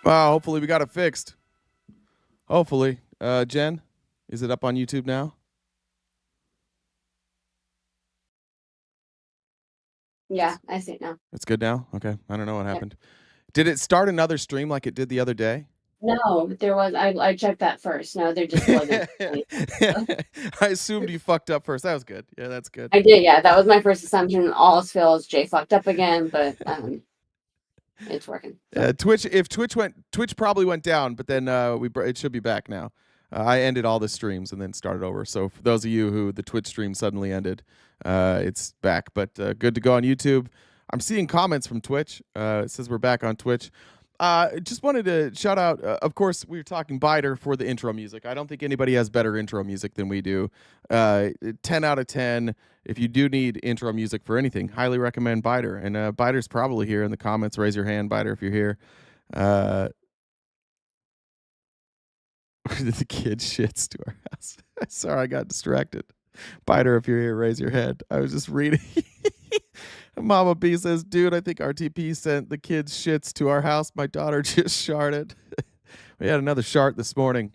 Well, hopefully we got it fixed. Hopefully. Jen, is it up on YouTube now? Yeah, I see it now. It's good now? Okay. I don't know what Yep. happened. Did it start another stream like it did the other day? No, there was. I checked that first. No, there just wasn't. I assumed you fucked up first. That was good. Yeah, that's good. I did. Yeah, that was my first assumption. All else fails. Jay fucked up again, but it's working. So. Twitch probably went down, but then it should be back now. I ended all the streams and then started over. So for those of you who the Twitch stream suddenly ended, it's back. But good to go on YouTube. I'm seeing comments from Twitch. It says we're back on Twitch. Just wanted to shout out, of course, we were talking Bider for the intro music. I don't think anybody has better intro music than we do. 10 out of 10. If you do need intro music for anything, highly recommend Bider. And Bider's probably here in the comments. Raise your hand, Bider, if you're here. The kid shits to our house. Sorry, I got distracted. Bider, if you're here, raise your hand. I was just reading. Mama B says, dude, I think RTP sent the kids shits to our house. My daughter just sharted. We had another shart this morning.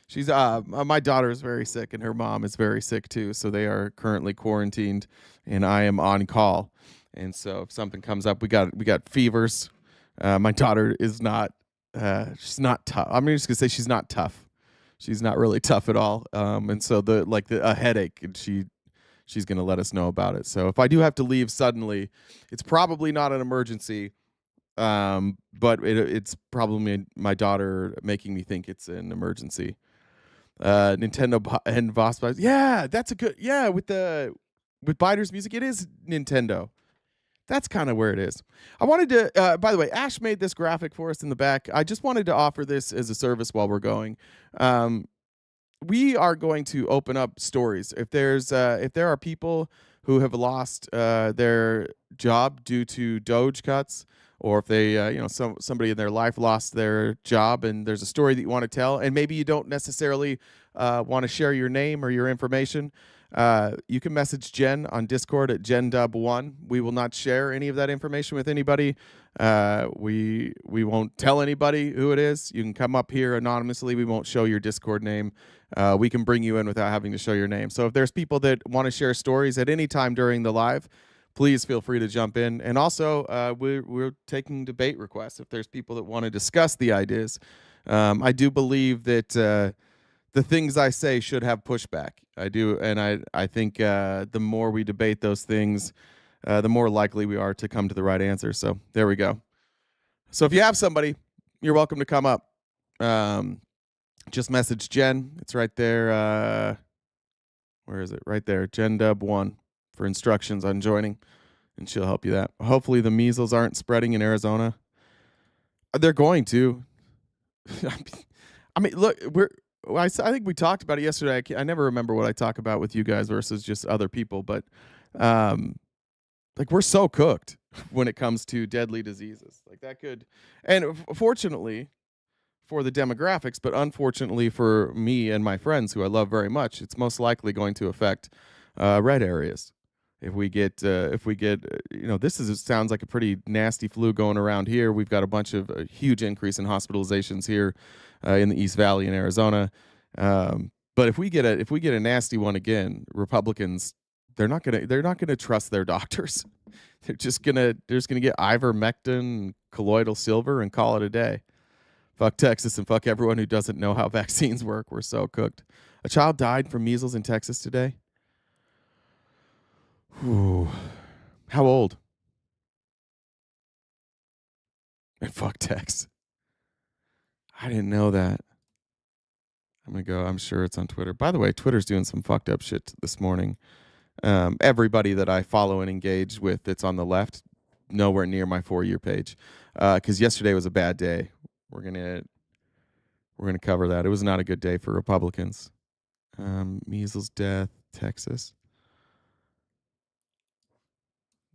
She's my daughter is very sick and her mom is very sick too. So they are currently quarantined and I am on call. And so if something comes up, we got fevers. My daughter is not she's not tough. I'm just gonna say she's not tough. She's not really tough at all. And so a headache and she's going to let us know about it. So if I do have to leave suddenly, it's probably not an emergency, but it's probably my daughter making me think it's an emergency. Nintendo and Voss. Yeah, that's a good. Yeah, with Bider's music, it is Nintendo. That's kind of where it is. I wanted to, by the way, Ash made this graphic for us in the back. I just wanted to offer this as a service while we're going. We are going to open up stories. If there are people who have lost their job due to Doge cuts, or if they, somebody in their life lost their job, and there's a story that you want to tell, and maybe you don't necessarily want to share your name or your information, you can message Jen on Discord at JenDub1. We will not share any of that information with anybody. We won't tell anybody who it is. You can come up here anonymously. We won't show your Discord name. We can bring you in without having to show your name. So if there's people that want to share stories at any time during the live, please feel free to jump in. And also, we're taking debate requests if there's people that want to discuss the ideas. I do believe that the things I say should have pushback. I do, and I think the more we debate those things, the more likely we are to come to the right answer. So there we go. So if you have somebody, you're welcome to come up. Just message Jen. It's right there. Where is it? Right there. JenDub1 for instructions on joining, and she'll help you that. Hopefully the measles aren't spreading in Arizona. They're going to. I mean, look, I think we talked about it yesterday. I never remember what I talk about with you guys versus just other people, but we're so cooked when it comes to deadly diseases. Like that could, and fortunately for the demographics, but unfortunately for me and my friends who I love very much, it's most likely going to affect red areas. If we get, sounds like a pretty nasty flu going around here. We've got a huge increase in hospitalizations here in the East Valley in Arizona. But if we get a nasty one again, Republicans, they're not gonna trust their doctors. They're just gonna get ivermectin and colloidal silver and call it a day. Fuck Texas and fuck everyone who doesn't know how vaccines work. We're so cooked. A child died from measles in Texas today. Ooh. How old? And fuck Tex. I didn't know that. I'm sure it's on Twitter. By the way, Twitter's doing some fucked up shit this morning. Everybody that I follow and engage with that's on the left, nowhere near my For You page. Because yesterday was a bad day. We're gonna cover that. It was not a good day for Republicans. Measles death, Texas.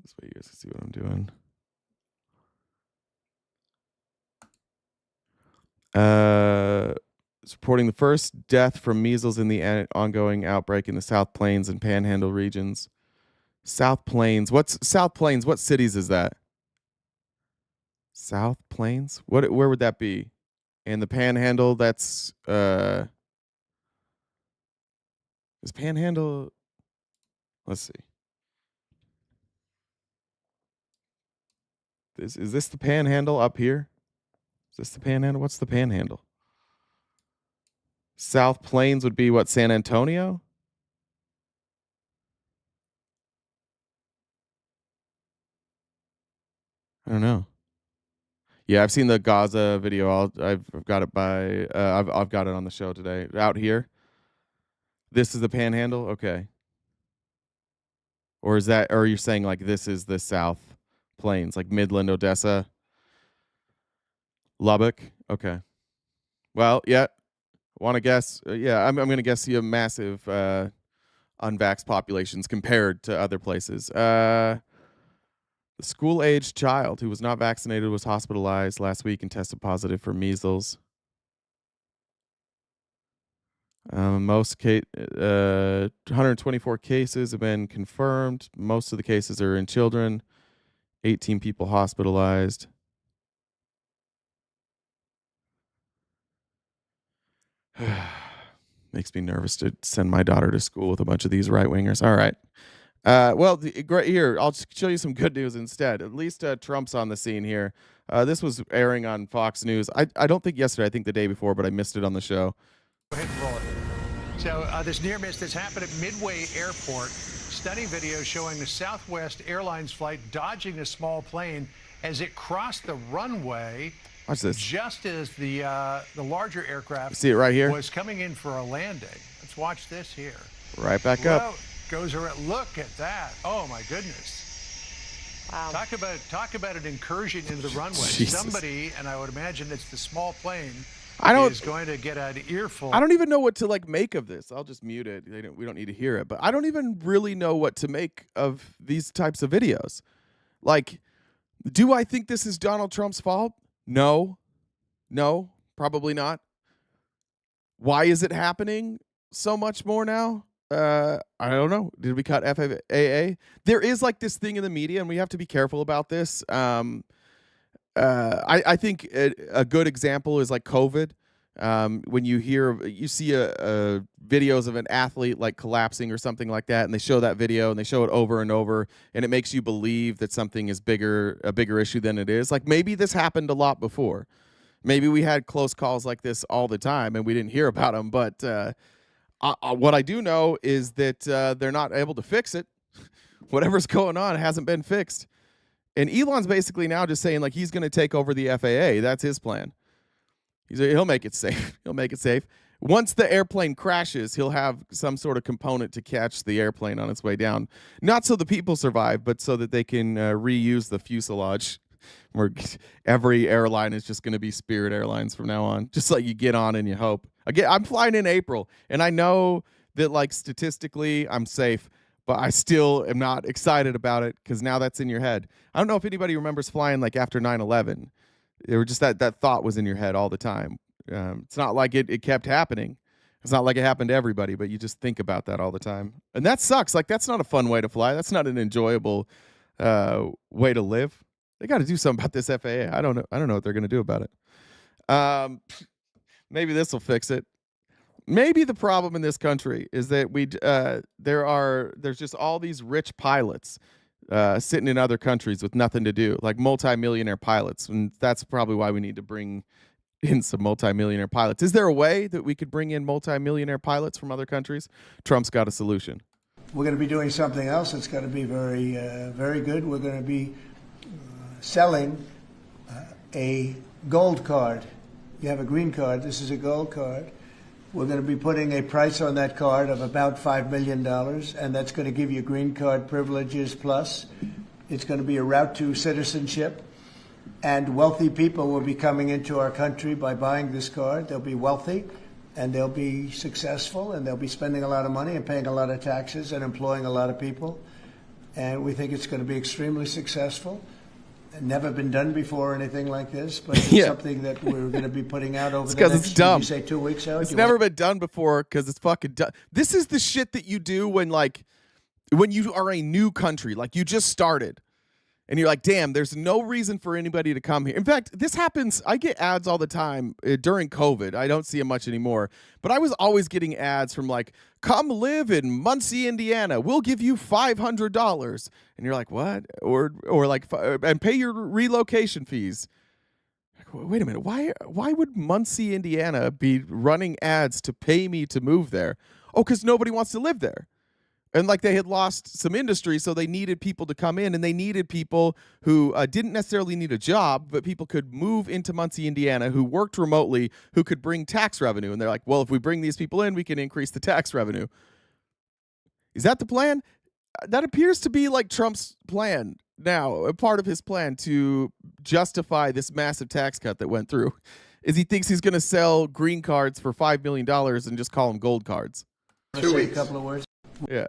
This way you guys can see what I'm doing. It's reporting the first death from measles in the ongoing outbreak in the South Plains and Panhandle regions. South Plains. What's South Plains? What cities is that? South Plains? Where would that be? And the Panhandle, that's is Panhandle. Let's see. Is this the Panhandle up here? Is this the Panhandle? What's the Panhandle? South Plains would be what, San Antonio? I don't know. Yeah, I've seen the Gaza video. I've got it by I've got it on the show today. Out here. This is the Panhandle? Okay. Or you're saying like this is the South Plains, like Midland, Odessa, Lubbock? Okay. Well, yeah. Want to guess? Yeah, I'm going to guess you have massive unvaxxed populations compared to other places. The school-aged child who was not vaccinated was hospitalized last week and tested positive for measles. 124 cases have been confirmed. Most of the cases are in children. 18 people hospitalized. Makes me nervous to send my daughter to school with a bunch of these right-wingers. All right. Well, great. Here, I'll show you some good news instead. At least Trump's on the scene here. This was airing on Fox News. I don't think yesterday. I think the day before, but I missed it on the show. Go ahead and roll it. So this near miss that's happened at Midway Airport. Stunning video showing the Southwest Airlines flight dodging a small plane as it crossed the runway. Watch this. Just as the larger aircraft you see it right here? Was coming in for a landing. Let's watch this here. Right back up. Goes around. Look at that. Oh my goodness. Wow. Talk about an incursion into the runway. Jesus. Somebody, and I would imagine it's the small plane, is going to get an earful. I don't even know what to make of this. I'll just mute it. We don't need to hear it. But I don't even really know what to make of these types of videos. Like, do I think this is Donald Trump's fault? No, probably not. Why is it happening so much more now? I don't know. Did we cut FAA? There is like this thing in the media, and we have to be careful about this. I think a good example is like COVID. When you see videos of an athlete like collapsing or something like that, and they show that video and they show it over and over, and it makes you believe that something is a bigger issue than it is. Like maybe this happened a lot before. Maybe we had close calls like this all the time and we didn't hear about them. But what I do know is that they're not able to fix it. Whatever's going on hasn't been fixed. And Elon's basically now just saying like he's going to take over the FAA. That's his plan. He'll make it safe. He'll make it safe. Once the airplane crashes, he'll have some sort of component to catch the airplane on its way down. Not so the people survive, but so that they can reuse the fuselage. Where every airline is just going to be Spirit Airlines from now on. Just like you get on and you hope. Again, I'm flying in April, and I know that like statistically I'm safe, but I still am not excited about it because now that's in your head. I don't know if anybody remembers flying like after 9/11. It was just that thought was in your head all the time. It's not like it kept happening. It's not like it happened to everybody, but you just think about that all the time. And that sucks. Like that's not a fun way to fly. That's not an enjoyable way to live. They got to do something about this FAA. I don't know what they're going to do about it. Maybe this will fix it. Maybe the problem in this country is that there's just all these rich pilots sitting in other countries with nothing to do, like multimillionaire pilots, and that's probably why we need to bring in some multimillionaire pilots. Is there a way that we could bring in multimillionaire pilots from other countries? Trump's got a solution. We're going to be doing something else that's going to be very, very good. We're going to be selling a gold card. You have a green card. This is a gold card. We're going to be putting a price on that card of about $5 million, and that's going to give you green card privileges plus. It's going to be a route to citizenship, and wealthy people will be coming into our country by buying this card. They'll be wealthy, and they'll be successful, and they'll be spending a lot of money and paying a lot of taxes and employing a lot of people. And we think it's going to be extremely successful. Never been done before or anything like this, but it's something that we're going to be putting out over the next, it's dumb. You say 2 weeks out? It's never been done before because it's fucking dumb. This is the shit that you do when you are a new country, like you just started, and you're like, damn, there's no reason for anybody to come here. In fact, this happens. I get ads all the time during COVID. I don't see them much anymore, but I was always getting ads from like, come live in Muncie, Indiana. We'll give you $500. And you're like, what? Or like, and pay your relocation fees. Wait a minute. Why would Muncie, Indiana be running ads to pay me to move there? Oh, because nobody wants to live there. And like they had lost some industry, so they needed people to come in, and they needed people who didn't necessarily need a job, but people could move into Muncie, Indiana, who worked remotely, who could bring tax revenue. And they're like, well, if we bring these people in, we can increase the tax revenue. Is that the plan? That appears to be like Trump's plan now. A part of his plan to justify this massive tax cut that went through is he thinks he's going to sell green cards for $5 million and just call them gold cards. Say a couple of words. Yeah.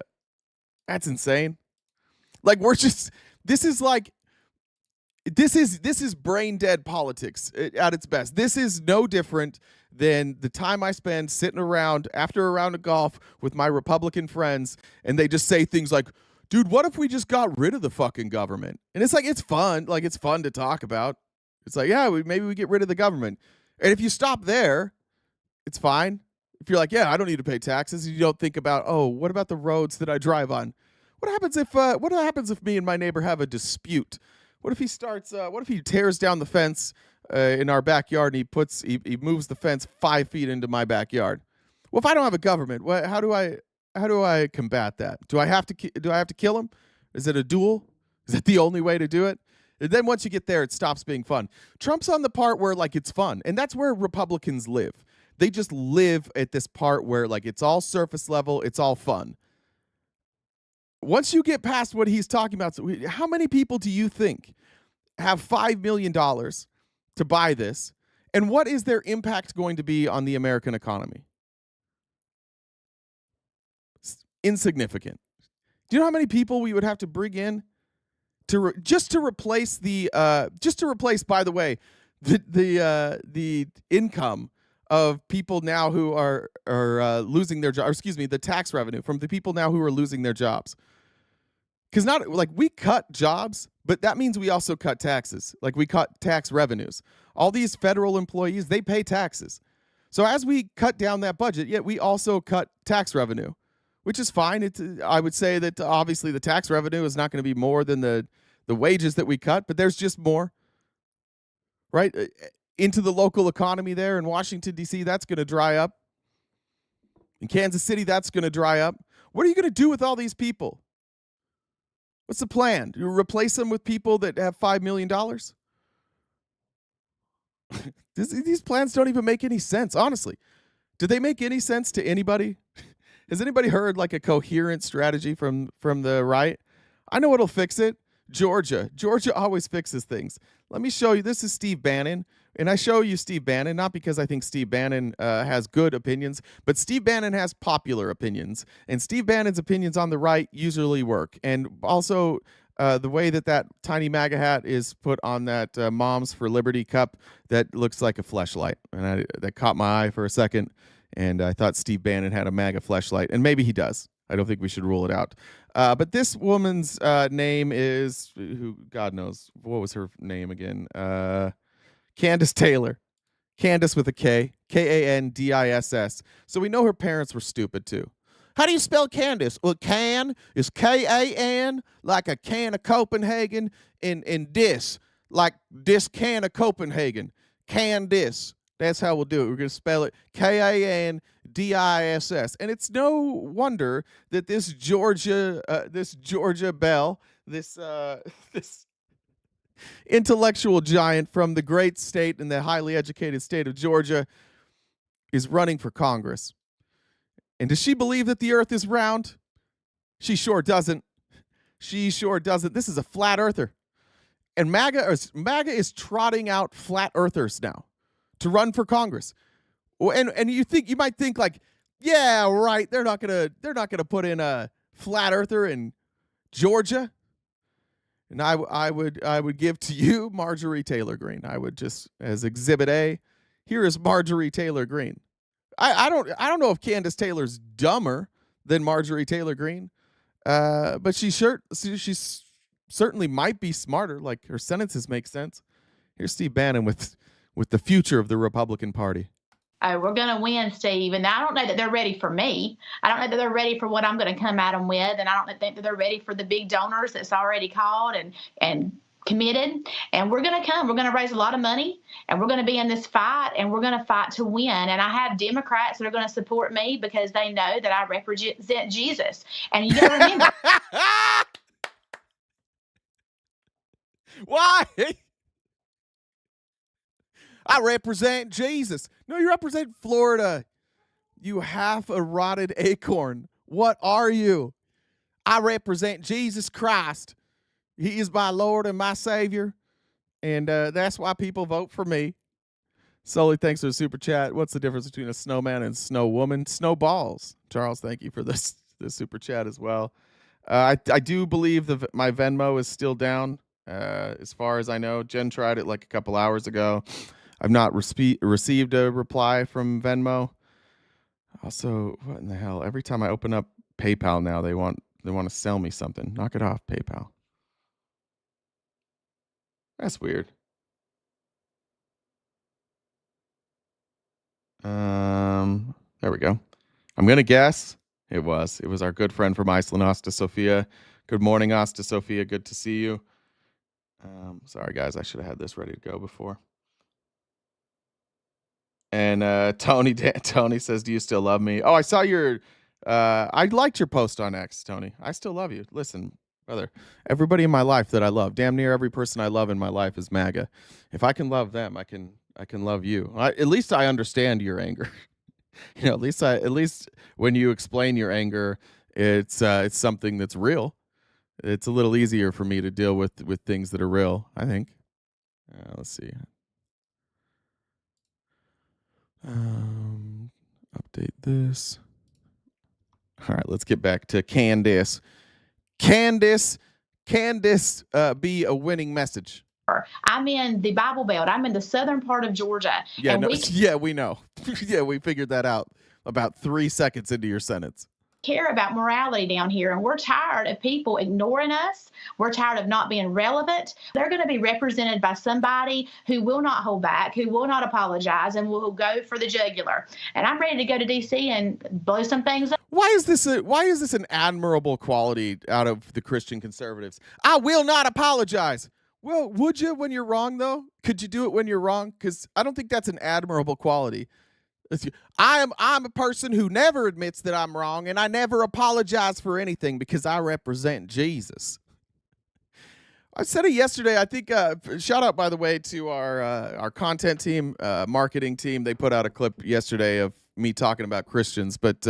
That's insane. Like this is brain dead politics at its best. This is no different than the time I spend sitting around after a round of golf with my Republican friends, and they just say things like, dude, what if we just got rid of the fucking government? And it's like, it's fun. Like, it's fun to talk about. It's like, yeah, maybe we get rid of the government. And if you stop there, it's fine. If you're like, yeah, I don't need to pay taxes, you don't think about, oh, what about the roads that I drive on? What happens if me and my neighbor have a dispute? What if he tears down the fence in our backyard and he moves the fence 5 feet into my backyard? Well, if I don't have a government, how do I combat that? Do I have to kill him? Is it a duel? Is that the only way to do it? And then once you get there, it stops being fun. Trump's on the part where like it's fun, and that's where Republicans live. They just live at this part where like it's all surface level, it's all fun. Once you get past what he's talking about, so how many people do you think have $5 million to buy this? And what is their impact going to be on the American economy? It's insignificant. Do you know how many people we would have to bring in just to replace, by the way, the income of people now who are losing their job, the tax revenue from the people now who are losing their jobs. Because not like we cut jobs, but that means we also cut taxes. Like we cut tax revenues. All these federal employees, they pay taxes. So as we cut down that budget, yet we also cut tax revenue, which is fine. I would say that obviously the tax revenue is not going to be more than the wages that we cut, but there's just more, right? Into the local economy there in Washington, D.C., that's going to dry up. In Kansas City, that's going to dry up. What are you going to do with all these people? What's the plan? You replace them with people that have $5 million? These plans don't even make any sense, honestly. Do they make any sense to anybody? Has anybody heard like a coherent strategy from the right? I know what'll fix it. Georgia. Georgia always fixes things. Let me show you. This is Steve Bannon. And I show you Steve Bannon, not because I think Steve Bannon has good opinions, but Steve Bannon has popular opinions. And Steve Bannon's opinions on the right usually work. And also the way that tiny MAGA hat is put on that Moms for Liberty cup, that looks like a fleshlight. And that caught my eye for a second. And I thought Steve Bannon had a MAGA fleshlight. And maybe he does. I don't think we should rule it out. But this woman's name is, who God knows, what was her name again? Candace Taylor. Candace with a K. Kandiss. So we know her parents were stupid too. How do you spell Candace? Well, can is Kan, like a can of Copenhagen, and dis, like this can of Copenhagen. Candice. That's how we'll do it. We're going to spell it Kandiss. And it's no wonder that this Georgia belle, this intellectual giant from the great state and the highly educated state of Georgia, is running for Congress. And does she believe that the earth is round? She sure doesn't. She sure doesn't. This is a flat earther. And MAGA is trotting out flat earthers now to run for Congress. And you might think like, yeah, right, they're not gonna put in a flat earther in Georgia. And I would give to you Marjorie Taylor Greene. I would just, as Exhibit A, here is Marjorie Taylor Greene. I don't know if Candace Taylor's dumber than Marjorie Taylor Greene, but she's certainly might be smarter. Like her sentences make sense. Here's Steve Bannon with the future of the Republican Party. Oh, we're going to win, Steve. And I don't know that they're ready for me. I don't know that they're ready for what I'm going to come at them with. And I don't think that they're ready for the big donors that's already called and committed. And we're going to come. We're going to raise a lot of money, and we're going to be in this fight, and we're going to fight to win. And I have Democrats that are going to support me because they know that I represent Jesus. And you got to remember. Why? I represent Jesus. No, you represent Florida. You half a rotted acorn. What are you? I represent Jesus Christ. He is my Lord and my Savior. And that's why people vote for me. Sully, thanks for the super chat. What's the difference between a snowman and snow woman? Snowballs. Charles, thank you for this super chat as well. I do believe my Venmo is still down. As far as I know, Jen tried it like a couple hours ago. I've not received a reply from Venmo. Also, what in the hell? Every time I open up PayPal now, they want to sell me something. Knock it off, PayPal. That's weird. There we go. I'm gonna guess it was our good friend from Iceland, Asta Sophia. Good morning, Asta Sophia. Good to see you. Sorry guys, I should have had this ready to go before. And Tony says, "Do you still love me?" Oh, I saw your. I liked your post on X, Tony. I still love you. Listen, brother, everybody in my life that I love, damn near every person I love in my life is MAGA. If I can love them, I can love you. At least I understand your anger. At least when you explain your anger, it's something that's real. It's a little easier for me to deal with things that are real, I think. Let's see. Update this. All right, let's get back to Candace. Candace, be a winning message. I'm in the Bible Belt. I'm in the southern part of Georgia. Yeah, we know. Yeah, we figured that out about 3 seconds into your sentence. Care about morality down here, and we're tired of people ignoring us. We're tired of not being relevant. They're going to be represented by somebody who will not hold back, who will not apologize, and will go for the jugular. And I'm ready to go to DC and blow some things up. Why is this an admirable quality out of the Christian conservatives? I will not apologize. Well, would you when you're wrong, though? Could you do it when you're wrong? Because I don't think that's an admirable quality. I'm a person who never admits that I'm wrong, and I never apologize for anything because I represent Jesus. I said it yesterday. I think shout out, by the way, to our content team, marketing team. They put out a clip yesterday of me talking about Christians, but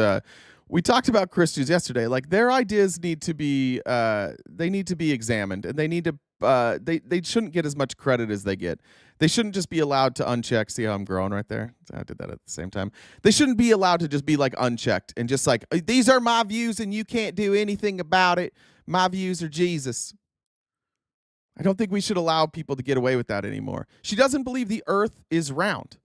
we talked about Christians yesterday. Like, their ideas need to be examined, and they need to they shouldn't get as much credit as they get. They shouldn't just be allowed to uncheck. See how I'm growing right there? I did that at the same time. They shouldn't be allowed to just be like unchecked and just like, these are my views and you can't do anything about it. My views are Jesus. I don't think we should allow people to get away with that anymore. She doesn't believe the earth is round.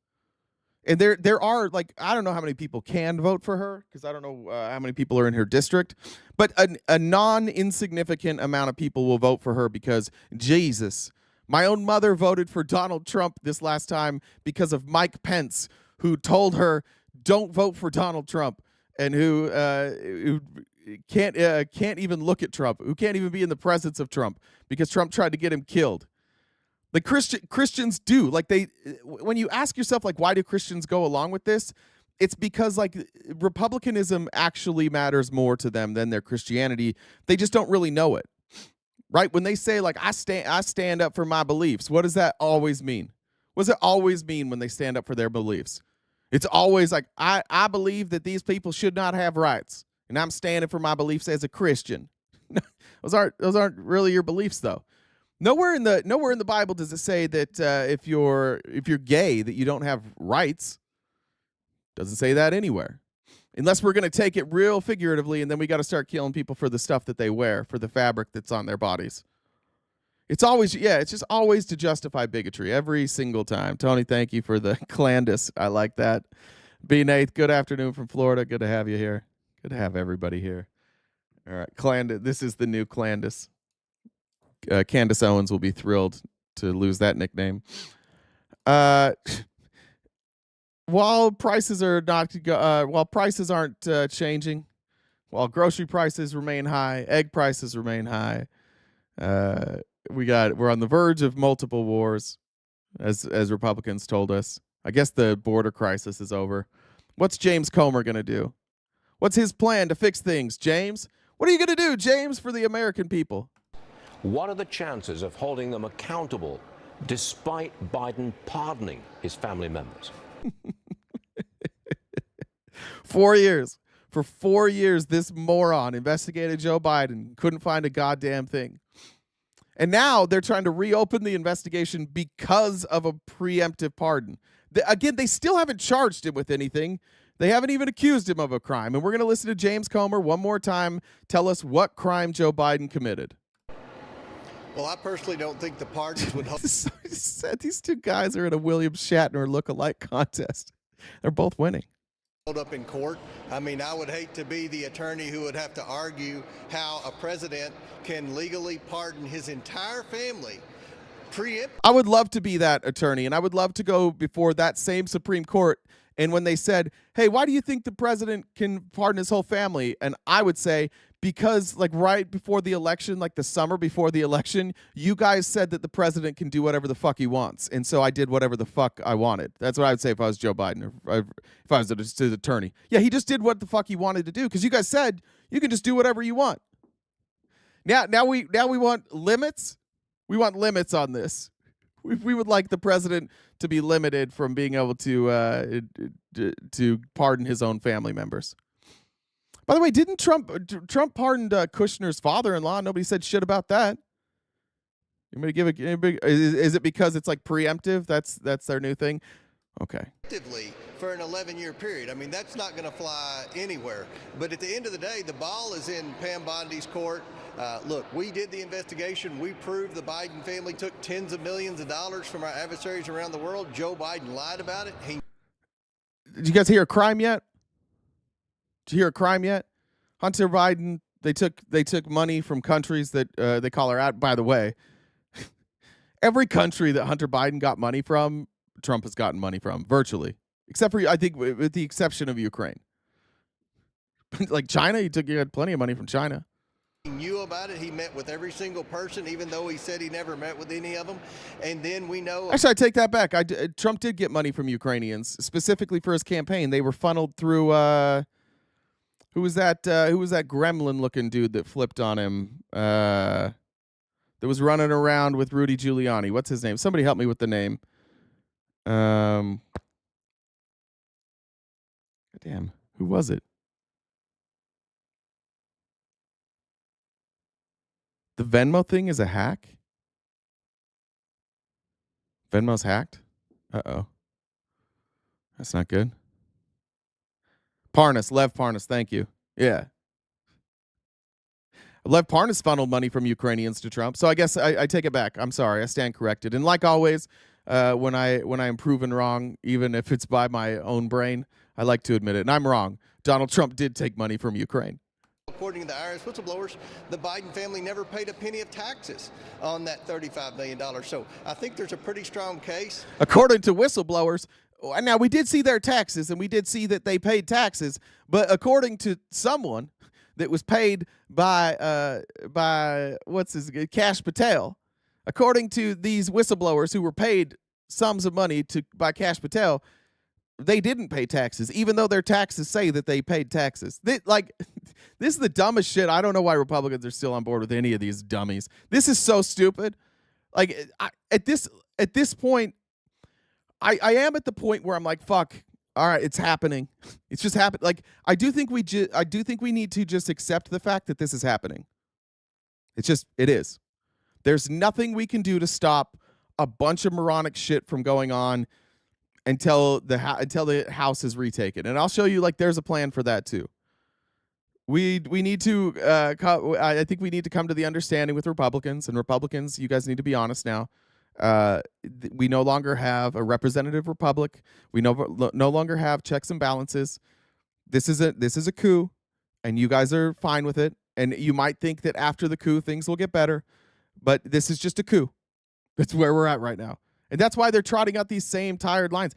And there are, like, I don't know how many people can vote for her because I don't know how many people are in her district. But a non-insignificant amount of people will vote for her because Jesus. My own mother voted for Donald Trump this last time because of Mike Pence, who told her, don't vote for Donald Trump, and who can't even look at Trump, who can't even be in the presence of Trump because Trump tried to get him killed. Like, Christians do. Like, when you ask yourself, like, why do Christians go along with this? It's because, like, republicanism actually matters more to them than their Christianity. They just don't really know it. Right? When they say, like, I stand up for my beliefs, what does that always mean? What does it always mean when they stand up for their beliefs? It's always like, I believe that these people should not have rights, and I'm standing for my beliefs as a Christian. Those aren't really your beliefs, though. Nowhere in the Bible does it say that if you're gay that you don't have rights. Doesn't say that anywhere. Unless we're going to take it real figuratively, and then we got to start killing people for the stuff that they wear, for the fabric that's on their bodies. It's just always to justify bigotry every single time. Tony, thank you for the Clandis. I like that. B. Nate, good afternoon from Florida. Good to have you here. Good to have everybody here. All right, Clandis. This is the new Clandis. Candace Owens will be thrilled to lose that nickname. While prices are not, while prices aren't changing, while grocery prices remain high, egg prices remain high. We're on the verge of multiple wars, as Republicans told us. I guess the border crisis is over. What's James Comer gonna do? What's his plan to fix things, James? What are you gonna do, James, for the American people? What are the chances of holding them accountable despite Biden pardoning his family members? 4 years. For 4 years, this moron investigated Joe Biden, couldn't find a goddamn thing. And now they're trying to reopen the investigation because of a preemptive pardon. Again, they still haven't charged him with anything. They haven't even accused him of a crime. And we're going to listen to James Comer one more time tell us what crime Joe Biden committed. Well, I personally don't think the pardons would help. These two guys are in a William Shatner look-alike contest. They're both winning. Up in court. I mean, I would hate to be the attorney who would have to argue how a president can legally pardon his entire family. I would love to be that attorney, and I would love to go before that same Supreme Court. And when they said, hey, why do you think the president can pardon his whole family? And I would say, because like right before the election, like the summer before the election, you guys said that the president can do whatever the fuck he wants. And so I did whatever the fuck I wanted. That's what I would say if I was Joe Biden, or if I was the attorney. Yeah, he just did what the fuck he wanted to do, because you guys said you can just do whatever you want. Now we want limits. We want limits on this. We would like the president to be limited from being able to pardon his own family members. By the way, didn't Trump pardoned Kushner's father-in-law? Nobody said shit about that. Anybody give a is it because it's like preemptive? That's their new thing. Okay. For an 11-year period. I mean, that's not going to fly anywhere. But at the end of the day, the ball is in Pam Bondi's court. Look, we did the investigation. We proved the Biden family took tens of millions of dollars from our adversaries around the world. Joe Biden lied about it. Did you guys hear a crime yet? Did you hear a crime yet? Hunter Biden, they took money from countries that they call her out. By the way, every country that Hunter Biden got money from, Trump has gotten money from, virtually. Except for, I think, with the exception of Ukraine. Like China, he had plenty of money from China. He knew about it. He met with every single person, even though he said he never met with any of them. And then we know... Actually, I take that back. Trump did get money from Ukrainians, specifically for his campaign. They were funneled through... Who was that gremlin-looking dude that flipped on him? That was running around with Rudy Giuliani. What's his name? Somebody help me with the name. Damn. Who was it? The Venmo thing is a hack? Venmo's hacked? Uh-oh. That's not good. Lev Parnas, thank you. Yeah. Lev Parnas funneled money from Ukrainians to Trump. So I guess I take it back. I'm sorry. I stand corrected. And like always, when I am proven wrong, even if it's by my own brain, I like to admit it. And I'm wrong. Donald Trump did take money from Ukraine. According to the IRS whistleblowers, the Biden family never paid a penny of taxes on that $35 million. So I think there's a pretty strong case. According to whistleblowers, now we did see their taxes and we did see that they paid taxes, but according to someone that was paid by Kash Patel, according to these whistleblowers who were paid sums of money by Kash Patel, they didn't pay taxes, even though their taxes say that they paid taxes. This is the dumbest shit. I don't know why Republicans are still on board with any of these dummies. This is so stupid. Like at this point, I am at the point where I'm like, fuck. All right, it's happening. It's just happened. Like I do think we need to just accept the fact that this is happening. It is. There's nothing we can do to stop a bunch of moronic shit from going on until the House is retaken. And I'll show you, like, there's a plan for that too. We need to I think we need to come to the understanding with Republicans, and Republicans, you guys need to be honest now. We no longer have a representative republic. We no longer have checks and balances. This is a coup, and you guys are fine with it. And you might think that after the coup things will get better, But this is just a coup. That's where we're at right now. And that's why they're trotting out these same tired lines.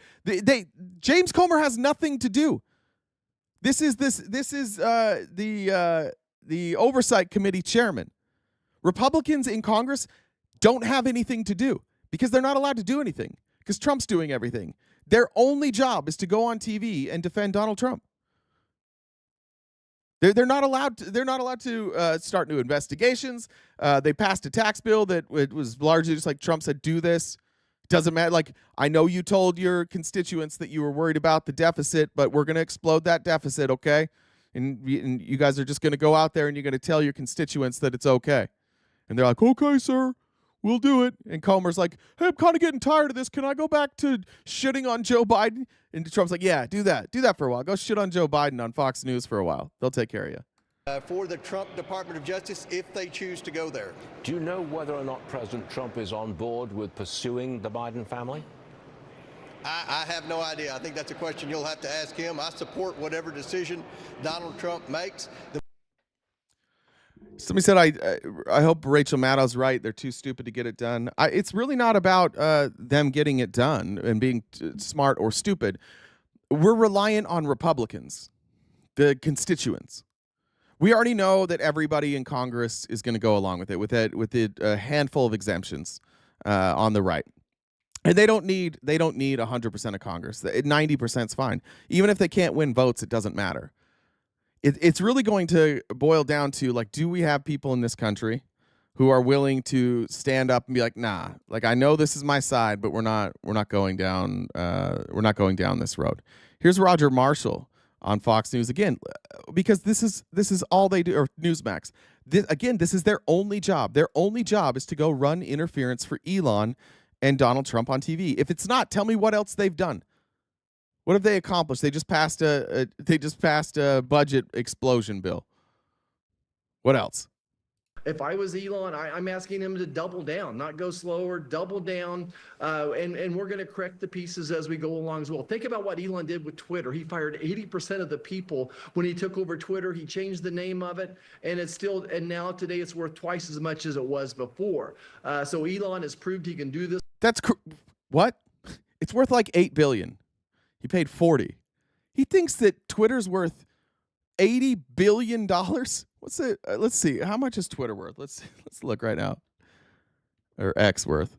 James Comer has nothing to do. This is the Oversight Committee chairman. Republicans in Congress don't have anything to do because they're not allowed to do anything because Trump's doing everything. Their only job is to go on TV and defend Donald Trump. They're not allowed to start new investigations. They passed a tax bill that it was largely just like Trump said, do this. Doesn't matter. Like, I know you told your constituents that you were worried about the deficit, but we're going to explode that deficit, okay? And you guys are just going to go out there and you're going to tell your constituents that it's okay. And they're like, okay, sir, we'll do it. And Comer's like, hey, I'm kind of getting tired of this. Can I go back to shitting on Joe Biden? And Trump's like, yeah, do that. Do that for a while. Go shit on Joe Biden on Fox News for a while. They'll take care of you. For the Trump Department of Justice, if they choose to go there. Do you know whether or not President Trump is on board with pursuing the Biden family? I have no idea. I think that's a question you'll have to ask him. I support whatever decision Donald Trump makes. Somebody said, I hope Rachel Maddow's right. They're too stupid to get it done. It's really not about them getting it done and being smart or stupid. We're reliant on Republicans, the constituents. We already know that everybody in Congress is going to go along with it, with a handful of exemptions on the right. And they don't need 100% of Congress. 90% is fine. Even if they can't win votes, it doesn't matter. It's really going to boil down to, like, do we have people in this country who are willing to stand up and be like, nah, like, I know this is my side, but we're not going down this road. Here's Roger Marshall on Fox News again, because this is all they do, or Newsmax. This is their only job. Their only job is to go run interference for Elon and Donald Trump on TV. If it's not, tell me what else they've done. What have they accomplished? They just passed a budget explosion bill. What else? If I was Elon, I'm asking him to double down, not go slower, double down, and we're going to correct the pieces as we go along as well. Think about what Elon did with Twitter. He fired 80% of the people when he took over Twitter. He changed the name of it, and now today it's worth twice as much as it was before. So Elon has proved he can do this. What? It's worth like $8 billion. He paid 40. He thinks that Twitter's worth $80 billion. What's it? Let's see. How much is Twitter worth? Let's look right now. Or X worth.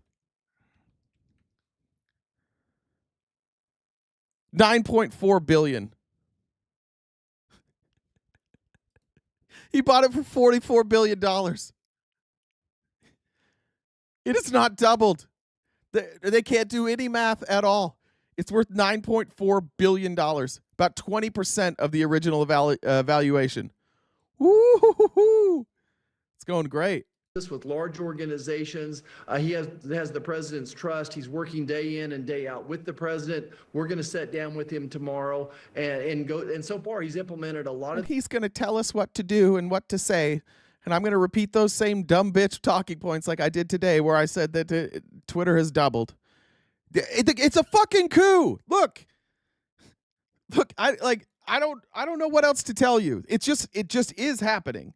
$9.4 billion. He bought it for $44 billion. It is not doubled. They can't do any math at all. It's worth $9.4 billion, about 20% of the original valuation. Woo-hoo-hoo-hoo. It's going great. This with large organizations. He has the president's trust. He's working day in and day out with the president. We're going to sit down with him tomorrow and go. And so far, he's implemented a lot of. He's going to tell us what to do and what to say. And I'm going to repeat those same dumb bitch talking points like I did today, where I said that Twitter has doubled. It's a fucking coup. Look. I don't know what else to tell you. It just is happening.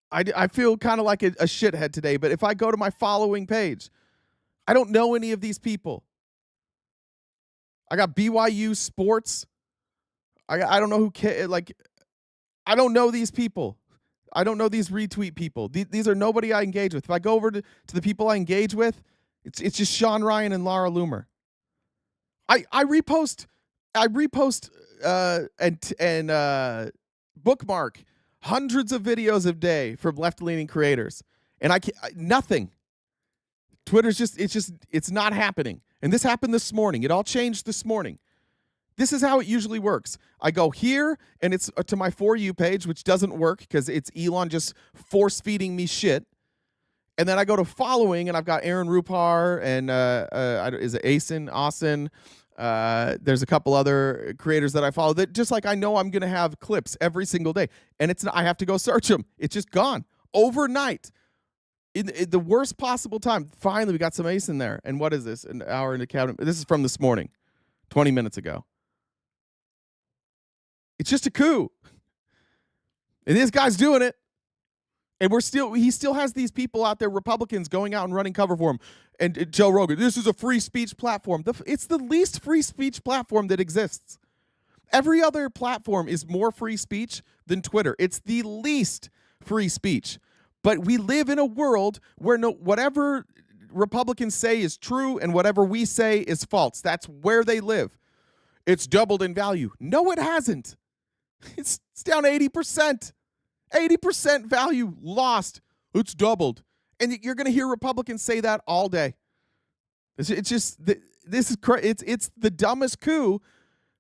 I feel kind of like a shithead today, but if I go to my following page, I don't know any of these people. I got BYU Sports. I don't know who I don't know these people. I don't know these retweet people. These are nobody I engage with. If I go over to the people I engage with, it's just Sean Ryan and Laura Loomer. I repost and bookmark hundreds of videos a day from left-leaning creators, and nothing. Twitter's it's not happening. And this happened this morning. It all changed this morning. This is how it usually works. I go here, and it's to my For You page, which doesn't work because it's Elon just force-feeding me shit. And then I go to following, and I've got Aaron Rupar and is it Austin? There's a couple other creators that I follow that just like I know I'm going to have clips every single day. And I have to go search them. It's just gone overnight in the worst possible time. Finally, we got some ace in there. And what is this? An hour in the cabinet. This is from this morning, 20 minutes ago. It's just a coup. And this guy's doing it. And he still has these people out there, Republicans, going out and running cover for him. And Joe Rogan, this is a free speech platform. It's the least free speech platform that exists. Every other platform is more free speech than Twitter. It's the least free speech. But we live in a world where whatever Republicans say is true and whatever we say is false. That's where they live. It's doubled in value. No, it hasn't. It's down 80%. 80% value lost. It's doubled. And you're going to hear Republicans say that all day. It's just, this is it's the dumbest coup,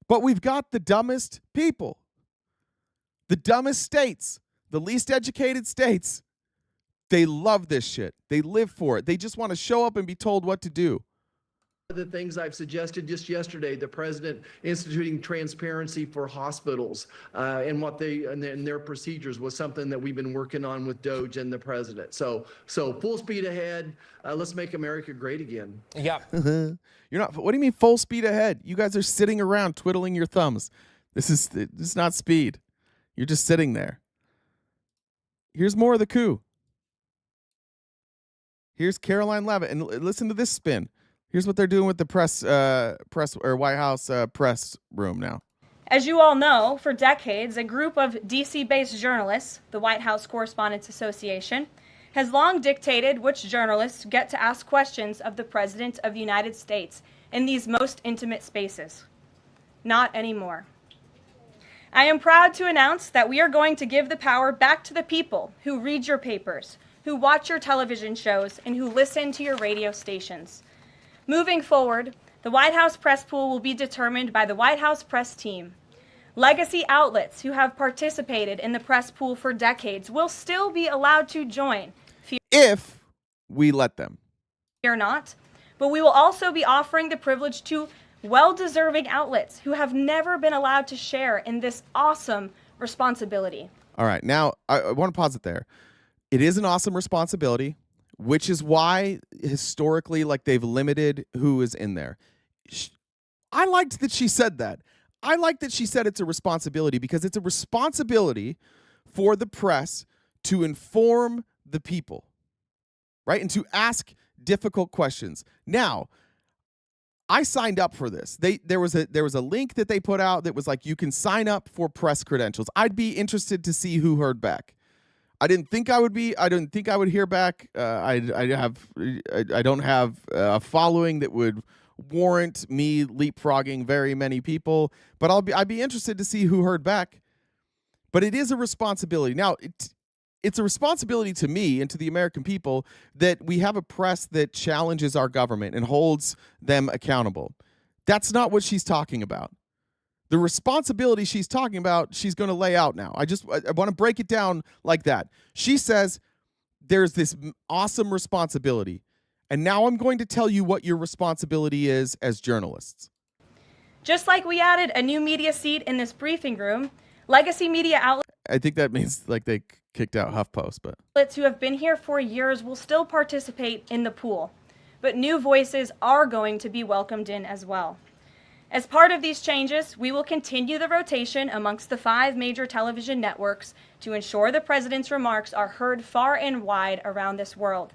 but we've got the dumbest people. The dumbest states, the least educated states, they love this shit. They live for it. They just want to show up and be told what to do. The things I've suggested just yesterday, the president instituting transparency for hospitals and what and their procedures was something that we've been working on with Doge and the president. So full speed ahead. Let's make America great again. Yeah. You're not. What do you mean full speed ahead? You guys are sitting around twiddling your thumbs. This is not speed. You're just sitting there. Here's more of the coup. Here's Caroline Leavitt, and listen to this spin. Here's what they're doing with the press or White House press room now. As you all know, for decades, a group of DC-based journalists, the White House Correspondents Association, has long dictated which journalists get to ask questions of the President of the United States in these most intimate spaces. Not anymore. I am proud to announce that we are going to give the power back to the people who read your papers, who watch your television shows, and who listen to your radio stations. Moving forward, the White House press pool will be determined by the White House press team. Legacy outlets who have participated in the press pool for decades will still be allowed to join. If we let them. Fear not. But we will also be offering the privilege to well-deserving outlets who have never been allowed to share in this awesome responsibility. All right. Now, I want to pause it there. It is an awesome responsibility, which is why historically, they've limited who is in there. I liked that she said that. I like that she said it's a responsibility because it's a responsibility for the press to inform the people, right? And to ask difficult questions. Now, I signed up for this. There was a link that they put out that was like, you can sign up for press credentials. I'd be interested to see who heard back. I didn't think I would hear back. I don't have a following that would warrant me leapfrogging very many people, but I'd be interested to see who heard back. But it is a responsibility. Now, it's a responsibility to me and to the American people that we have a press that challenges our government and holds them accountable. That's not what she's talking about. The responsibility she's talking about, she's going to lay out now. I want to break it down like that. She says there's this awesome responsibility, and now I'm going to tell you what your responsibility is as journalists. Just like we added a new media seat in this briefing room, legacy media outlets, I think that means they kicked out HuffPost, but outlets who have been here for years will still participate in the pool, but new voices are going to be welcomed in as well. As part of these changes, we will continue the rotation amongst the 5 major television networks to ensure the president's remarks are heard far and wide around this world.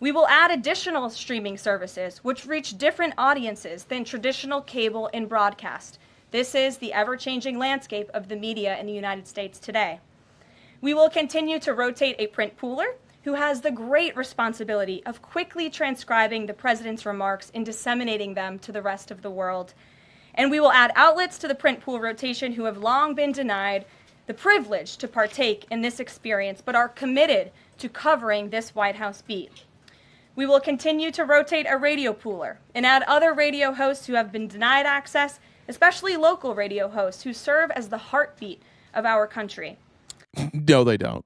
We will add additional streaming services which reach different audiences than traditional cable and broadcast. This is the ever-changing landscape of the media in the United States today. We will continue to rotate a print pooler who has the great responsibility of quickly transcribing the president's remarks and disseminating them to the rest of the world. And we will add outlets to the print pool rotation who have long been denied the privilege to partake in this experience, but are committed to covering this White House beat. We will continue to rotate a radio pooler and add other radio hosts who have been denied access, especially local radio hosts who serve as the heartbeat of our country. No, they don't.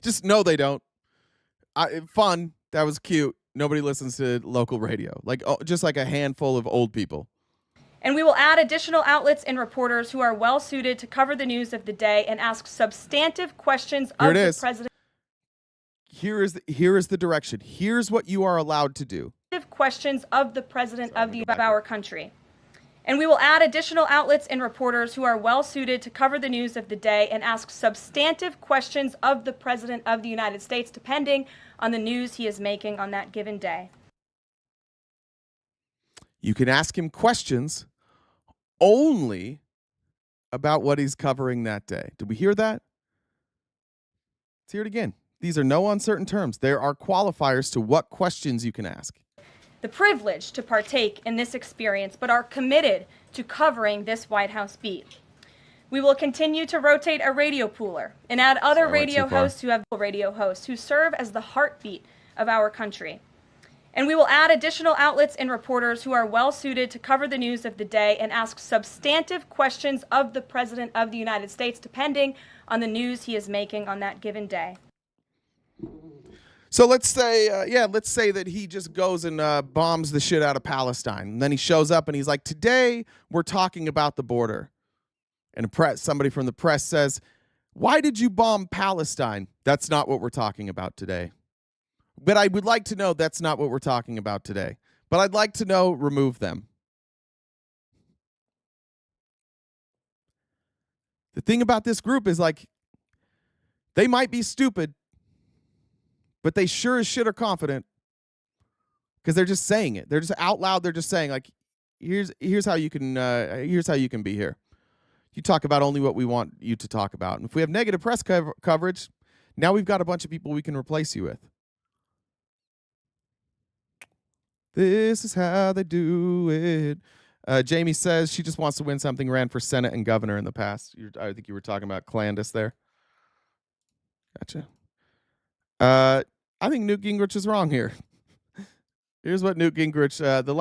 Just no, they don't. Fun. That was cute. Nobody listens to local radio. Just like a handful of old people. And we will add additional outlets and reporters who are well suited to cover the news of the day and ask substantive questions of the president. Here is the direction. Here's what you are allowed to do. Questions of the president of our country. And we will add additional outlets and reporters who are well suited to cover the news of the day and ask substantive questions of the President of the United States, depending on the news he is making on that given day. You can ask him questions only about what he's covering that day. Did we hear that? Let's hear it again. These are no uncertain terms. There are qualifiers to what questions you can ask. The privilege to partake in this experience, but are committed to covering this White House beat. We will continue to rotate a radio pooler and add other radio hosts who serve as the heartbeat of our country. And we will add additional outlets and reporters who are well suited to cover the news of the day and ask substantive questions of the President of the United States, depending on the news he is making on that given day. So let's say that he just goes and bombs the shit out of Palestine. And then he shows up and he's like, today we're talking about the border. And somebody from the press says, why did you bomb Palestine? That's not what we're talking about today. But I would like to know that's not what we're talking about today. But I'd like to know, remove them. The thing about this group is like, they might be stupid, but they sure as shit are confident because they're just saying it. They're just out loud. They're just saying like, here's how you can be here. You talk about only what we want you to talk about. And if we have negative press coverage, now we've got a bunch of people we can replace you with. This is how they do it. Jamie says she just wants to win something, ran for Senate and governor in the past. I think you were talking about Clandis there. Gotcha. I think Newt Gingrich is wrong here. Here's what Newt Gingrich, the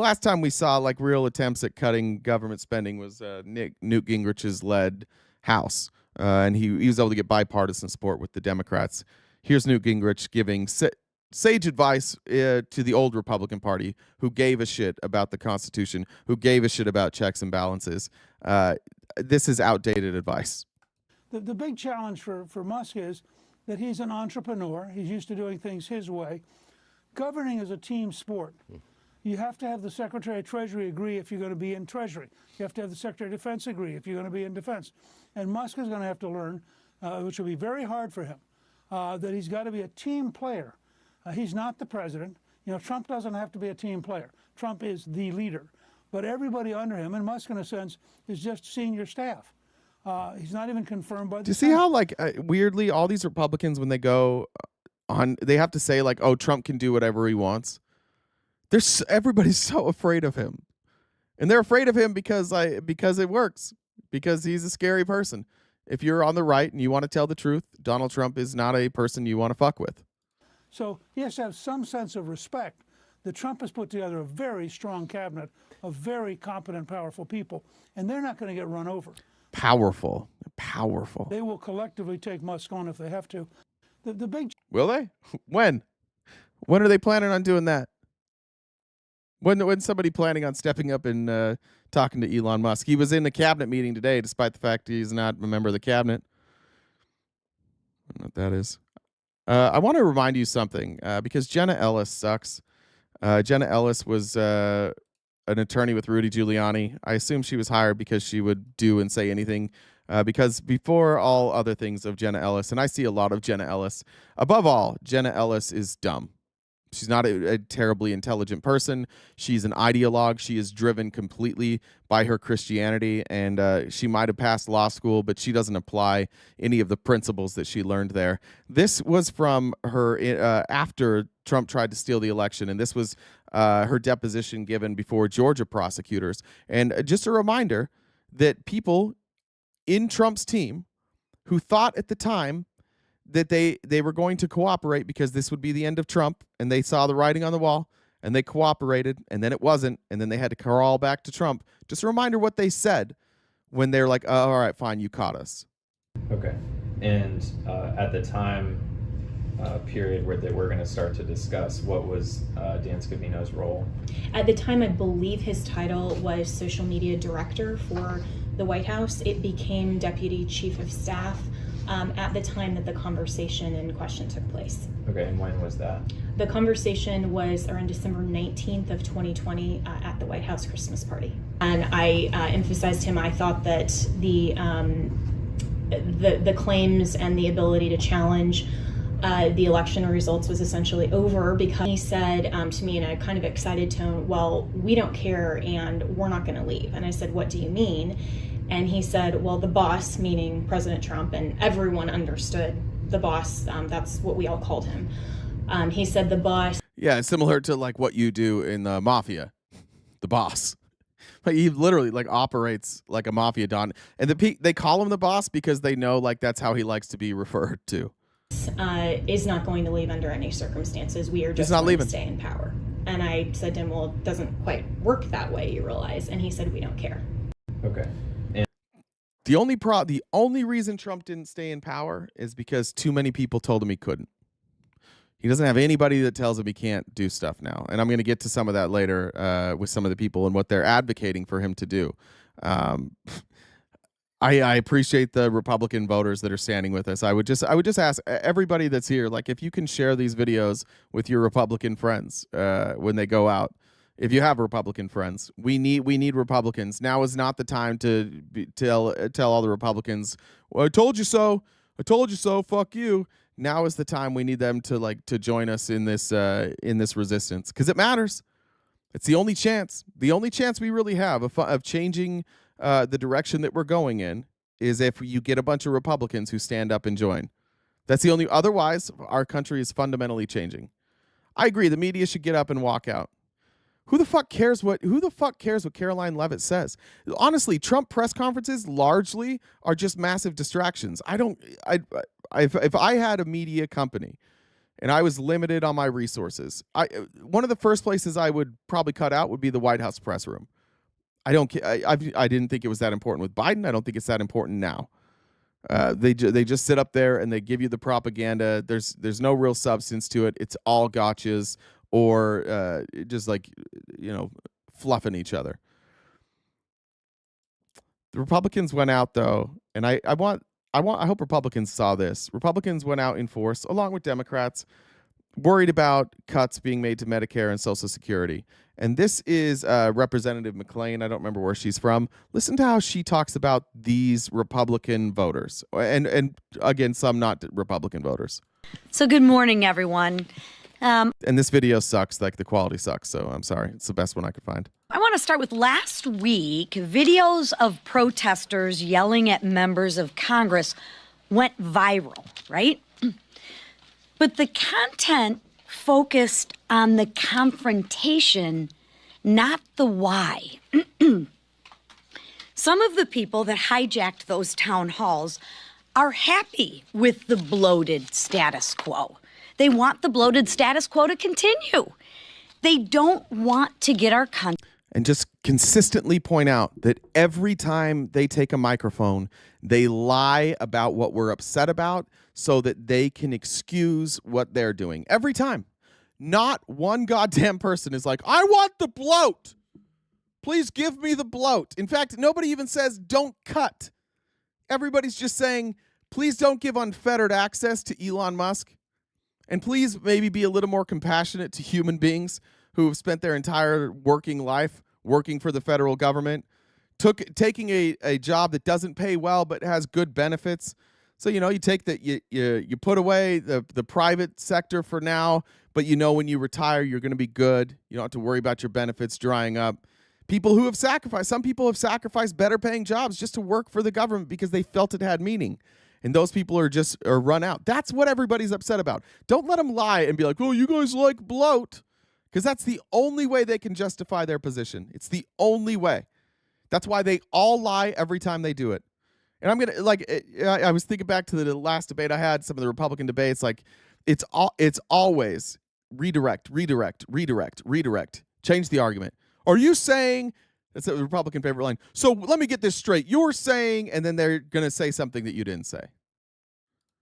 last time we saw like real attempts at cutting government spending was Newt Gingrich's led House. And he was able to get bipartisan support with the Democrats. Here's Newt Gingrich giving sage advice to the old Republican Party who gave a shit about the Constitution, who gave a shit about checks and balances. This is outdated advice. The big challenge for Musk is that he's an entrepreneur. He's used to doing things his way. Governing is a team sport. You have to have the Secretary of Treasury agree if you're going to be in Treasury. You have to have the Secretary of Defense agree if you're going to be in Defense. And Musk is going to have to learn, which will be very hard for him, that he's got to be a team player. He's not the president. You know, Trump doesn't have to be a team player. Trump is the leader. But everybody under him, and Musk in a sense, is just senior staff. He's not even confirmed by the Do you see how, like, weirdly, all these Republicans, when they go on, they have to say, like, oh, Trump can do whatever he wants. Everybody's so afraid of him. And they're afraid of him because it works. Because he's a scary person. If you're on the right and you want to tell the truth, Donald Trump is not a person you want to fuck with. So he has to have some sense of respect that Trump has put together a very strong cabinet of very competent, powerful people, and they're not going to get run over. Powerful. They will collectively take Musk on if they have to. The big. Will they? When? When are they planning on doing that? When somebody planning on stepping up and talking to Elon Musk? He was in the cabinet meeting today, despite the fact he's not a member of the cabinet. I don't know what that is. I want to remind you something, because Jenna Ellis sucks. Jenna Ellis was an attorney with Rudy Giuliani. I assume she was hired because she would do and say anything, because before all other things of Jenna Ellis, and I see a lot of Jenna Ellis, above all, Jenna Ellis is dumb. She's not a terribly intelligent person. She's an ideologue. She is driven completely by her Christianity, and she might have passed law school, but she doesn't apply any of the principles that she learned there. This was from her after Trump tried to steal the election, and this was her deposition given before Georgia prosecutors. And just a reminder that people in Trump's team who thought at the time that they were going to cooperate because this would be the end of Trump, and they saw the writing on the wall, and they cooperated, and then it wasn't, and then they had to crawl back to Trump. Just a reminder what they said when they're like, oh, all right, fine, you caught us. Okay. And at the time period where they were going to start to discuss, what was Dan Scavino's role? At the time, I believe his title was social media director for the White House. It became deputy chief of staff at the time that the conversation in question took place. Okay, and when was that? The conversation was around December 19th of 2020 at the White House Christmas party. And I emphasized to him, I thought that the claims and the ability to challenge the election results was essentially over, because he said to me in a kind of excited tone, well, we don't care and we're not going to leave. And I said, what do you mean? And he said, well, the boss, meaning President Trump, and everyone understood the boss, that's what we all called him. He said the boss. Yeah, similar to like what you do in the mafia, the boss. Like he literally like operates like a mafia don, and they call him the boss because they know like that's how he likes to be referred to. Is not going to leave under any circumstances. We are just not going leaving. to stay in power. And I said to him, well, it doesn't quite work that way, you realize. And he said, we don't care. Okay. The only reason Trump didn't stay in power is because too many people told him he couldn't. He doesn't have anybody that tells him he can't do stuff now. And I'm going to get to some of that later with some of the people and what they're advocating for him to do. I appreciate the Republican voters that are standing with us. I would just ask everybody that's here, like, if you can share these videos with your Republican friends when they go out. If you have Republican friends, we need Republicans. Now is not the time to tell all the Republicans, well, I told you so. I told you so. Fuck you. Now is the time we need them to join us in this resistance, because it matters. It's the only chance. The only chance we really have of changing the direction that we're going in is if you get a bunch of Republicans who stand up and join. That's the only. Otherwise, our country is fundamentally changing. I agree. The media should get up and walk out. Who the fuck cares what Caroline Leavitt says? Honestly, Trump press conferences largely are just massive distractions. If I had a media company and I was limited on my resources, one of the first places I would probably cut out would be the White House press room. I didn't think it was that important with Biden. I don't think it's that important now. They just sit up there and they give you the propaganda. There's no real substance to it. It's all gotchas or just like, fluffing each other. The Republicans went out though, and I hope Republicans saw this. Republicans went out in force along with Democrats, worried about cuts being made to Medicare and Social Security. And this is Representative McClain. I don't remember where she's from. Listen to how she talks about these Republican voters, and again, some not Republican voters. So good morning, everyone. And this video sucks, like the quality sucks, so I'm sorry. It's the best one I could find. I want to start with last week. Videos of protesters yelling at members of Congress went viral, right? But the content focused on the confrontation, not the why. Some of the people that hijacked those town halls are happy with the bloated status quo. They want the bloated status quo to continue. They don't want to get our country. And just consistently point out that every time they take a microphone, they lie about what we're upset about so that they can excuse what they're doing. Every time. Not one goddamn person is like, I want the bloat. Please give me the bloat. In fact, nobody even says don't cut. Everybody's just saying, please don't give unfettered access to Elon Musk. And please maybe be a little more compassionate to human beings who have spent their entire working life working for the federal government, taking a job that doesn't pay well but has good benefits. So, you take that, you put away the private sector for now, but when you retire, you're going to be good. You don't have to worry about your benefits drying up. People who have sacrificed, some people have sacrificed better paying jobs just to work for the government because they felt it had meaning. And those people are run out. That's what everybody's upset about. Don't let them lie and be like, oh, you guys like bloat. Because that's the only way they can justify their position. It's the only way. That's why they all lie every time they do it. And I'm going to, I was thinking back to the last debate I had, some of the Republican debates, it's always redirect. Change the argument. Are you saying, that's a Republican favorite line, so let me get this straight. You're saying, and then they're going to say something that you didn't say.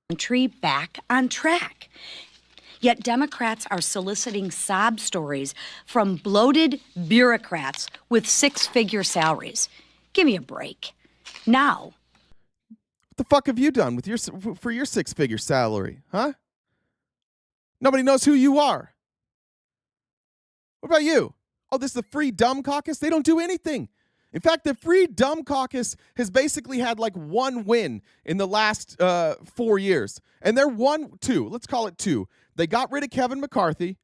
Country back on track. Yet Democrats are soliciting sob stories from bloated bureaucrats with six-figure salaries. Give me a break. Now. the fuck have you done with for your six-figure salary, huh? Nobody knows who you are. What about you? Oh, this is the Free Dumb Caucus? They don't do anything. In fact, the Free Dumb Caucus has basically had like one win in the last 4 years. And they're let's call it two. They got rid of Kevin McCarthy,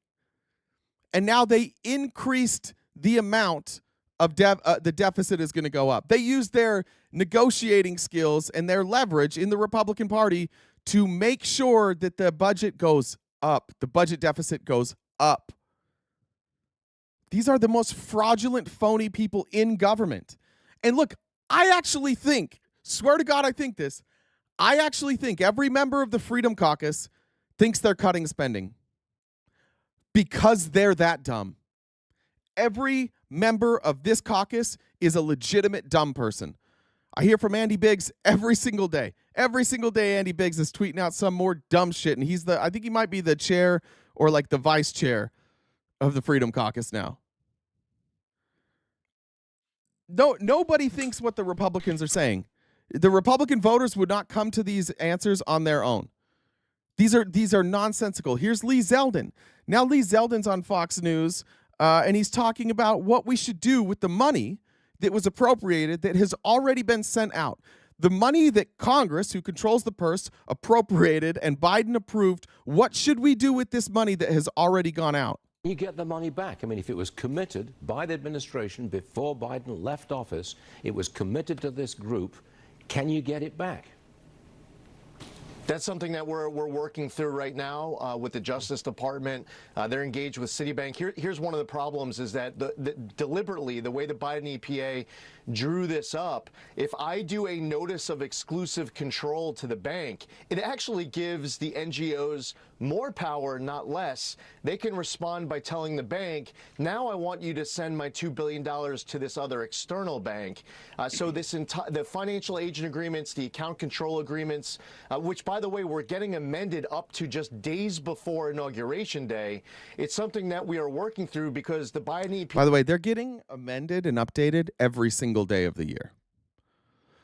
and now they increased the amount of the deficit is going to go up. They used their negotiating skills and their leverage in the Republican Party to make sure that the budget goes up. The budget deficit goes up. These are the most fraudulent, phony people in government. And look, I actually think, swear to God I think this, I actually think every member of the Freedom Caucus thinks they're cutting spending because they're that dumb. Every member of this caucus is a legitimate dumb person. I hear from Andy Biggs every single day. Every single day Andy Biggs is tweeting out some more dumb shit, and I think he might be the chair or like the vice chair of the Freedom Caucus now. Nobody thinks what the Republicans are saying. The Republican voters would not come to these answers on their own. These are nonsensical. Here's Lee Zeldin. Now Lee Zeldin's on Fox News, and he's talking about what we should do with the money that was appropriated that has already been sent out. The money that Congress, who controls the purse, appropriated and Biden approved. What should we do with this money that has already gone out? You get the money back. I mean, if it was committed by the administration before Biden left office, it was committed to this group, can you get it back? That's something that we're working through right now with the Justice Department. They're engaged with Citibank. Here's one of the problems is that deliberately, the way the Biden EPA drew this up, if I do a notice of exclusive control to the bank, it actually gives the NGOs more power, not less. They can respond by telling the bank, now I want you to send my $2 billion to this other external bank. So the financial agent agreements, the account control agreements, which, by the way, we're getting amended up to just days before Inauguration Day. It's something that we are working through because the Biden EPA... By the way, they're getting amended and updated every single day of the year.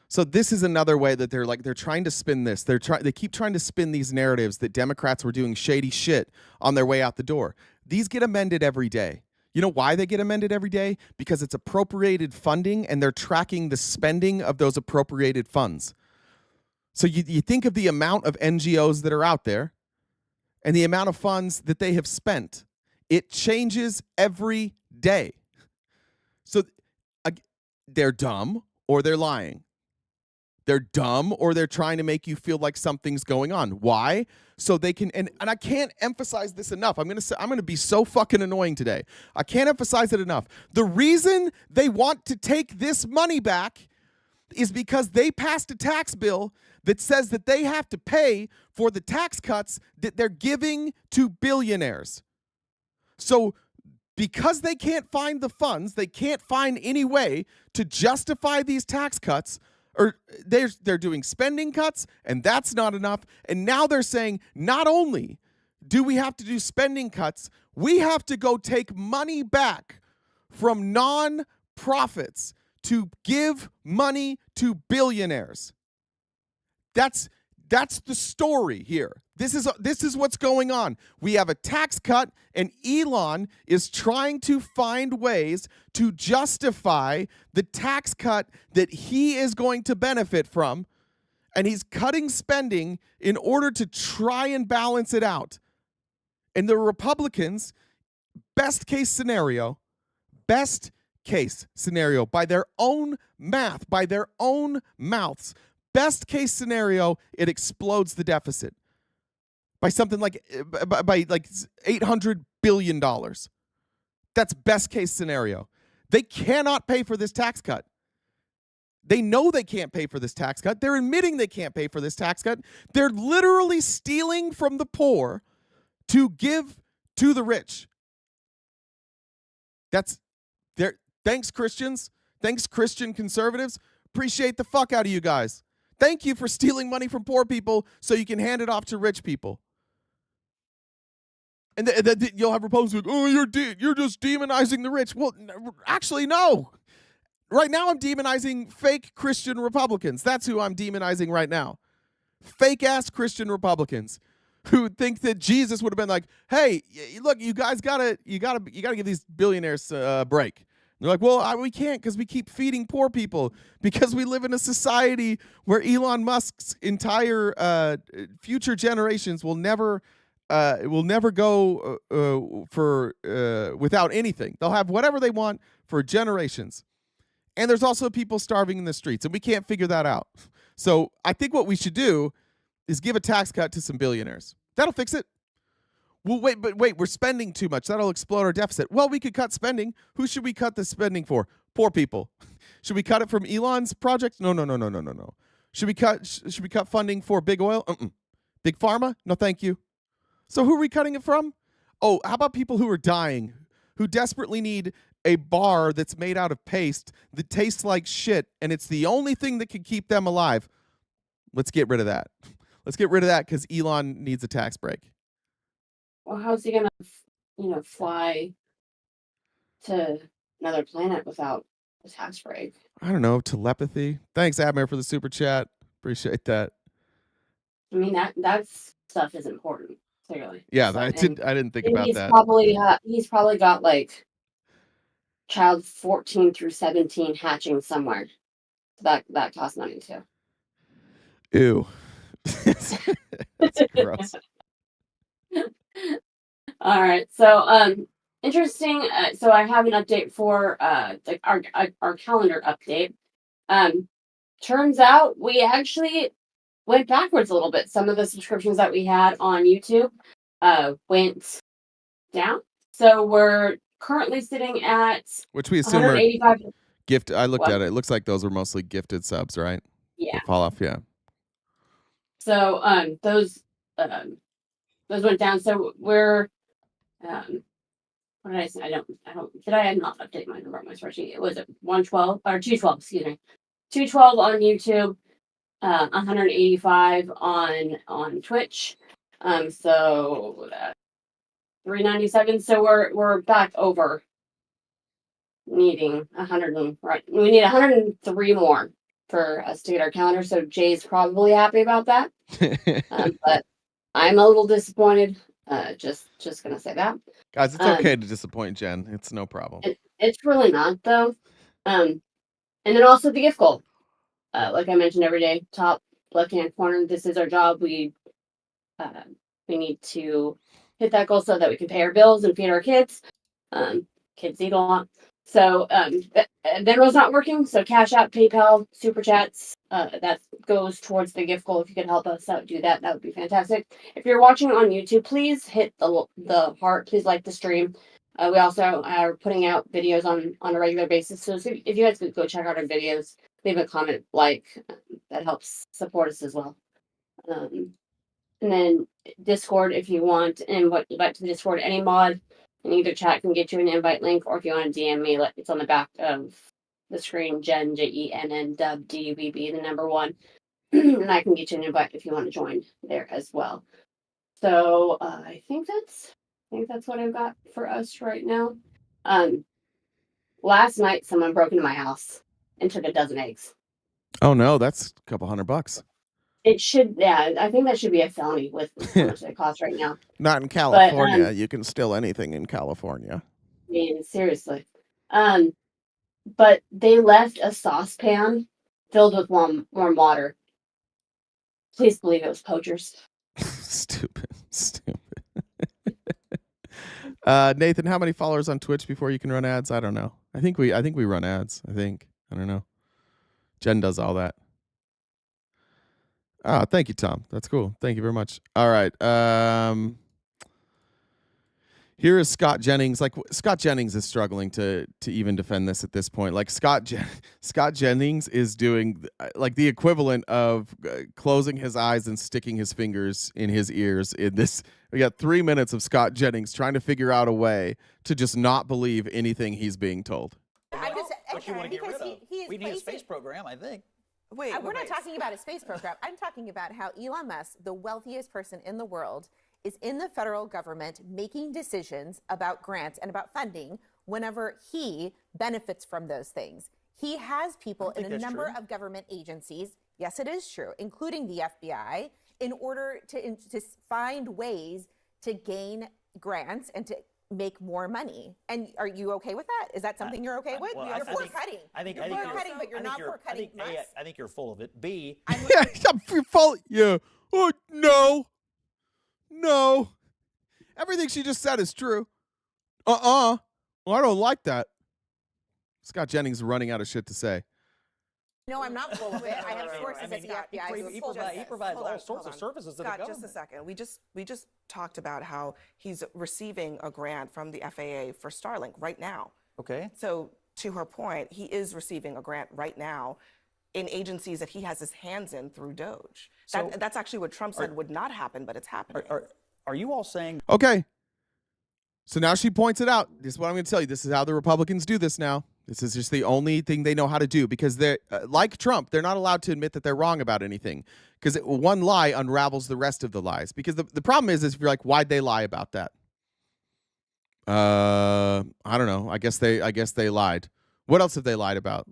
So this is another way that they're trying to spin this. They keep trying to spin these narratives that Democrats were doing shady shit on their way out the door. These get amended every day. You know why they get amended every day? Because it's appropriated funding and they're tracking the spending of those appropriated funds. So you think of the amount of NGOs that are out there and the amount of funds that they have spent. It changes every day. So they're dumb or they're lying. They're dumb or they're trying to make you feel like something's going on. Why? So they can, and I can't emphasize this enough. I'm going to be so fucking annoying today. I can't emphasize it enough. The reason they want to take this money back is because they passed a tax bill that says that they have to pay for the tax cuts that they're giving to billionaires. So because they can't find the funds, they can't find any way to justify these tax cuts, or they're doing spending cuts, and that's not enough. And now they're saying, not only do we have to do spending cuts, we have to go take money back from non-profits to give money to billionaires. That's the story here. This is what's going on. We have a tax cut, and Elon is trying to find ways to justify the tax cut that he is going to benefit from, and he's cutting spending in order to try and balance it out. And the Republicans, best case scenario, by their own math, by their own mouths, best case scenario, it explodes the deficit by something like $800 billion. That's best case scenario. They cannot pay for this tax cut. They know they can't pay for this tax cut. They're admitting they can't pay for this tax cut. They're literally stealing from the poor to give to the rich. Thanks, Christians. Thanks, Christian conservatives. Appreciate the fuck out of you guys. Thank you for stealing money from poor people so you can hand it off to rich people. And you'll have Republicans like, oh, you're just demonizing the rich. Well, actually, no. Right now I'm demonizing fake Christian Republicans. That's who I'm demonizing right now. fake ass Christian Republicans who think that Jesus would have been like, hey, look, you guys gotta give these billionaires a break. And they're like, well, we can't because we keep feeding poor people because we live in a society where Elon Musk's entire future generations will never go for without anything. They'll have whatever they want for generations. And there's also people starving in the streets, and we can't figure that out. So I think what we should do is give a tax cut to some billionaires. That'll fix it. Well, wait, we're spending too much. That'll explode our deficit. Well, we could cut spending. Who should we cut the spending for? Poor people. Should we cut it from Elon's project? No. Should we cut funding for big oil? Big pharma? No, thank you. So who are we cutting it from? Oh, how about people who are dying, who desperately need a bar that's made out of paste that tastes like shit, and it's the only thing that can keep them alive? Let's get rid of that. Let's get rid of that because Elon needs a tax break. Well, how's he gonna, fly to another planet without a tax break? I don't know. Telepathy. Thanks, Admir, for the super chat. Appreciate that. I mean, that stuff is important. Clearly. Yeah, So, I didn't think about that. He's probably got like child 14 through 17 hatching somewhere. That costs money too. Ew. That's gross. All right. So interesting. So I have an update for our calendar update. Turns out we actually went backwards a little bit. Some of the subscriptions that we had on YouTube went down. So we're currently sitting at which we assume are gift. I looked What? at it. It looks like those were mostly gifted subs, right? Yeah. The fall off, yeah. So those went down. So we're what did I say? I don't did I not update my number on my spreadsheet? It was at 112 or 212, excuse me. 212 on YouTube, 185 on Twitch. So 397. So we're back over needing 100 right. We need 103 more for us to get our calendar. So Jay's probably happy about that. But I'm a little disappointed. Just gonna say that. Guys, it's okay to disappoint Jen. It's no problem. It's really not though. And then also the gift goal. Like I mentioned, every day, top left-hand corner. This is our job. We need to hit that goal so that we can pay our bills and feed our kids. Kids eat a lot. So Venmo's not working. So Cash App, PayPal, Super Chats. That goes towards the gift goal. If you could help us out, do that. That would be fantastic. If you're watching on YouTube, please hit the heart. Please like the stream. We also are putting out videos on a regular basis. So if you guys could go check out our videos, leave a comment, that helps support us as well. And then Discord, if you want an invite to the Discord, any mod in either chat can get you an invite link, or if you want to DM me, it's on the back of the screen, Jen, JENN, Dub, DUBB, the number 1. And I can get you an invite if you want to join there as well. So I think that's what I've got for us right now. Last night, someone broke into my house and took a dozen eggs. Oh no, that's a couple $100. It should, yeah. I think that should be a felony with how much it costs right now. Not in California. You can steal anything in California. I mean, seriously. But they left a saucepan filled with warm water. Please believe it was poachers. Stupid. Nathan, how many followers on Twitch before you can run ads? I don't know. I think we run ads. I don't know. Jen does all that. Oh, thank you, Tom. That's cool. Thank you very much. All right. Here is Scott Jennings. Scott Jennings is struggling to even defend this at this point. Scott Jennings is doing the equivalent of closing his eyes and sticking his fingers in his ears in this. We got 3 minutes of Scott Jennings trying to figure out a way to just not believe anything he's being told. What you want to get rid of? We need a space program, I think. Wait, we're not talking about a space program. I'm talking about how Elon Musk, the wealthiest person in the world, is in the federal government making decisions about grants and about funding whenever he benefits from those things. He has people in a number of government agencies. yes, it is true, including the FBI, in order to find ways to gain grants and to make more money. And are you okay with that? Is that something you're okay with? Well, you're for cutting. I think you're for cutting, but you're not for cutting. I think you're full of it. B. Yeah, I'm full. Yeah. Oh no. No. Everything she just said is true. Well, I don't like that. Scott Jennings is running out of shit to say. No, I'm not full of it. I have sources at the FBI. He provides all sorts of services to the government. Just a second. We just talked about how he's receiving a grant from the FAA for Starlink right now. Okay. So to her point, he is receiving a grant right now in agencies that he has his hands in through Doge. That's actually what Trump said would not happen, but it's happening. Are you all saying? Okay. So now she points it out. This is what I'm going to tell you. This is how the Republicans do this now. This is just the only thing they know how to do because they're like Trump. They're not allowed to admit that they're wrong about anything because one lie unravels the rest of the lies. Because the problem is if you're like, why'd they lie about that? I don't know. I guess they lied. What else have they lied about?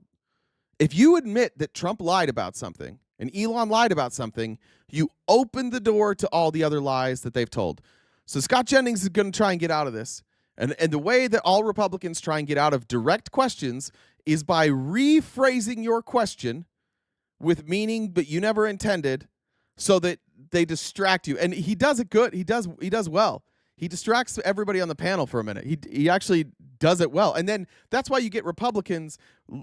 If you admit that Trump lied about something and Elon lied about something, you open the door to all the other lies that they've told. So Scott Jennings is going to try and get out of this. And the way that all Republicans try and get out of direct questions is by rephrasing your question with meaning but you never intended so that they distract you. And he does it good. He does well. He distracts everybody on the panel for a minute. He actually does it well. And then that's why you get Republicans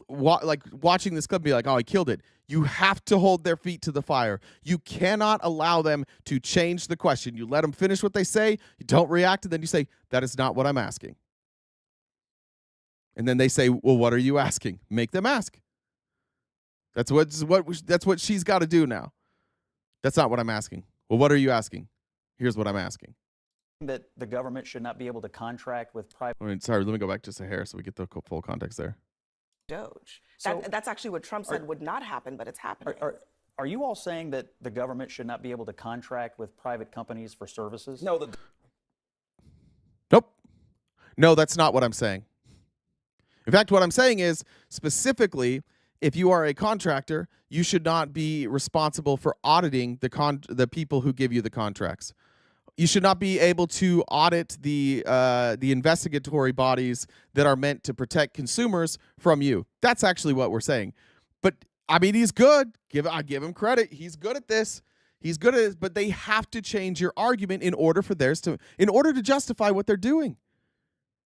watching this clip and be like, oh, he killed it. You have to hold their feet to the fire. You cannot allow them to change the question. You let them finish what they say. You don't react, and then you say, that is not what I'm asking. And then they say, well, what are you asking? Make them ask. That's what she's got to do now. That's not what I'm asking. Well, what are you asking? Here's what I'm asking. That the government should not be able to contract with private. Sorry, let me go back just a hair so we get the full context there. Doge. That's actually what Trump said would not happen, but it's happening. Are you all saying that the government should not be able to contract with private companies for services? No. Nope. No, that's not what I'm saying. In fact, what I'm saying is specifically, if you are a contractor, you should not be responsible for auditing the people who give you the contracts. You should not be able to audit the investigatory bodies that are meant to protect consumers from you. That's actually what we're saying. But I mean, he's good. I give him credit. He's good at this. He's good at it. But they have to change your argument in order to justify what they're doing.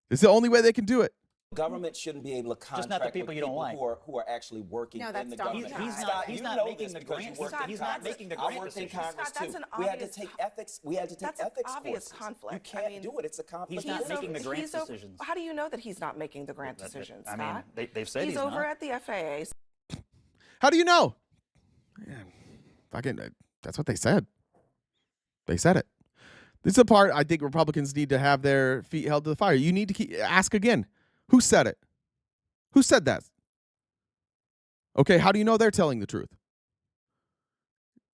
It's the only way they can do it. Government shouldn't be able to contract just not the people with you don't like. who are actually working in the government. He's not making the grants. He's not making the grant I worked in decisions. Congress Scott, too. that's an We had to obvious take ethics. We had to take That's an ethics obvious courses. conflict. You can't do it. It's a conflict. He's not making the grant decisions. How do you know that he's not making the grant decisions, I Scott? mean, they've said he's over not. at the FAA. How do you know? That's what they said. They said it. This is the part I think Republicans need to have their feet held to the fire. You need to ask again. Who said it? Who said that? Okay, how do you know they're telling the truth?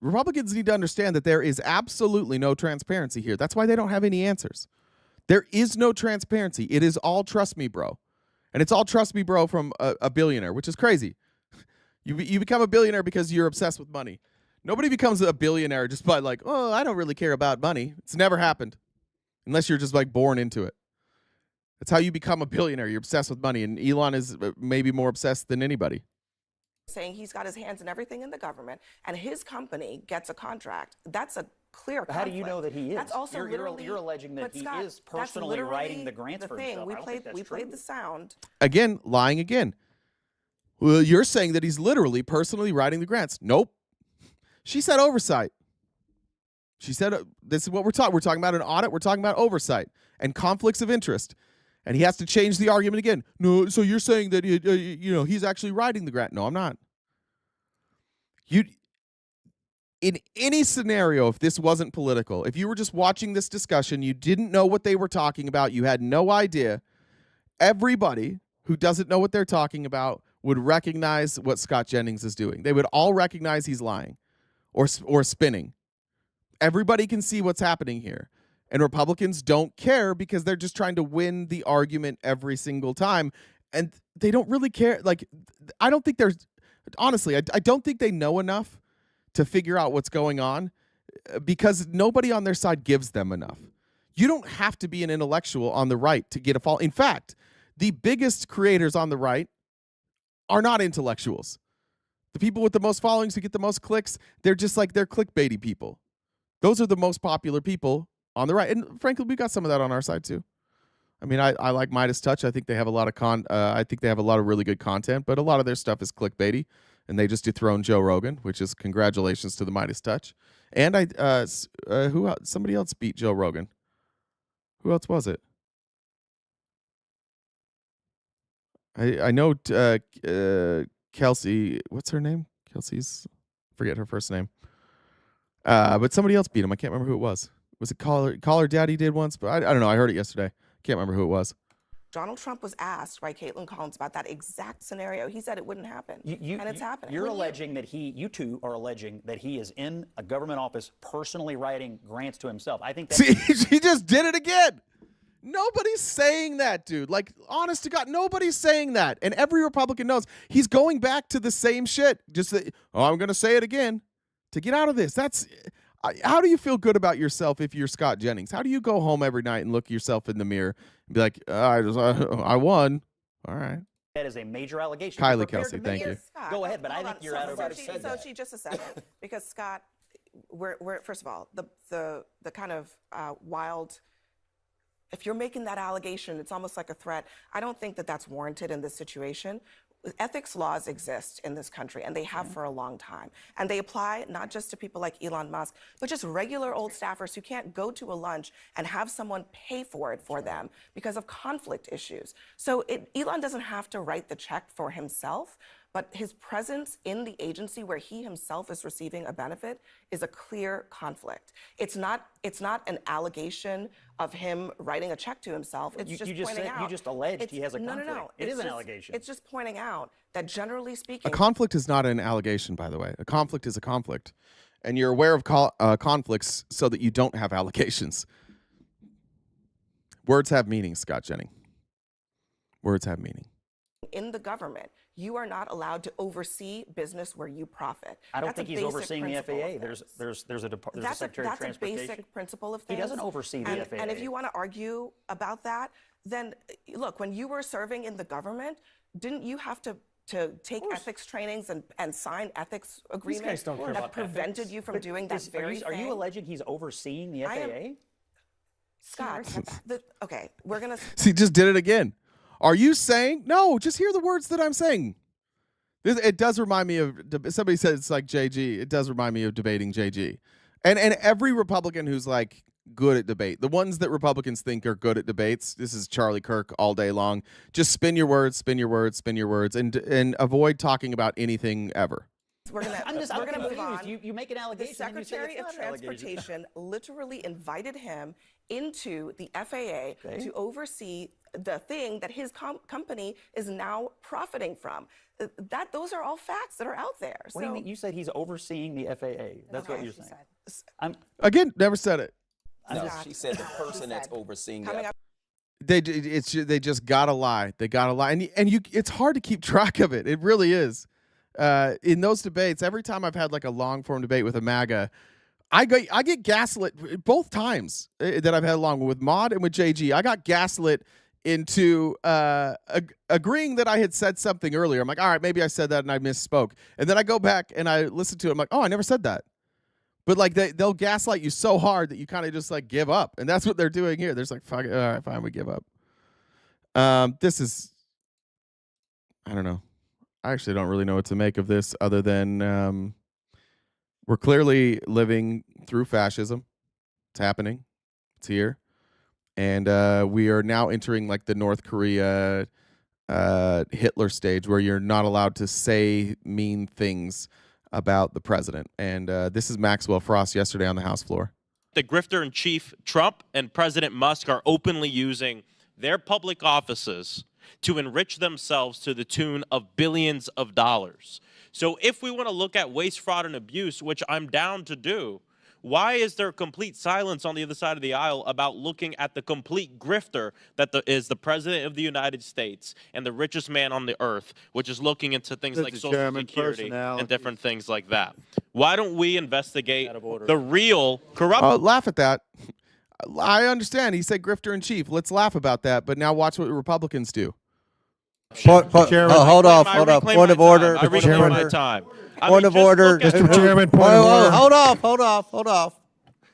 Republicans need to understand that there is absolutely no transparency here. That's why they don't have any answers. There is no transparency. It is all trust me, bro. And it's all trust me, bro, from a billionaire, which is crazy. You become a billionaire because you're obsessed with money. Nobody becomes a billionaire just by like, oh, I don't really care about money. It's never happened unless you're just like born into it. That's how you become a billionaire. You're obsessed with money. And Elon is maybe more obsessed than anybody. Saying he's got his hands in everything in the government and his company gets a contract. That's a clear conflict. How do you know that he is? That's also you're alleging that he is personally writing the grants for himself. We played the sound. Again, lying again. Well, you're saying that he's literally personally writing the grants. Nope. She said oversight. She said this is what we're talking. We're talking about an audit. We're talking about oversight and conflicts of interest. And he has to change the argument again. No, so you're saying that he's actually writing the grant? No, I'm not. In any scenario, if this wasn't political, if you were just watching this discussion, you didn't know what they were talking about, you had no idea, everybody who doesn't know what they're talking about would recognize what Scott Jennings is doing. They would all recognize he's lying or spinning. Everybody can see what's happening here. And Republicans don't care because they're just trying to win the argument every single time. And they don't really care. Like, I don't think honestly, I don't think they know enough to figure out what's going on because nobody on their side gives them enough. You don't have to be an intellectual on the right to get a follow. In fact, the biggest creators on the right are not intellectuals. The people with the most followings who get the most clicks, they're just like, they're clickbaity people. Those are the most popular people on the right. And frankly, we got some of that on our side too. I mean, I like Midas Touch. I think they have a lot of I think they have a lot of really good content, but a lot of their stuff is clickbaity, and they just dethrone Joe Rogan, which is congratulations to the Midas Touch. And somebody else beat Joe Rogan. Who else was it? I know Kelsey. What's her name? Kelsey's. Forget her first name. But somebody else beat him. I can't remember who it was. Was it Caller Daddy did once? But I don't know. I heard it yesterday. Can't remember who it was. Donald Trump was asked by Caitlin Collins about that exact scenario. He said it wouldn't happen, and it's happening. You're alleging that you two are alleging that he is in a government office personally writing grants to himself. I think that. See, she just did it again. Nobody's saying that, dude. Like, honest to God, nobody's saying that. And every Republican knows he's going back to the same shit. Just, I'm going to say it again to get out of this. How do you feel good about yourself if you're Scott Jennings? How do you go home every night and look yourself in the mirror and be like, I won. All right. That is a major allegation. Kylie Kelsey, thank you. Scott, Go ahead, but I think you're out of So just a second, because Scott, we're first of all, the kind of wild. If you're making that allegation, it's almost like a threat. I don't think that that's warranted in this situation. Ethics laws exist in this country, and they have for a long time. And they apply not just to people like Elon Musk, but just regular old staffers who can't go to a lunch and have someone pay for it for them because of conflict issues. So Elon doesn't have to write the check for himself, but his presence in the agency where he himself is receiving a benefit is a clear conflict. It's not an allegation of him writing a check to himself. It's pointing out. You just alleged he has a conflict. No. It is an allegation. It's just pointing out that generally speaking. A conflict is not an allegation, by the way. A conflict is a conflict. And you're aware of conflicts so that you don't have allegations. Words have meaning, Scott Jennings. Words have meaning. In the government, you are not allowed to oversee business where you profit. I don't think he's overseeing the FAA. There's a Secretary of Transportation. That's a basic principle of things. He doesn't oversee the FAA. And if you want to argue about that, then look, when you were serving in the government, didn't you have to take ethics trainings and sign ethics agreements that prevented you from doing that very thing? Are you alleging he's overseeing the FAA? Scott, okay, we're going to... See, just did it again. Are you saying? No, just hear the words that I'm saying. It does remind me of, somebody said it's like JG. It does remind me of debating JG. And every Republican who's like good at debate, the ones that Republicans think are good at debates, this is Charlie Kirk all day long. Just spin your words, and avoid talking about anything ever. We're gonna move on. You make an allegation. The Secretary of Transportation literally invited him into the FAA to oversee the thing that his company is now profiting from. Those are all facts that are out there. What do you mean? You said he's overseeing the FAA. That's what you're saying. Again, never said it. No, she said the person that's overseeing the They just gotta lie. They gotta lie, and it's hard to keep track of it. It really is. In those debates, every time I've had like a long form debate with a MAGA, I get gaslit both times that I've had along with Maude and with JG. I got gaslit into agreeing that I had said something earlier. I'm like, all right, maybe I said that and I misspoke. And then I go back and I listen to it. I'm like, oh, I never said that. But like they'll gaslight you so hard that you kind of just like give up. And that's what they're doing here. They're just like, fuck it. All right, fine, we give up. This is, I don't know. I actually don't really know what to make of this other than we're clearly living through fascism. It's happening. It's here. And we are now entering like the North Korea Hitler stage where you're not allowed to say mean things about the president. And this is Maxwell Frost yesterday on the House floor. The grifter-in-chief Trump and President Musk are openly using their public offices to enrich themselves to the tune of billions of dollars. So if we want to look at waste, fraud, and abuse, which I'm down to do, Why is there complete silence on the other side of the aisle about looking at the complete grifter that is the president of the United States and the richest man on the earth, which is looking into things like Social Security and different things like that? Why don't we investigate the real corruption? Oh, laugh at that. I understand. He said grifter in chief. Let's laugh about that. But now watch what Republicans do. Hold off. Point of order. I reclaim my time. Point of order. Mr. Chairman, point of order. Hold off.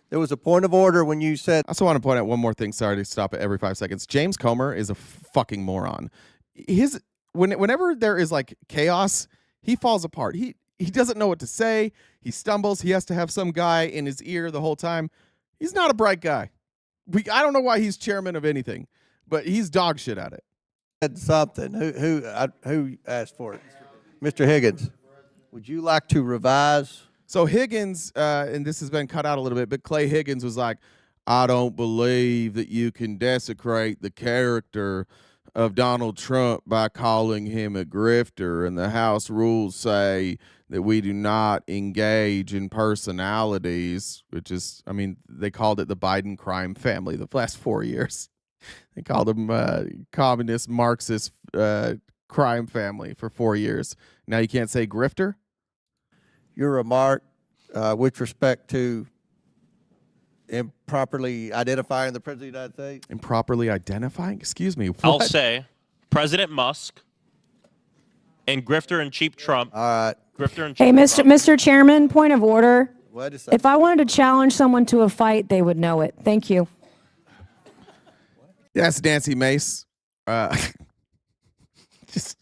There was a point of order when you said. I also want to point out one more thing. Sorry to stop it every 5 seconds. James Comer is a fucking moron. Whenever there is like chaos, he falls apart. He doesn't know what to say. He stumbles. He has to have some guy in his ear the whole time. He's not a bright guy. I don't know why he's chairman of anything, but he's dog shit at it. Something. Who asked for it? Mr. Higgins, would you like to revise? So Higgins, and this has been cut out a little bit, but Clay Higgins was like, I don't believe that you can desecrate the character of Donald Trump by calling him a grifter, and the House rules say that we do not engage in personalities, which is, I mean, they called it the Biden crime family the last 4 years. They called them communist, Marxist crime family for 4 years. Now you can't say grifter? Your remark with respect to improperly identifying the President of the United States? Improperly identifying? Excuse me. What? I'll say President Musk and grifter-in-chief Trump. All right. Grifter-in-chief Hey, Mr. Chairman, point of order. Wait a second. If I wanted to challenge someone to a fight, they would know it. Thank you. Yes, Nancy Mace. Just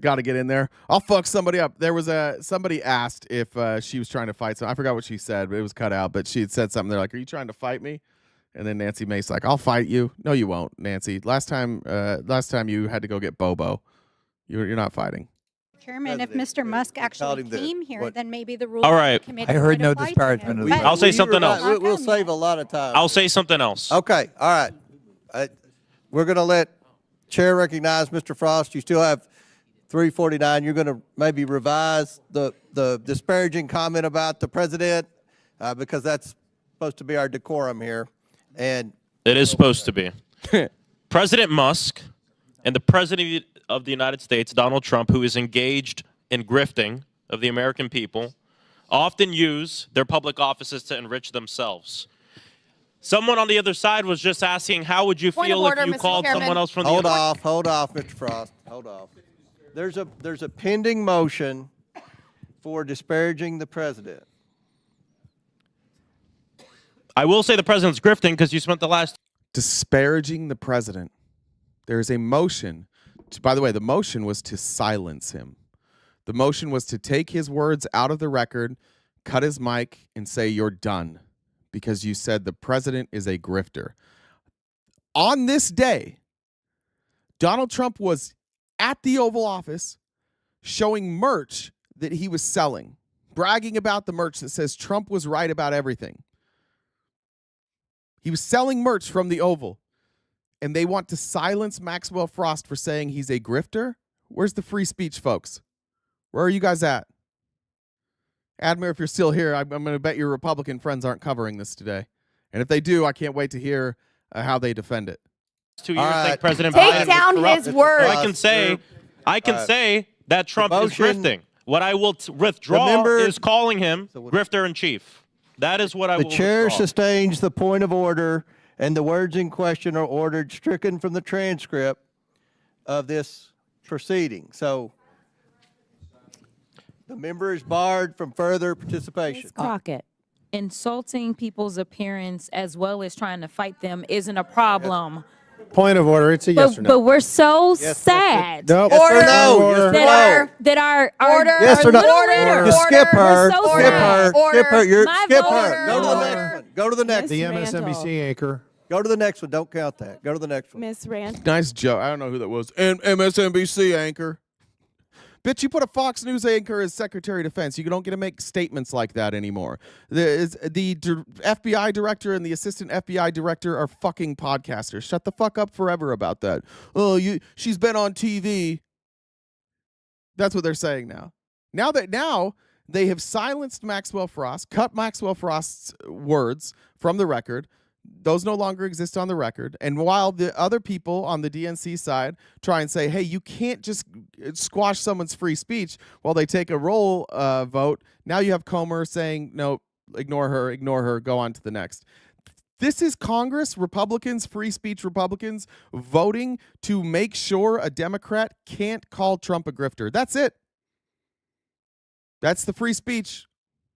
got to get in there. I'll fuck somebody up. There was somebody asked if she was trying to fight someone. I forgot what she said, but it was cut out. But she had said something. They're like, "Are you trying to fight me?" And then Nancy Mace like, "I'll fight you." No, you won't, Nancy. Last time you had to go get Bobo. You're not fighting. Chairman, if Mr. Musk actually came here, then maybe the rules All right. committee I heard would no apply to disparagement him. of the But- I'll say something else. We'll save a lot of time. I'll say something else. Okay. All right. We're going to let Chair recognize Mr. Frost. You still have 3:49. You're going to maybe revise the disparaging comment about the president because that's supposed to be our decorum here. And It is supposed to be. President Musk and the President of the United States, Donald Trump, who is engaged in grifting of the American people, often use their public offices to enrich themselves. Someone on the other side was just asking, how would you feel if you called someone else from the Hold off, Mr. Frost. Hold off. There's a pending motion for disparaging the president. I will say the president's grifting because you spent the last... Disparaging the president. There is a motion. By the way, the motion was to silence him. The motion was to take his words out of the record, cut his mic, and say, you're done. Because you said the president is a grifter. On this day, Donald Trump was at the Oval Office showing merch that he was selling, bragging about the merch that says Trump was right about everything. He was selling merch from the Oval, and they want to silence Maxwell Frost for saying he's a grifter? Where's the free speech, folks? Where are you guys at? Admir, if you're still here, I'm going to bet your Republican friends aren't covering this today. And if they do, I can't wait to hear how they defend it. 2 years, like President Take Biden down was corrupt. his words. I can say that Trump is grifting. What I will withdraw is calling him grifter-in-chief. That is what I will The chair withdraw. sustains the point of order, and the words in question are ordered stricken from the transcript of this proceeding. So the member is barred from further participation. Crockett, insulting people's appearance as well as trying to fight them isn't a problem. Point of order. It's a yes or no. But we're so sad. No. Yes or no. That our Yes or no. leader. Just skip her. We're so Skip her. sad. Skip her. You're My skip vote. her. Go to the next one. Go to the next The one. MSNBC anchor. Go to the next one. Don't count that. Go to the next one. Miss Rand. Nice joke. I don't know who that was. MSNBC anchor. Bitch, you put a Fox News anchor as Secretary of Defense. You don't get to make statements like that anymore. The FBI director and the assistant FBI director are fucking podcasters. Shut the fuck up forever about that. Oh, she's been on TV. That's what they're saying now. Now They have silenced Maxwell Frost, cut Maxwell Frost's words from the record. Those no longer exist on the record. And while the other people on the DNC side try and say, hey, you can't just squash someone's free speech while they take a roll vote, now you have Comer saying, no, ignore her, go on to the next. This is Congress, Republicans, free speech Republicans, voting to make sure a Democrat can't call Trump a grifter. That's it. That's the free speech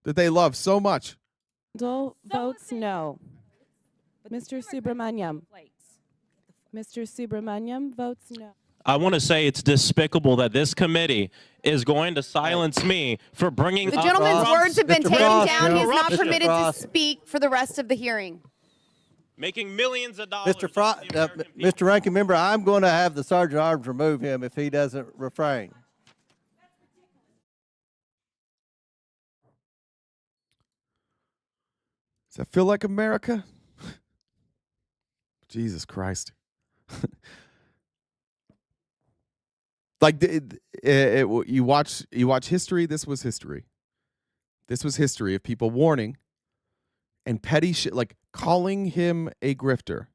that they love so much. Dole votes no. Mr. Subramaniam. Mr. Subramaniam votes no. I want to say it's despicable that this committee is going to silence me for bringing The up gentleman's words have been Mr. taken Frost, down. He's not corruption. permitted to speak for the rest of the hearing. Making millions of dollars. Mr. Ranking Member, I'm going to have the Sergeant at Arms remove him if he doesn't refrain. Does that feel like America? Jesus Christ. Like you watch history. This was history. This was history of people warning and petty shit, like calling him a grifter.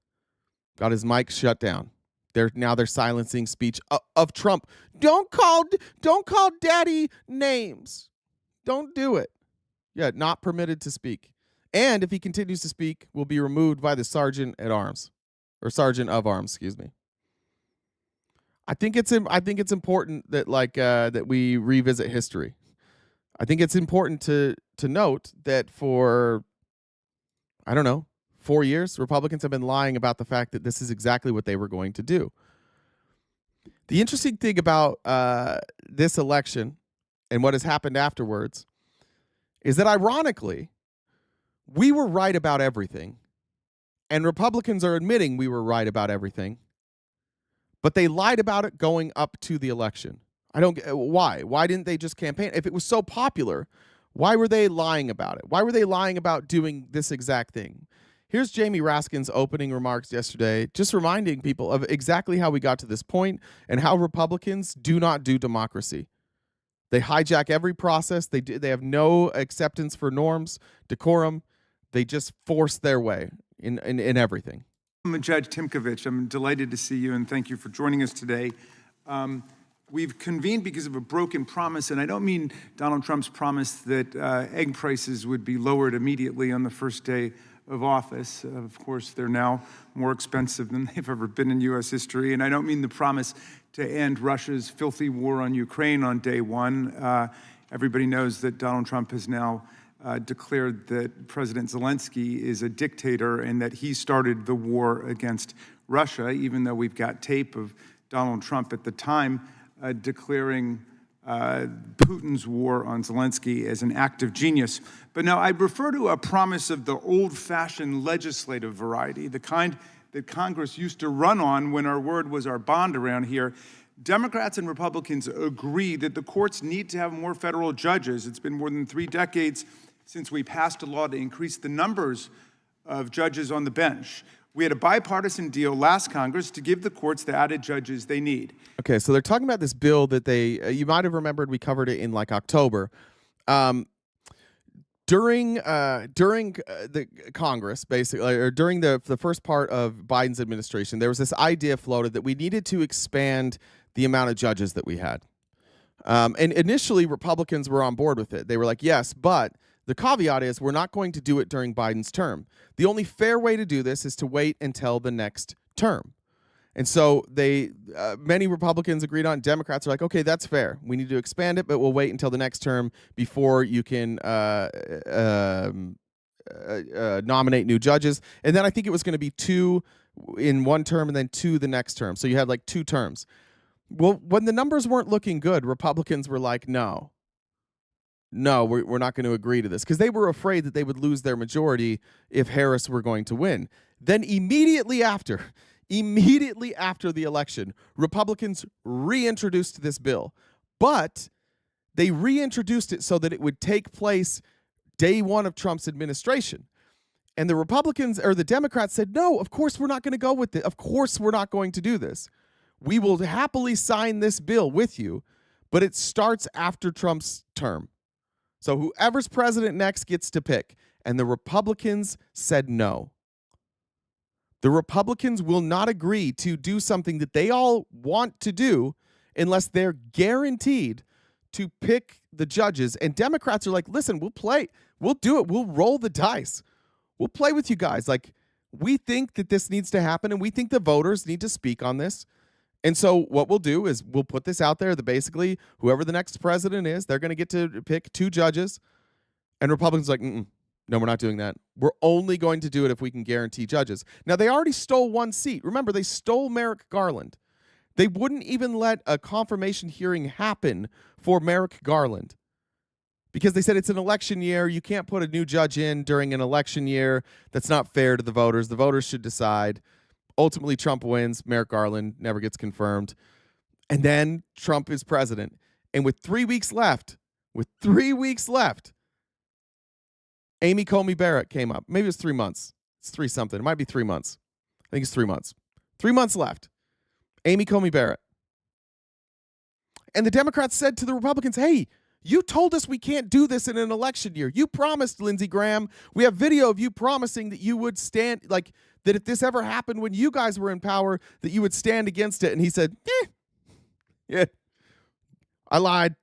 Got his mic shut down. They're silencing speech of Trump. Don't call daddy names. Don't do it. Yeah, not permitted to speak. And if he continues to speak, will be removed by the Sergeant at Arms, or Sergeant of Arms, excuse me. I think it's important that that we revisit history. I think it's important to note that for 4 years, Republicans have been lying about the fact that this is exactly what they were going to do. The interesting thing about this election and what has happened afterwards is that, ironically, we were right about everything, and Republicans are admitting we were right about everything, but they lied about it going up to the election. I don't get why. Why didn't they just campaign? If it was so popular, why were they lying about it? Why were they lying about doing this exact thing? Here's Jamie Raskin's opening remarks yesterday, just reminding people of exactly how we got to this point and how Republicans do not do democracy. They hijack every process. They have no acceptance for norms, decorum. They just force their way in everything. I'm Judge Timkovich. I'm delighted to see you, and thank you for joining us today. We've convened because of a broken promise, and I don't mean Donald Trump's promise that egg prices would be lowered immediately on the first day of office. Of course, they're now more expensive than they've ever been in U.S. history. And I don't mean the promise to end Russia's filthy war on Ukraine on day one. Everybody knows that Donald Trump has now declared that President Zelensky is a dictator and that he started the war against Russia, even though we've got tape of Donald Trump at the time declaring Putin's war on Zelensky as an act of genius. But now I refer to a promise of the old-fashioned legislative variety, the kind that Congress used to run on when our word was our bond around here. Democrats and Republicans agree that the courts need to have more federal judges. It's been more than 3 decades since we passed a law to increase the numbers of judges on the bench. We had a bipartisan deal last Congress to give the courts the added judges they need. Okay, so they're talking about this bill that they, you might have remembered we covered it in like October. During the Congress, basically, or during the first part of Biden's administration, there was this idea floated that we needed to expand the amount of judges that we had. And initially, Republicans were on board with it. They were like, yes, but the caveat is we're not going to do it during Biden's term. The only fair way to do this is to wait until the next term. And so many Republicans agreed on. Democrats are like, okay, that's fair. We need to expand it, but we'll wait until the next term before you can nominate new judges. And then I think it was going to be 2 in one term and then 2 the next term. So you had like 2 terms. Well, when the numbers weren't looking good, Republicans were like, no, we're not going to agree to this, because they were afraid that they would lose their majority if Harris were going to win. Then immediately after the election, Republicans reintroduced this bill, but they reintroduced it so that it would take place day one of Trump's administration. And the Republicans or the Democrats said, no, of course we're not going to go with it. Of course we're not going to do this. We will happily sign this bill with you, but it starts after Trump's term. So whoever's president next gets to pick. And the Republicans said no. The Republicans will not agree to do something that they all want to do unless they're guaranteed to pick the judges. And Democrats are like, listen, we'll play. We'll do it. We'll roll the dice. We'll play with you guys. Like, we think that this needs to happen, and we think the voters need to speak on this. And so what we'll do is we'll put this out there that basically whoever the next president is, they're going to get to pick 2 judges. And Republicans are like, no, we're not doing that. We're only going to do it if we can guarantee judges. Now, they already stole 1 seat. Remember, they stole Merrick Garland. They wouldn't even let a confirmation hearing happen for Merrick Garland because they said it's an election year. You can't put a new judge in during an election year. That's not fair to the voters. The voters should decide. Ultimately, Trump wins. Merrick Garland never gets confirmed. And then Trump is president. And with 3 weeks left, Amy Coney Barrett came up. Maybe it was 3 months. It's 3 something. It might be 3 months. I think it's 3 months. 3 months left. Amy Coney Barrett. And the Democrats said to the Republicans, hey, you told us we can't do this in an election year. You promised, Lindsey Graham. We have video of you promising that you would stand, like, that if this ever happened when you guys were in power, that you would stand against it. And he said, yeah, I lied.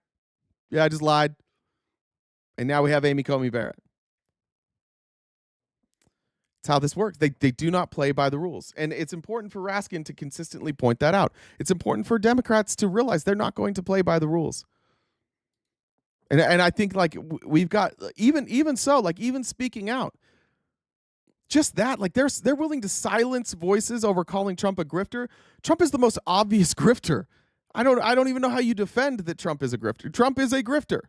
Yeah, I just lied. And now we have Amy Coney Barrett. That's how this works. They do not play by the rules. And it's important for Raskin to consistently point that out. It's important for Democrats to realize they're not going to play by the rules. And I think, like, we've got, even so, like, even speaking out, just that, like, they're willing to silence voices over calling Trump a grifter. Trump is the most obvious grifter. I don't even know how you defend that Trump is a grifter. Trump is a grifter.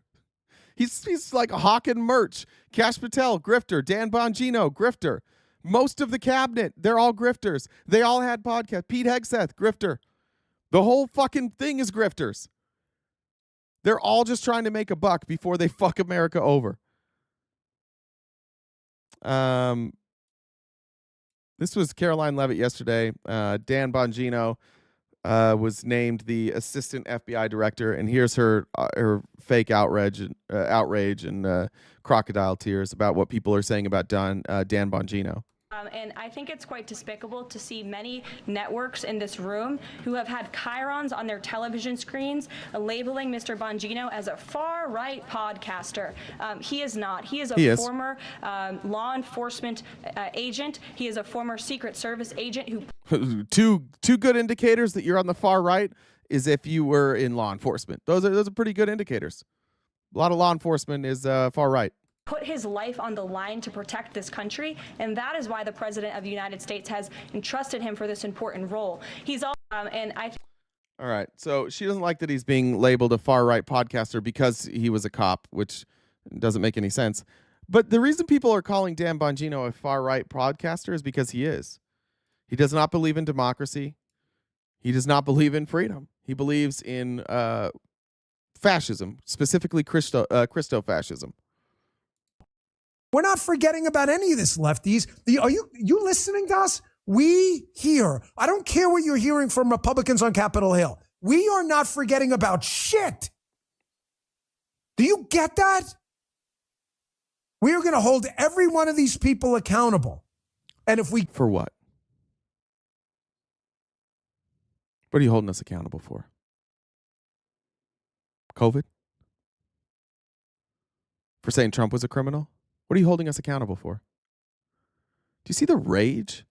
He's like hawking merch. Kash Patel, grifter. Dan Bongino, grifter. Most of the cabinet, they're all grifters. They all had podcasts. Pete Hegseth, grifter. The whole fucking thing is grifters. They're all just trying to make a buck before they fuck America over. This was Caroline Leavitt yesterday. Dan Bongino was named the assistant FBI director, and here's her fake outrage and crocodile tears about what people are saying about Dan Bongino. And I think it's quite despicable to see many networks in this room who have had chyrons on their television screens labeling Mr. Bongino as a far-right podcaster. He is not. He is a former law enforcement agent. He is a former Secret Service agent who... Two good indicators that you're on the far right is if you were in law enforcement. Those are pretty good indicators. A lot of law enforcement is far right. Put his life on the line to protect this country, and that is why the President of the United States has entrusted him for this important role. He's all, All right, so she doesn't like that he's being labeled a far-right podcaster because he was a cop, which doesn't make any sense. But the reason people are calling Dan Bongino a far-right podcaster is because he is. He does not believe in democracy. He does not believe in freedom. He believes in fascism, specifically Christo-fascism. We're not forgetting about any of this, lefties. Are you listening to us? We here. I don't care what you're hearing from Republicans on Capitol Hill. We are not forgetting about shit. Do you get that? We are going to hold every one of these people accountable. And if we... For what? What are you holding us accountable for? COVID? For saying Trump was a criminal? What are you holding us accountable for? Do you see the rage?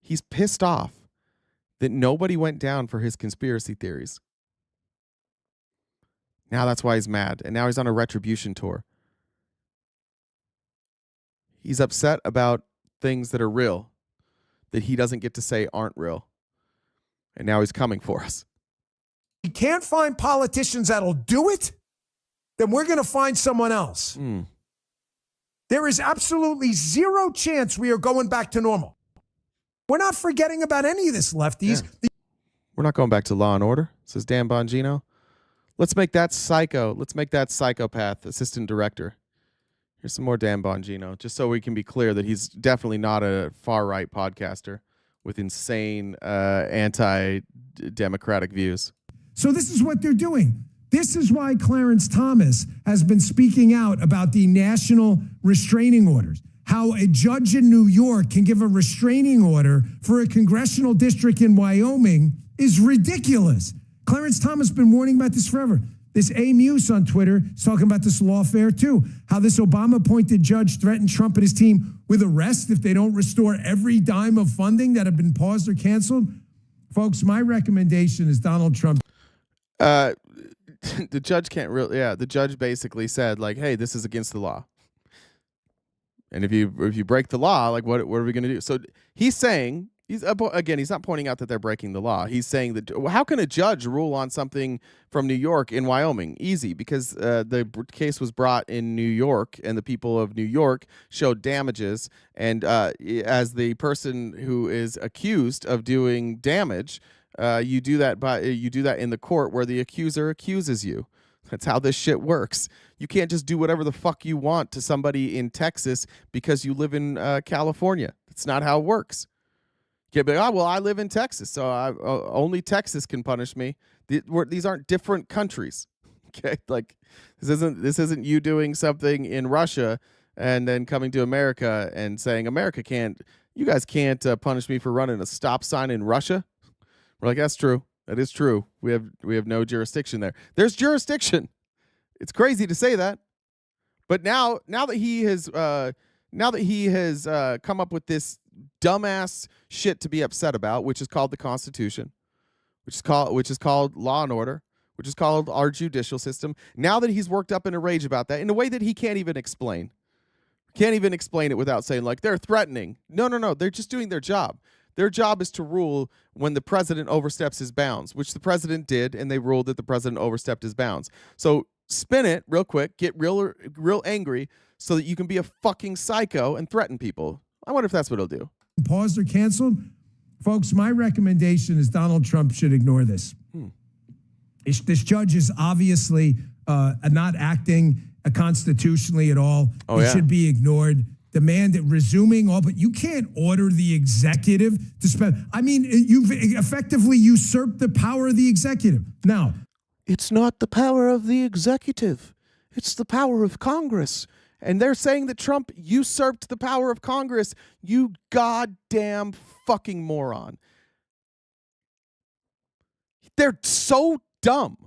He's pissed off that nobody went down for his conspiracy theories. Now that's why he's mad. And now he's on a Retribution tour. He's upset about things that are real that he doesn't get to say aren't real. And now he's coming for us. We can't find politicians that'll do it, then we're going to find someone else. There is absolutely zero chance we are going back to normal. We're not forgetting about any of this, lefties. Yeah. We're not going back to law and order, says Dan Bongino. Let's make that psychopath assistant director. Here's some more Dan Bongino, just so we can be clear that he's definitely not a far-right podcaster with insane anti-democratic views. So this is what they're doing. This is why Clarence Thomas has been speaking out about the national restraining orders. How a judge in New York can give a restraining order for a congressional district in Wyoming is ridiculous. Clarence Thomas has been warning about this forever. This A. Muse on Twitter is talking about this lawfare too. How this Obama-appointed judge threatened Trump and his team with arrest if they don't restore every dime of funding that have been paused or canceled. Folks, my recommendation is Donald Trump. The judge can't really. Yeah, the judge basically said like, "Hey, this is against the law, and if you break the law, like what are we going to do?" So he's saying he's not pointing out that they're breaking the law. He's saying that how can a judge rule on something from New York in Wyoming? Easy, because the case was brought in New York, and the people of New York showed damages, and as the person who is accused of doing damage. You do that in the court where the accuser accuses you. That's how this shit works. You can't just do whatever the fuck you want to somebody in Texas because you live in California. That's not how it works. You can't be like, oh, well, I live in Texas, so only Texas can punish me. These aren't different countries. Okay, like this isn't you doing something in Russia and then coming to America and saying you guys can't punish me for running a stop sign in Russia. We're like, that's true. That is true. We have no jurisdiction there. There's jurisdiction. It's crazy to say that, but now that he has come up with this dumbass shit to be upset about, which is called the Constitution, which is called law and order, which is called our judicial system. Now that he's worked up in a rage about that in a way that he can't even explain it without saying like they're threatening. No. They're just doing their job. Their job is to rule when the president oversteps his bounds, which the president did, and they ruled that the president overstepped his bounds. So spin it real quick, get real angry so that you can be a fucking psycho and threaten people. I wonder if that's what he'll do. Paused or canceled? Folks, my recommendation is Donald Trump should ignore this. This judge is obviously not acting constitutionally at all. It should be ignored. Demand resuming all, but you can't order the executive to spend. I mean, you've effectively usurped the power of the executive. Now, it's not the power of the executive. It's the power of Congress. And they're saying that Trump usurped the power of Congress. You goddamn fucking moron. They're so dumb.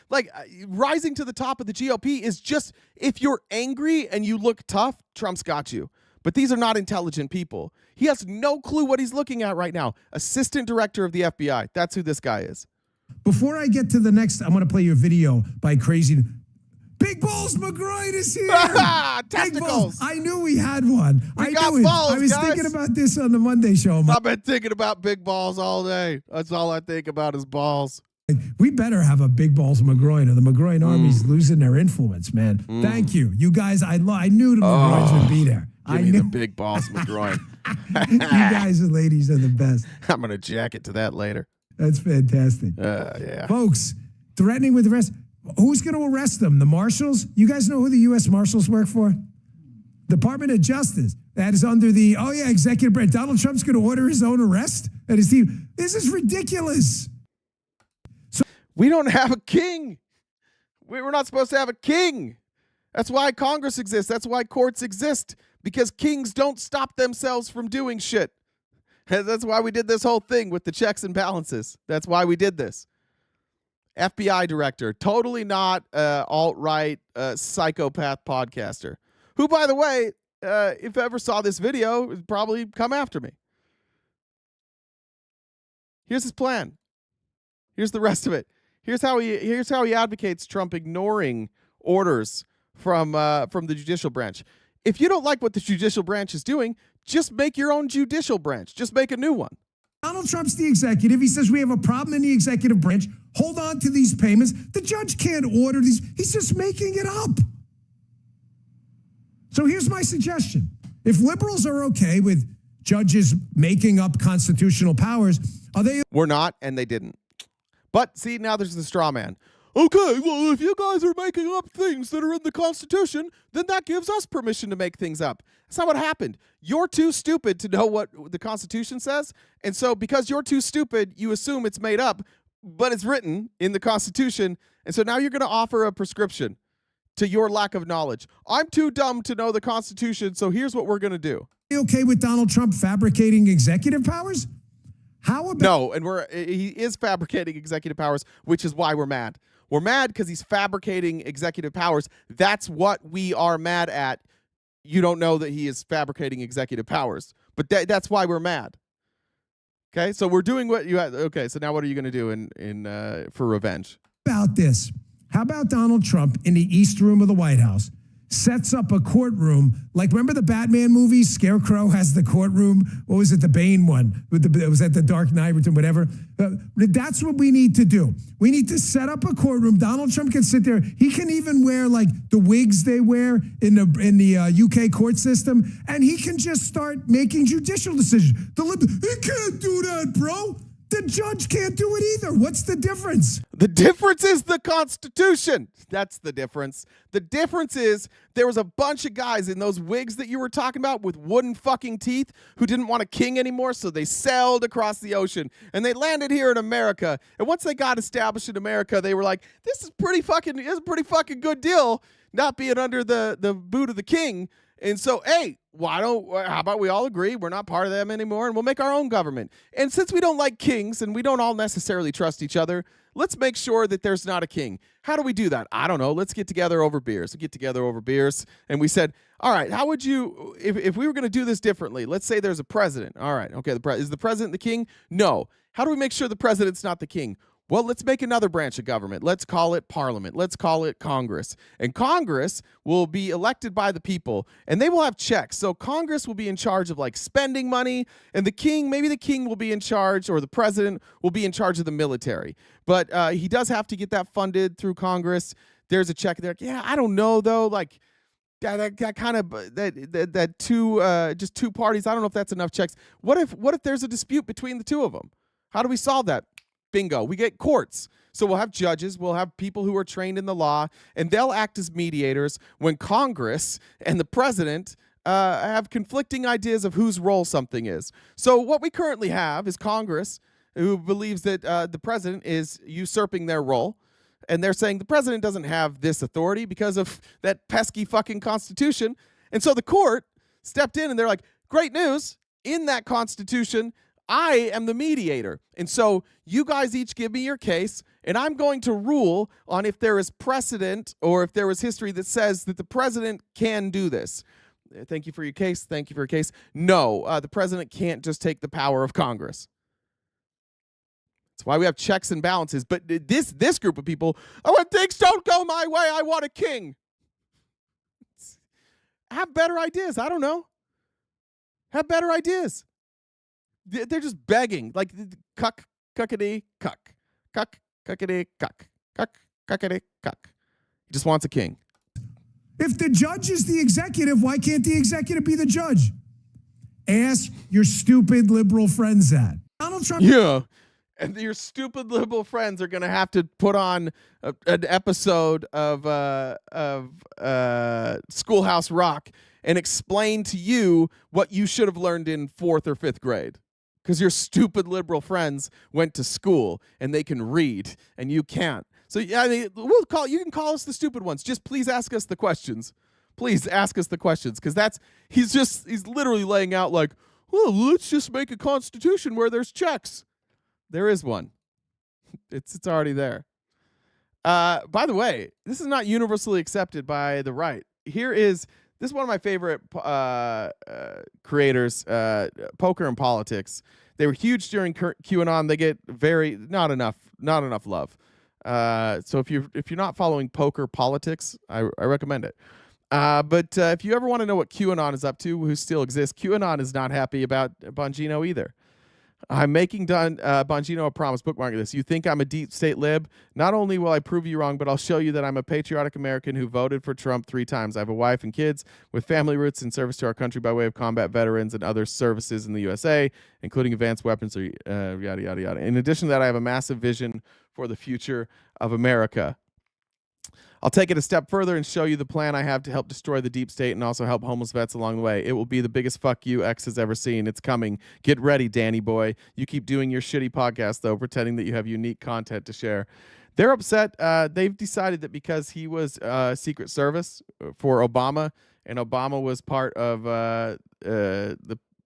Like, rising to the top of the GOP is just, if you're angry and you look tough, Trump's got you. But these are not intelligent people. He has no clue what he's looking at right now. Assistant director of the FBI. That's who this guy is. Before I get to the next, I'm going to play your video by Crazy. Big Balls McGroin is here. Testicles. I knew we had one. I got balls, I was guys. thinking about this on the Monday show. I've been thinking about big balls all day. That's all I think about is balls. We better have a Big Balls McGroin, or the McGroin Army's losing their influence, man. Thank you. You guys, I knew the McGroins would be there. Give me the Big Balls McGroin. You guys and ladies are the best. I'm going to jack it to that later. That's fantastic. Yeah. Folks, threatening with arrest. Who's going to arrest them? The marshals? You guys know who the U.S. Marshals work for? Department of Justice. That is under the, executive branch. Donald Trump's going to order his own arrest and his team. This is ridiculous. We don't have a king. We're not supposed to have a king. That's why Congress exists. That's why courts exist, because kings don't stop themselves from doing shit. That's why we did this whole thing with the checks and balances. That's why we did this. FBI director, totally not alt-right psychopath podcaster, who, by the way, if ever saw this video, would probably come after me. Here's his plan. Here's the rest of it. Here's how he advocates Trump ignoring orders from the judicial branch. If you don't like what the judicial branch is doing, just make your own judicial branch. Just make a new one. Donald Trump's the executive. He says we have a problem in the executive branch. Hold on to these payments. The judge can't order these. He's just making it up. So here's my suggestion. If liberals are okay with judges making up constitutional powers, are they? We're not, and they didn't. But see, now there's the straw man. Okay, well, if you guys are making up things that are in the Constitution, then that gives us permission to make things up. That's not what happened. You're too stupid to know what the Constitution says. And so because you're too stupid, you assume it's made up. but it's written in the Constitution. And so now you're going to offer a prescription to your lack of knowledge. I'm too dumb to know the Constitution, so here's what we're going to do. Okay with Donald Trump fabricating executive powers? How about No, and he is fabricating executive powers, which is why we're mad. We're mad because he's fabricating executive powers. That's what we are mad at. You don't know that he is fabricating executive powers, but that's why we're mad. Okay, so we're doing what you had. Okay, so now what are you going to do for revenge? about this? How about Donald Trump in the East Room of the White House sets up a courtroom, like remember the Batman movies? Scarecrow has the courtroom. What was it, the Bane one? It was at the Dark Knight or whatever. That's what we need to do. We need to set up a courtroom. Donald Trump can sit there. He can even wear like the wigs they wear in the UK court system, and he can just start making judicial decisions. He can't do that, bro. The judge can't do it either. What's the difference? The difference is the Constitution. That's the difference. The difference is there was a bunch of guys in those wigs that you were talking about with wooden fucking teeth who didn't want a king anymore, so they sailed across the ocean and they landed here in America. And once they got established in America, they were like, this is a pretty fucking good deal, not being under the boot of the king. And so, hey, how about we all agree we're not part of them anymore and we'll make our own government? And since we don't like kings and we don't all necessarily trust each other, let's make sure that there's not a king. How do we do that? I don't know. Let's get together over beers. We get together over beers. And we said, all right, how would you, if we were going to do this differently, let's say there's a president. All right, okay, is the president the king? No. How do we make sure the president's not the king? Well, let's make another branch of government. Let's call it Parliament. Let's call it Congress. And Congress will be elected by the people, and they will have checks. So Congress will be in charge of like spending money, and maybe the king will be in charge, or the president will be in charge of the military. But he does have to get that funded through Congress. There's a check there. Yeah, I don't know though. Like that kind of just two parties. I don't know if that's enough checks. What if there's a dispute between the two of them? How do we solve that? Bingo. We get courts. So we'll have judges, we'll have people who are trained in the law, and they'll act as mediators when Congress and the president have conflicting ideas of whose role something is. So what we currently have is Congress, who believes that the president is usurping their role, and they're saying the president doesn't have this authority because of that pesky fucking Constitution. And so the court stepped in and they're like, great news, in that Constitution, I am the mediator. And so you guys each give me your case, and I'm going to rule on if there is precedent or if there is history that says that the president can do this. Thank you for your case. Thank you for your case. No, the president can't just take the power of Congress. That's why we have checks and balances. But this group of people, when things don't go my way, I want a king. Have better ideas. I don't know. Have better ideas. They're just begging, like cuck, cuckity, cuck, cuck, cuckity, cuck, cuck, cuckity, cuck. He just wants a king. If the judge is the executive, why can't the executive be the judge? Ask your stupid liberal friends that. Donald Trump. Yeah, and your stupid liberal friends are going to have to put on an episode of Schoolhouse Rock and explain to you what you should have learned in 4th or 5th grade. Because your stupid liberal friends went to school and they can read and you can't. So yeah, I mean, you can call us the stupid ones. Just please ask us the questions. Please ask us the questions, because he's literally laying out like, well, let's just make a constitution where there's checks. There is one. It's already there. By the way, this is not universally accepted by the right. This is one of my favorite creators, Poker and Politics. They were huge during QAnon. They get not enough love. So if you're not following Poker Politics, I recommend it. But if you ever want to know what QAnon is up to, who still exists, QAnon is not happy about Bongino either. I'm making Bongino a promise. Bookmark this. You think I'm a deep state lib? Not only will I prove you wrong, but I'll show you that I'm a patriotic American who voted for Trump 3 times. I have a wife and kids with family roots in service to our country by way of combat veterans and other services in the USA, including advanced weapons, yada, yada, yada. In addition to that, I have a massive vision for the future of America. I'll take it a step further and show you the plan I have to help destroy the deep state and also help homeless vets along the way. It will be the biggest fuck you X has ever seen. It's coming. Get ready, Danny boy. You keep doing your shitty podcast, though, pretending that you have unique content to share. They're upset. They've decided that because he was Secret Service for Obama, and Obama was part of the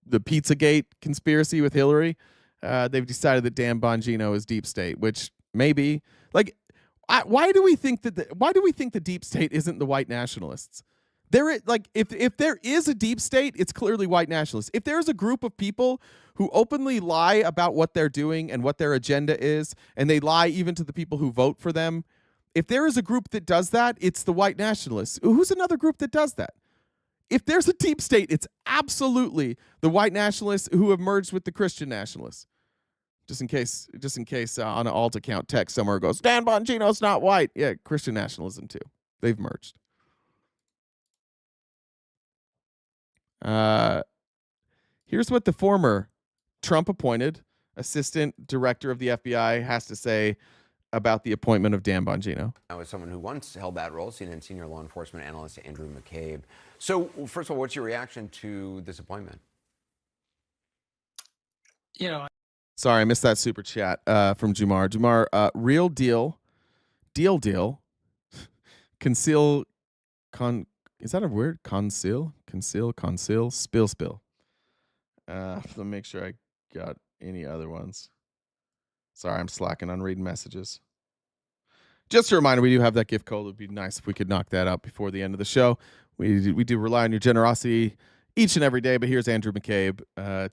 Pizzagate conspiracy with Hillary, they've decided that Dan Bongino is deep state, which maybe, like, why do we think the deep state isn't the white nationalists? If there is a deep state, it's clearly white nationalists. If there's a group of people who openly lie about what they're doing and what their agenda is, and they lie even to the people who vote for them, if there is a group that does that, it's the white nationalists. Who's another group that does that? If there's a deep state, it's absolutely the white nationalists who have merged with the Christian nationalists. Just in case on an alt account text somewhere goes, Dan Bongino's not white. Yeah, Christian nationalism too. They've merged. Here's what the former Trump-appointed assistant director of the FBI has to say about the appointment of Dan Bongino. Now, as someone who once held that role, CNN senior law enforcement analyst Andrew McCabe. So, first of all, what's your reaction to this appointment? Sorry, I missed that super chat from Jumar. Jumar, real deal, conceal, is that a word? Conceal, spill. Let me make sure I got any other ones. Sorry, I'm slacking on reading messages. Just a reminder, we do have that gift code. It would be nice if we could knock that out before the end of the show. We do rely on your generosity each and every day, but here's Andrew McCabe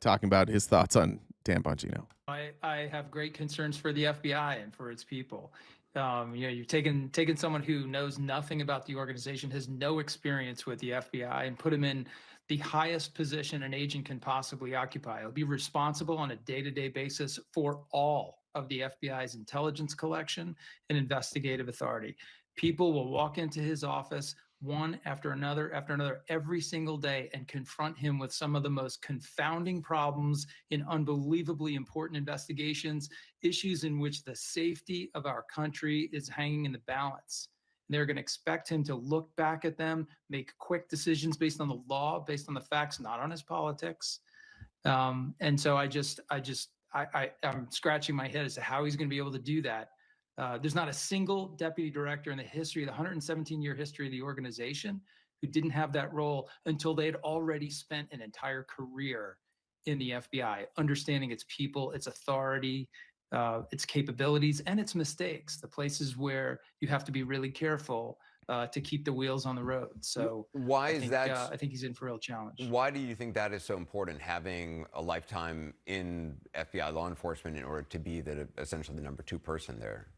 talking about his thoughts on Dan Bongino. I have great concerns for the FBI and for its people. You've taken someone who knows nothing about the organization, has no experience with the FBI, and put him in the highest position an agent can possibly occupy. He'll be responsible on a day-to-day basis for all of the FBI's intelligence collection and investigative authority. People will walk into his office one after another every single day and confront him with some of the most confounding problems in unbelievably important investigations, issues in which the safety of our country is hanging in the balance. They're going to expect him to look back at them, make quick decisions based on the law, based on the facts, not on his politics. And so I'm scratching my head as to how he's going to be able to do that. There's not a single deputy director in the history, the 117-year history of the organization, who didn't have that role until they had already spent an entire career in the FBI, understanding its people, its authority, its capabilities, and its mistakes, the places where you have to be really careful to keep the wheels on the road. So I think he's in for a real challenge. Why do you think that is so important, having a lifetime in FBI law enforcement in order to be essentially the number 2 person there?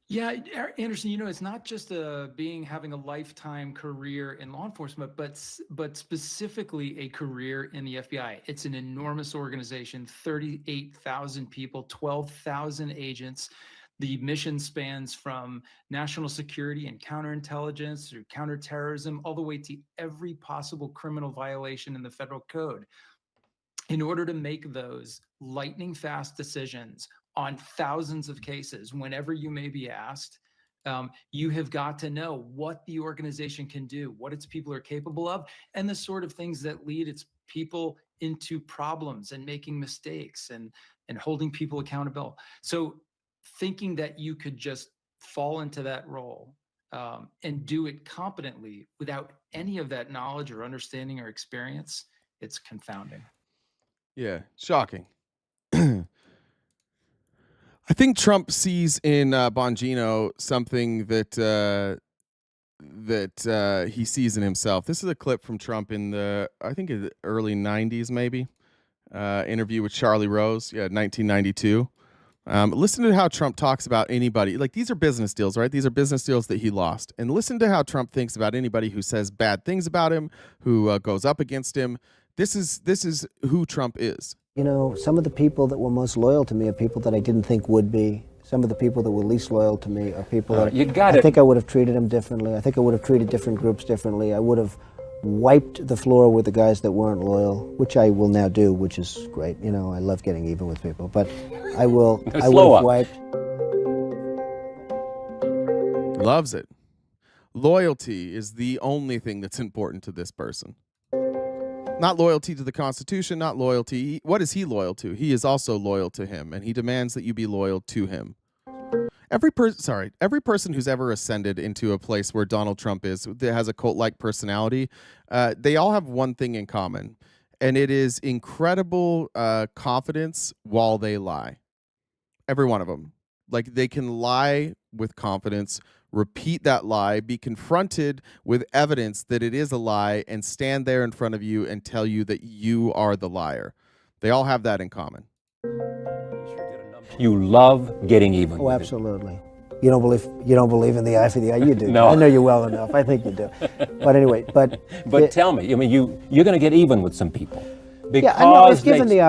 Yeah, Anderson, it's not just having a lifetime career in law enforcement, but specifically a career in the FBI. It's an enormous organization, 38,000 people, 12,000 agents. The mission spans from national security and counterintelligence through counterterrorism, all the way to every possible criminal violation in the federal code. In order to make those lightning fast decisions on thousands of cases, whenever you may be asked, you have got to know what the organization can do, what its people are capable of, and the sort of things that lead its people into problems and making mistakes and holding people accountable. So thinking that you could just fall into that role and do it competently without any of that knowledge or understanding or experience, it's confounding. Yeah, shocking. I think Trump sees in Bongino something that he sees in himself. This is a clip from Trump in the early 90s, maybe, interview with Charlie Rose, 1992. Listen to how Trump talks about anybody. Like, these are business deals, right? These are business deals that he lost. And listen to how Trump thinks about anybody who says bad things about him, who goes up against him. This is who Trump is. Some of the people that were most loyal to me are people that I didn't think would be. Some of the people that were least loyal to me are people that I think I would have treated them differently. I think I would have treated different groups differently. I would have wiped the floor with the guys that weren't loyal, which I will now do, which is great. I love getting even with people, but I would have wiped. Loves it. Loyalty is the only thing that's important to this person. Not loyalty to the Constitution, not loyalty. What is he loyal to? He is also loyal to him, and he demands that you be loyal to him. Every person who's ever ascended into a place where Donald Trump is, that has a cult-like personality, they all have one thing in common, and it is incredible confidence while they lie. Every one of them. Like, they can lie with confidence, repeat that lie, be confronted with evidence that it is a lie, and stand there in front of you and tell you that you are the liar. They all have that in common. You love getting even. Oh, absolutely. You don't believe in the eye for the eye. You do. No. I know you well enough. I think you do. But anyway, but tell me, I mean, you're going to get even with some people. Yeah, I know. If given the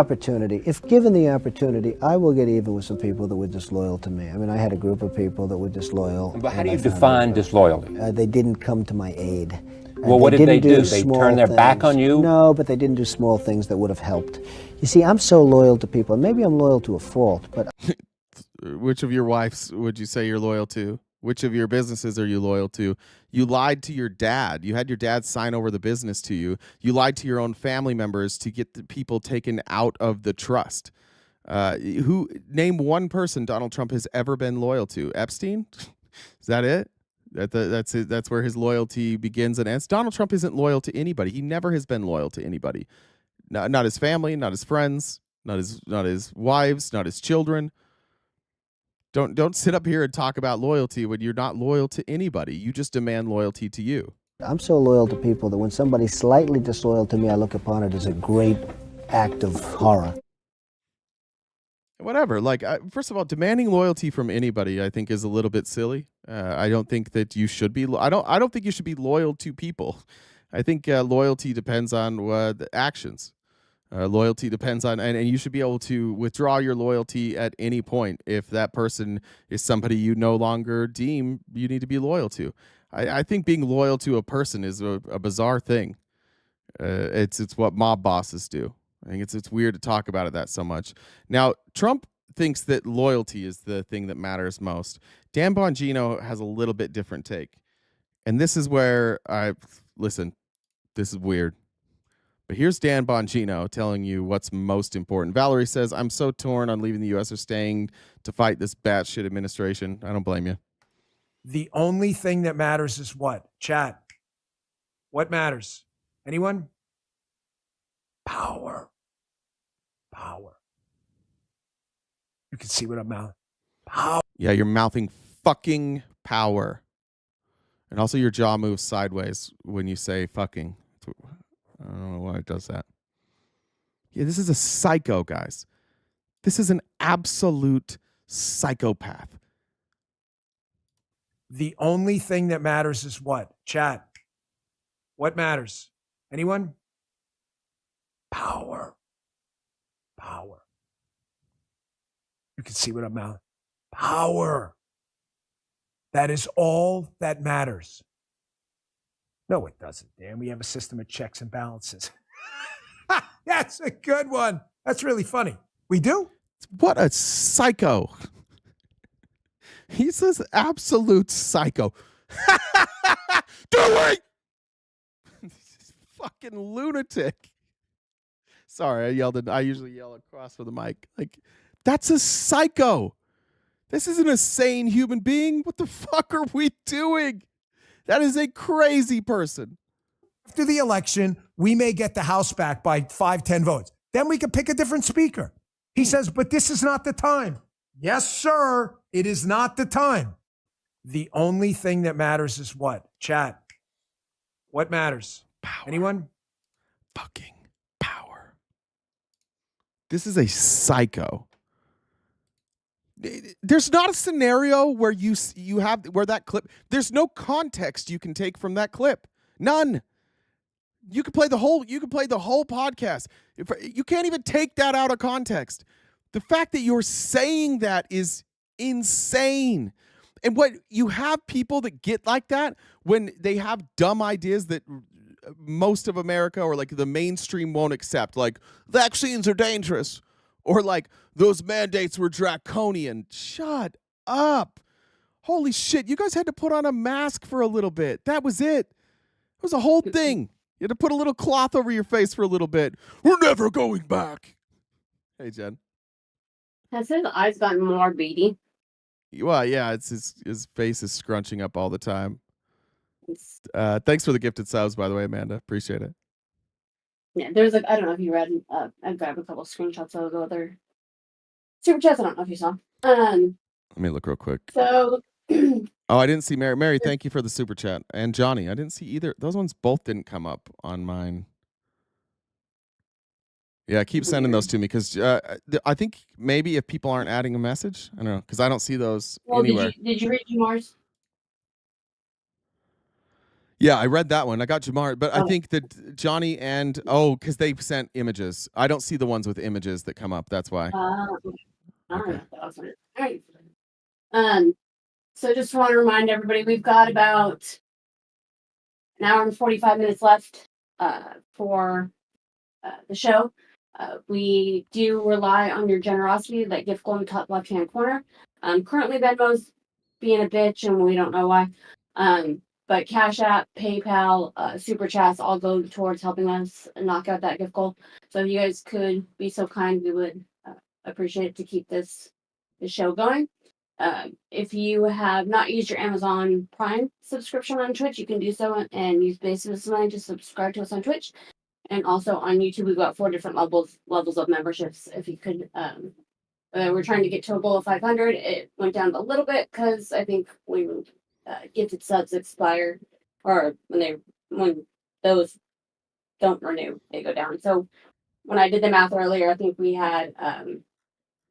opportunity, I will get even with some people that were disloyal to me. I mean, I had a group of people that were disloyal. But how do you define disloyalty? They didn't come to my aid. Well, what did they do? They turned their back on you? No, but they didn't do small things that would have helped. You see, I'm so loyal to people, and maybe I'm loyal to a fault, but... Which of your wives would you say you're loyal to? Which of your businesses are you loyal to? You lied to your dad. You had your dad sign over the business to you. You lied to your own family members to get the people taken out of the trust. Name one person Donald Trump has ever been loyal to? Epstein? Is that it? That's it. That's where his loyalty begins and ends. Donald Trump isn't loyal to anybody. He never has been loyal to anybody. Not his family, not his friends, not his wives, not his children. Don't sit up here and talk about loyalty when you're not loyal to anybody. You just demand loyalty to you. I'm so loyal to people that when somebody's slightly disloyal to me, I look upon it as a great act of horror. Whatever. Like, first of all, demanding loyalty from anybody, I think, is a little bit silly. I don't think that you should be. I don't think you should be loyal to people. I think loyalty depends on the actions. Loyalty depends on, and you should be able to withdraw your loyalty at any point if that person is somebody you no longer deem you need to be loyal to. I think being loyal to a person is a bizarre thing. It's what mob bosses do. I think it's weird to talk about it that so much. Now, Trump thinks that loyalty is the thing that matters most. Dan Bongino has a little bit different take. And this is where listen, this is weird. But here's Dan Bongino telling you what's most important. Valerie says, I'm so torn on leaving the U.S. or staying to fight this batshit administration. I don't blame you. The only thing that matters is what? Chat. What matters? Anyone? Power. Power. You can see what I'm mouthing. Power. Yeah, you're mouthing fucking power. And also your jaw moves sideways when you say fucking. I don't know why it does that. Yeah, this is a psycho, guys. This is an absolute psychopath. The only thing that matters is what? Chat. What matters? Anyone? Power. Power. You can see what I'm mouthing. Power. That is all that matters. No, it doesn't, Dan. We have a system of checks and balances. That's a good one. That's really funny. We do? What a psycho. He's this absolute psycho. Do it! Fucking lunatic. Sorry, I usually yell across for the mic. Like, that's a psycho. This isn't a sane human being. What the fuck are we doing? That is a crazy person. After the election, we may get the House back by 5-10 votes. Then we can pick a different speaker. He says, but this is not the time. Yes, sir. It is not the time. The only thing that matters is what? Chat. What matters? Power. Anyone? Fucking power. This is a psycho. There's not a scenario where you have where that clip. There's no context you can take from that clip. None. You could play the whole. You could play the whole podcast. You can't even take that out of context. The fact that you're saying that is insane. And what you have people that get like that when they have dumb ideas that most of America or like the mainstream won't accept, like vaccines are dangerous. Or like, those mandates were draconian. Shut up. Holy shit, you guys had to put on a mask for a little bit. That was it. It was a whole thing. You had to put a little cloth over your face for a little bit. We're never going back. Hey, Jen. Has his eyes gotten more beady? Well, yeah, it's his face is scrunching up all the time. Thanks for the gifted subs, by the way, Amanda. Appreciate it. Yeah, there's I don't know if you read. I grabbed a couple screenshots of other super chats. I don't know if you saw. Let me look real quick. So. Oh, I didn't see Mary. Mary, thank you for the super chat. And Johnny, I didn't see either. Those ones both didn't come up on mine. Yeah, keep sending those to me because I think maybe if people aren't adding a message, I don't know, because I don't see those anywhere. Did you read Jamar's? Yeah, I read that one. I got Jamar, but I think that Johnny and because they sent images. I don't see the ones with images that come up. That's why. All right. So just want to remind everybody, we've got about an hour and 45 minutes left for the show. We do rely on your generosity, that gift goal in the top left-hand corner. Currently, Venmo's being a bitch, and we don't know why. But Cash App, PayPal, Super Chats all go towards helping us knock out that gift goal. So if you guys could be so kind, we would appreciate it to keep this show going. If you have not used your Amazon Prime subscription on Twitch, you can do so and use basis money to subscribe to us on Twitch. And also on YouTube, we've got 4 different levels of memberships. If you could, we're trying to get to a goal of 500. It went down a little bit because I think when gifted subs expire, or when those don't renew, they go down. So when I did the math earlier, I think we had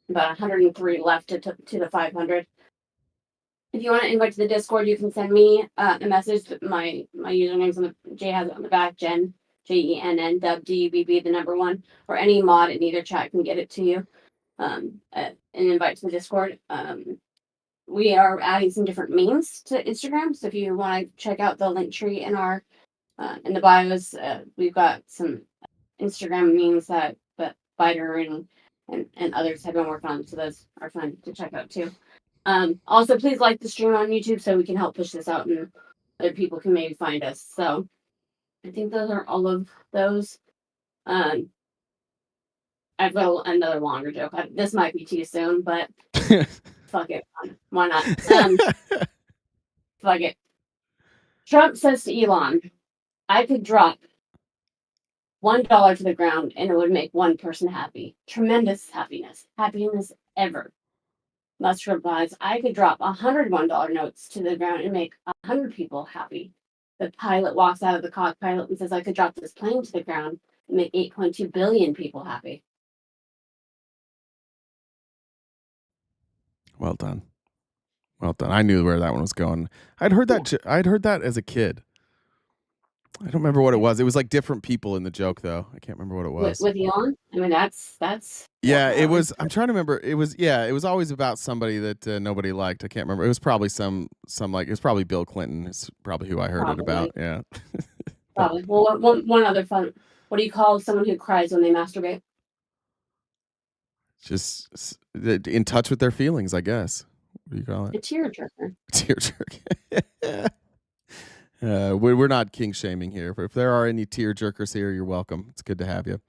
about 103 left to the 500. If you want to invite to the Discord, you can send me a message. My username's on the Jay has it on the back. Jen. JENN DUBB, the number 1, or any mod in either chat can get it to you. An invite to the Discord. We are adding some different memes to Instagram, so if you want to check out the link tree in our in the bios, we've got some Instagram memes that Biter and others have been working on, so those are fun to check out too. Also, please like the stream on YouTube so we can help push this out and other people can maybe find us. So I think those are all of those. I've got another longer joke. This might be too soon, but fuck it. Why not? Fuck it. Trump says to Elon, I could drop $1 to the ground and it would make one person happy. Tremendous happiness. Happiness ever. Musk replies, I could drop $101 notes to the ground and make 100 people happy. The pilot walks out of the cockpit and says, I could drop this plane to the ground and make 8.2 billion people happy. Well done. Well done. I knew where that one was going. I'd heard that as a kid. I don't remember what it was. It was like different people in the joke, though. I can't remember what it was. With Elon? I mean, that's. Yeah, it was. I'm trying to remember. It was. Yeah, it was always about somebody that nobody liked. I can't remember. It was probably some like. It was probably Bill Clinton. It's probably who I heard it about. Yeah. Probably. Well, one other fun. What do you call someone who cries when they masturbate? Just in touch with their feelings, I guess. What do you call it? A tearjerker. Tearjerker. We're not king shaming here. If there are any tear jerkers here, you're welcome. It's good to have you.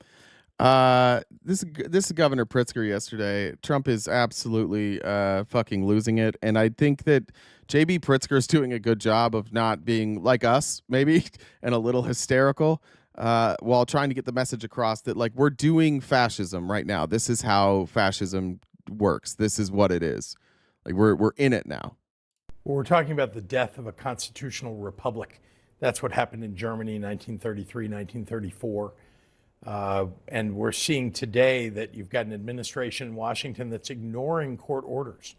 This is Governor Pritzker yesterday. Trump is absolutely fucking losing it, and I think that JB Pritzker is doing a good job of not being like us, maybe, and a little hysterical, while trying to get the message across that like we're doing fascism right now. This is how fascism works. This is what it is. Like we're in it now. Well, we're talking about the death of a constitutional republic. That's what happened in Germany in 1933, 1934. And we're seeing today that you've got an administration in Washington that's ignoring court orders,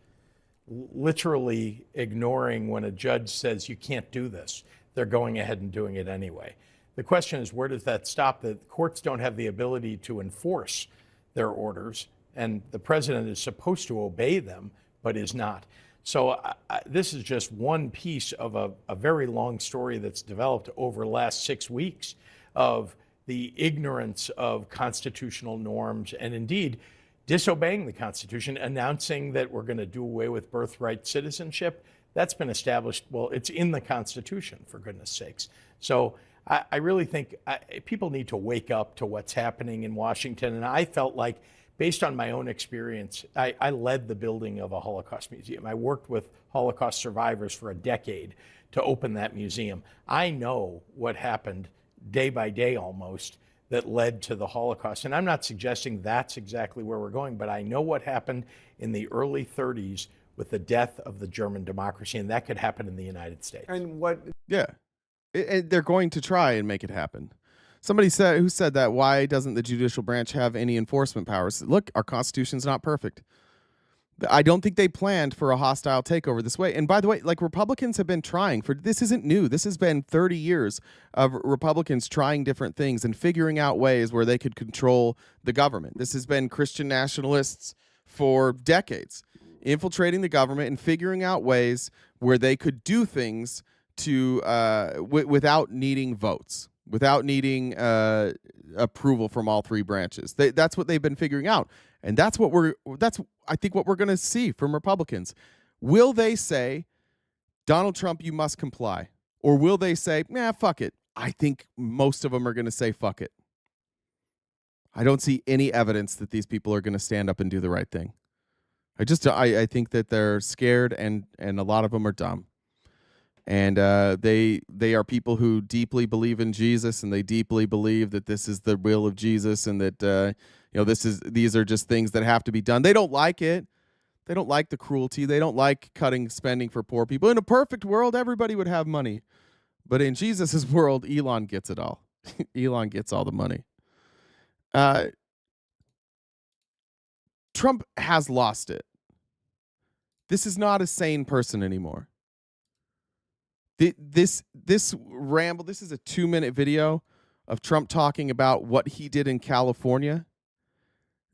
literally ignoring when a judge says you can't do this. They're going ahead and doing it anyway. The question is, where does that stop? The courts don't have the ability to enforce their orders, and the president is supposed to obey them, but is not. So this is just one piece of a very long story that's developed over the last 6 weeks of the ignorance of constitutional norms and indeed disobeying the Constitution, announcing that we're going to do away with birthright citizenship. That's been established. Well, it's in the Constitution, for goodness sakes. So I really think people need to wake up to what's happening in Washington. And I felt like, based on my own experience, I led the building of a Holocaust museum. I worked with Holocaust survivors for a decade to open that museum. I know what happened day by day almost that led to the Holocaust. And I'm not suggesting that's exactly where we're going, but I know what happened in the early 30s with the death of the German democracy, and that could happen in the United States. And what? Yeah, they're going to try and make it happen. Somebody said, who said that? Why doesn't the judicial branch have any enforcement powers? Look, our Constitution's not perfect. I don't think they planned for a hostile takeover this way. And by the way, like, Republicans have been trying for, this isn't new. This has been 30 years of Republicans trying different things and figuring out ways where they could control the government. This has been Christian nationalists for decades, infiltrating the government and figuring out ways where they could do things to without needing votes, without needing approval from all three branches. That's what they've been figuring out. And that's I think what we're going to see from Republicans. Will they say, Donald Trump, you must comply? Or will they say, nah, fuck it? I think most of them are going to say, fuck it. I don't see any evidence that these people are going to stand up and do the right thing. I think that they're scared, and a lot of them are dumb. And they are people who deeply believe in Jesus, and they deeply believe that this is the will of Jesus, and that these are just things that have to be done. They don't like it. They don't like the cruelty. They don't like cutting spending for poor people. In a perfect world, everybody would have money. But in Jesus's world, Elon gets it all. Elon gets all the money. Trump has lost it. This is not a sane person anymore. This ramble, this is a 2-minute video of Trump talking about what he did in California.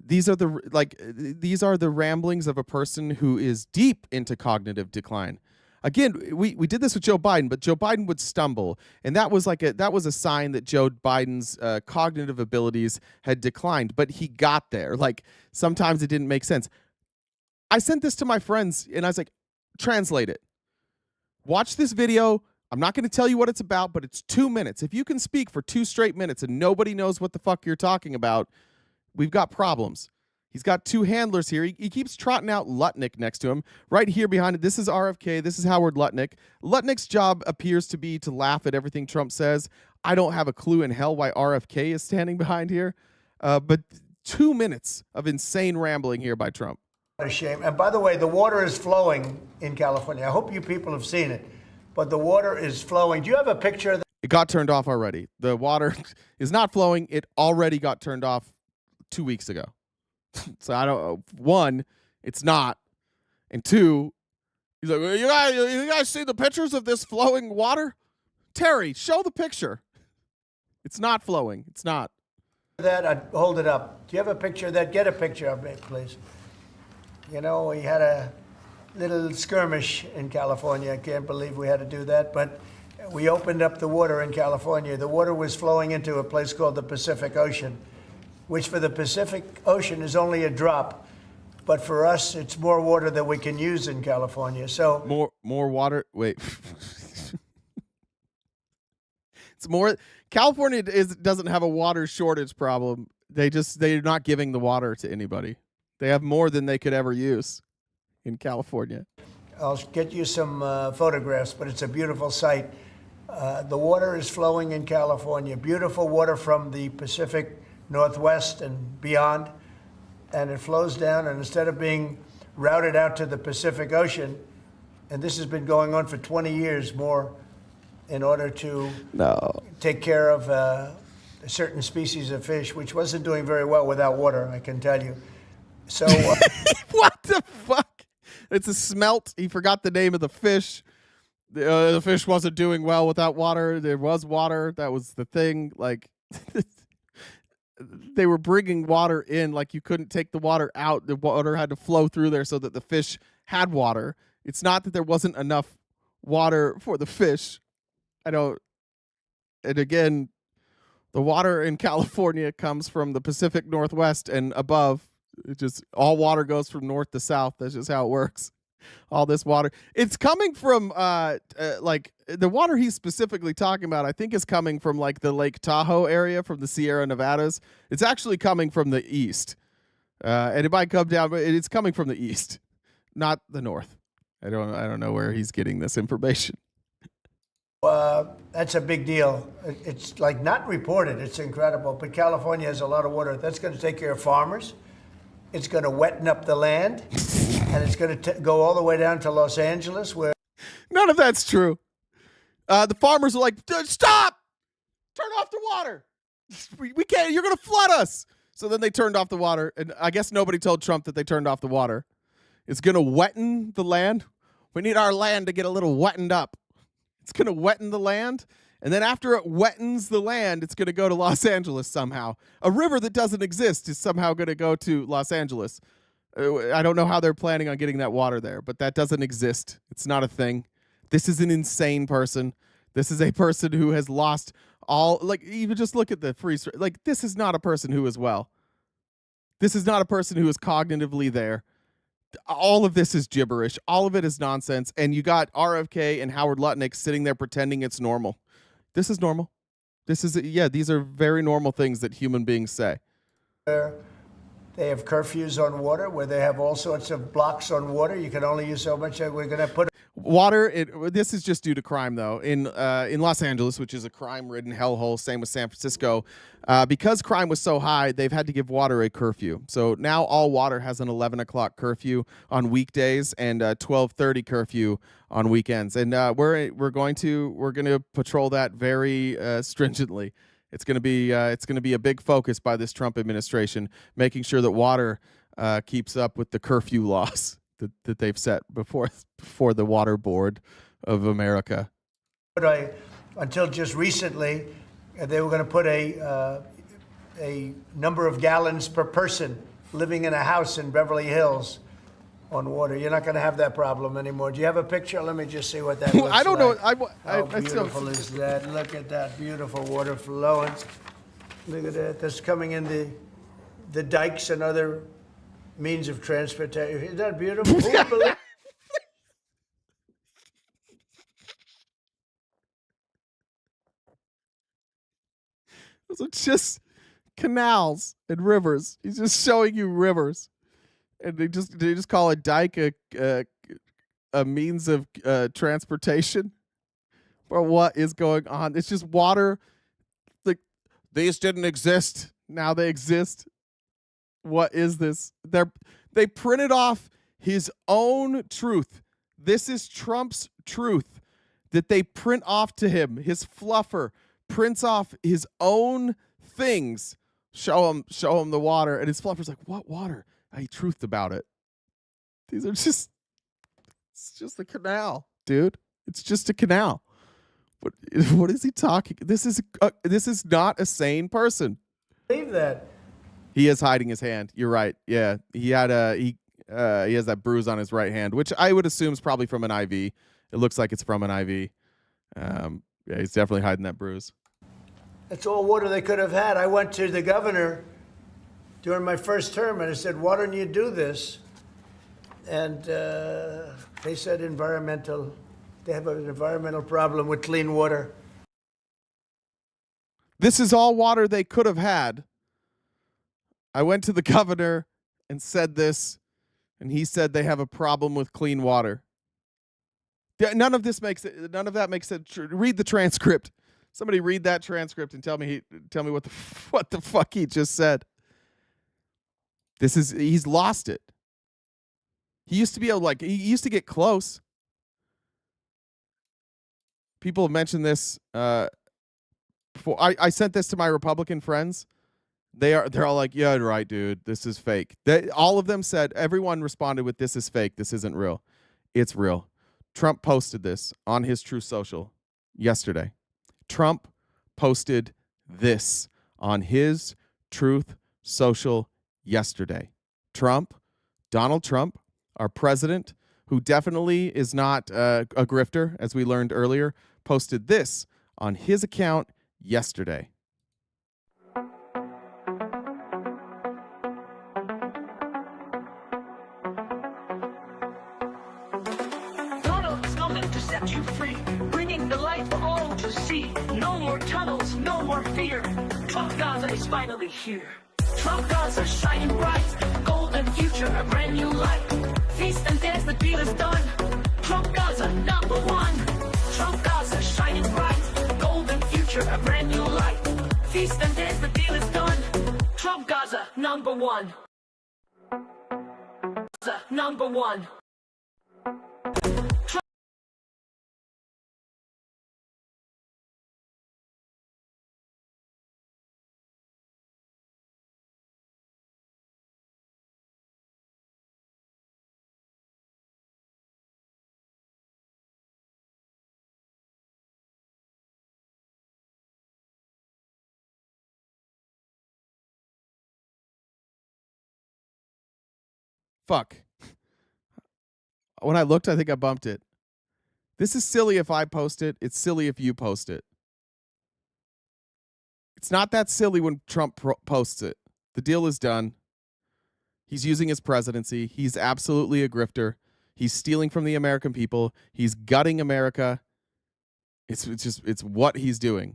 These are the ramblings of a person who is deep into cognitive decline. Again, we did this with Joe Biden, but Joe Biden would stumble, and that was a sign that Joe Biden's cognitive abilities had declined. But he got there. Like, sometimes it didn't make sense. I sent this to my friends, and I was like, translate it. Watch this video. I'm not going to tell you what it's about, but it's 2 minutes. If you can speak for 2 straight minutes and nobody knows what the fuck you're talking about, we've got problems. He's got 2 handlers here. He keeps trotting out Lutnick next to him. Right here behind it, this is RFK. This is Howard Lutnick. Lutnick's job appears to be to laugh at everything Trump says. I don't have a clue in hell why RFK is standing behind here. But 2 minutes of insane rambling here by Trump. What a shame. And by the way, the water is flowing in California. I hope you people have seen it. But the water is flowing. Do you have a picture of that? It got turned off already. The water is not flowing. It already got turned off 2 weeks ago. So I don't. 1, it's not, and 2, he's like, you guys see the pictures of this flowing water? Terry, show the picture. It's not flowing. It's not. That I'd hold it up. Do you have a picture of that? Get a picture of it, please. You know, we had a little skirmish in California. I can't believe we had to do that, but we opened up the water in California. The water was flowing into a place called the Pacific Ocean, which for the Pacific Ocean is only a drop, but for us, it's more water than we can use in California. So more water. Wait, it's more. California doesn't have a water shortage problem. They're not giving the water to anybody. They have more than they could ever use in California. I'll get you some photographs, but it's a beautiful sight. The water is flowing in California. Beautiful water from the Pacific Northwest and beyond. And it flows down, and instead of being routed out to the Pacific Ocean, and this has been going on for 20 years more in order to take care of a certain species of fish, which wasn't doing very well without water, I can tell you. So what the fuck? It's a smelt. He forgot the name of the fish. The fish wasn't doing well without water. There was water. That was the thing. Like, they were bringing water in. Like, you couldn't take the water out. The water had to flow through there so that the fish had water. It's not that there wasn't enough water for the fish. And again, the water in California comes from the Pacific Northwest and above. It just, all water goes from north to south. That's just how it works. all this water. It's coming from like the water he's specifically talking about, I think is coming from like the Lake Tahoe area from the Sierra Nevadas. It's actually coming from the east. And it might come down, but it's coming from the east, not the north. I don't know where he's getting this information. That's a big deal. It's like not reported. It's incredible. But California has a lot of water. That's going to take care of farmers. It's going to wetten up the land. And it's going to go all the way down to Los Angeles, where none of that's true. The farmers are like, stop! Turn off the water. We can't. You're going to flood us. So then they turned off the water. And I guess nobody told Trump that they turned off the water. It's going to wetten the land. We need our land to get a little wettened up. It's going to wetten the land. And then after it wettens the land, it's going to go to Los Angeles somehow. A river that doesn't exist is somehow going to go to Los Angeles. I don't know how they're planning on getting that water there, but that doesn't exist. It's not a thing. This is an insane person. This is a person who has lost all, like, even just look at the freeze. Like, this is not a person who is well. This is not a person who is cognitively there. All of this is gibberish. All of it is nonsense. And you got RFK and Howard Lutnick sitting there pretending it's normal. This is normal. This is, yeah, these are very normal things that human beings say. they have curfews on water, where they have all sorts of blocks on water. You can only use so much. We're going to put water. This is just due to crime, though. In Los Angeles, which is a crime-ridden hellhole, same with San Francisco, because crime was so high, they've had to give water a curfew. So now all water has an 11 o'clock curfew on weekdays and 12:30 curfew on weekends. And we're going to patrol that very stringently. It's going to be a big focus by this Trump administration, making sure that water keeps up with the curfew laws that they've set before the Water Board of America. But until just recently, they were going to put a number of gallons per person living in a house in Beverly Hills on water. You're not going to have that problem anymore. Do you have a picture? Let me just see what that looks like. I don't know. How beautiful is that? Look at that beautiful water flowing. Look at that. That's coming in the dikes and other means of transportation. Isn't that beautiful? Those are just canals and rivers. He's just showing you rivers. And they just call a dike a means of transportation. Or what is going on? It's just water. Like, these didn't exist. Now they exist. What is this? They printed off his own truth. This is Trump's truth that they print off to him. His fluffer prints off his own things. Show him the water, and his fluffer's like, "What water?" I truthed about it. These are it's just a canal, dude. It's just a canal. What is he talking? This is not a sane person. Believe that. He is hiding his hand. You're right. Yeah, he has that bruise on his right hand, which I would assume is probably from an IV. It looks like it's from an IV. Yeah, he's definitely hiding that bruise. That's all water they could have had. I went to the governor during my first term, and I said, "Why don't you do this?" And they said they have an environmental problem with clean water. This is all water they could have had. I went to the governor and said this, and he said they have a problem with clean water. None of that makes sense. Read the transcript. Somebody read that transcript and tell me what the fuck he just said. He's lost it. He used to be he used to get close. People have mentioned this before. I sent this to my Republican friends. They're all like, "Yeah, right, dude. This is fake." All of them said, everyone responded with, "This is fake. This isn't real." It's real. Trump posted this on his Truth Social yesterday. Trump posted this on his Truth Social yesterday. Donald Trump, our president, who definitely is not a grifter, as we learned earlier, posted this on his account yesterday. the light for all to see. No more tunnels, no more fear. Trump Gaza is finally here. Trump Gaza shining bright, golden future, a brand new light. Feast and dance, the deal is done. Trump Gaza #1. Trump Gaza shining bright, golden future, a brand new light. Feast and dance, the deal is done. Trump Gaza #1. Gaza #1. Fuck. When I looked, I think I bumped it. This is silly if I post it. It's silly if you post it. It's not that silly when Trump posts it. The deal is done. He's using his presidency. He's absolutely a grifter. He's stealing from the American people. He's gutting America. It's what he's doing.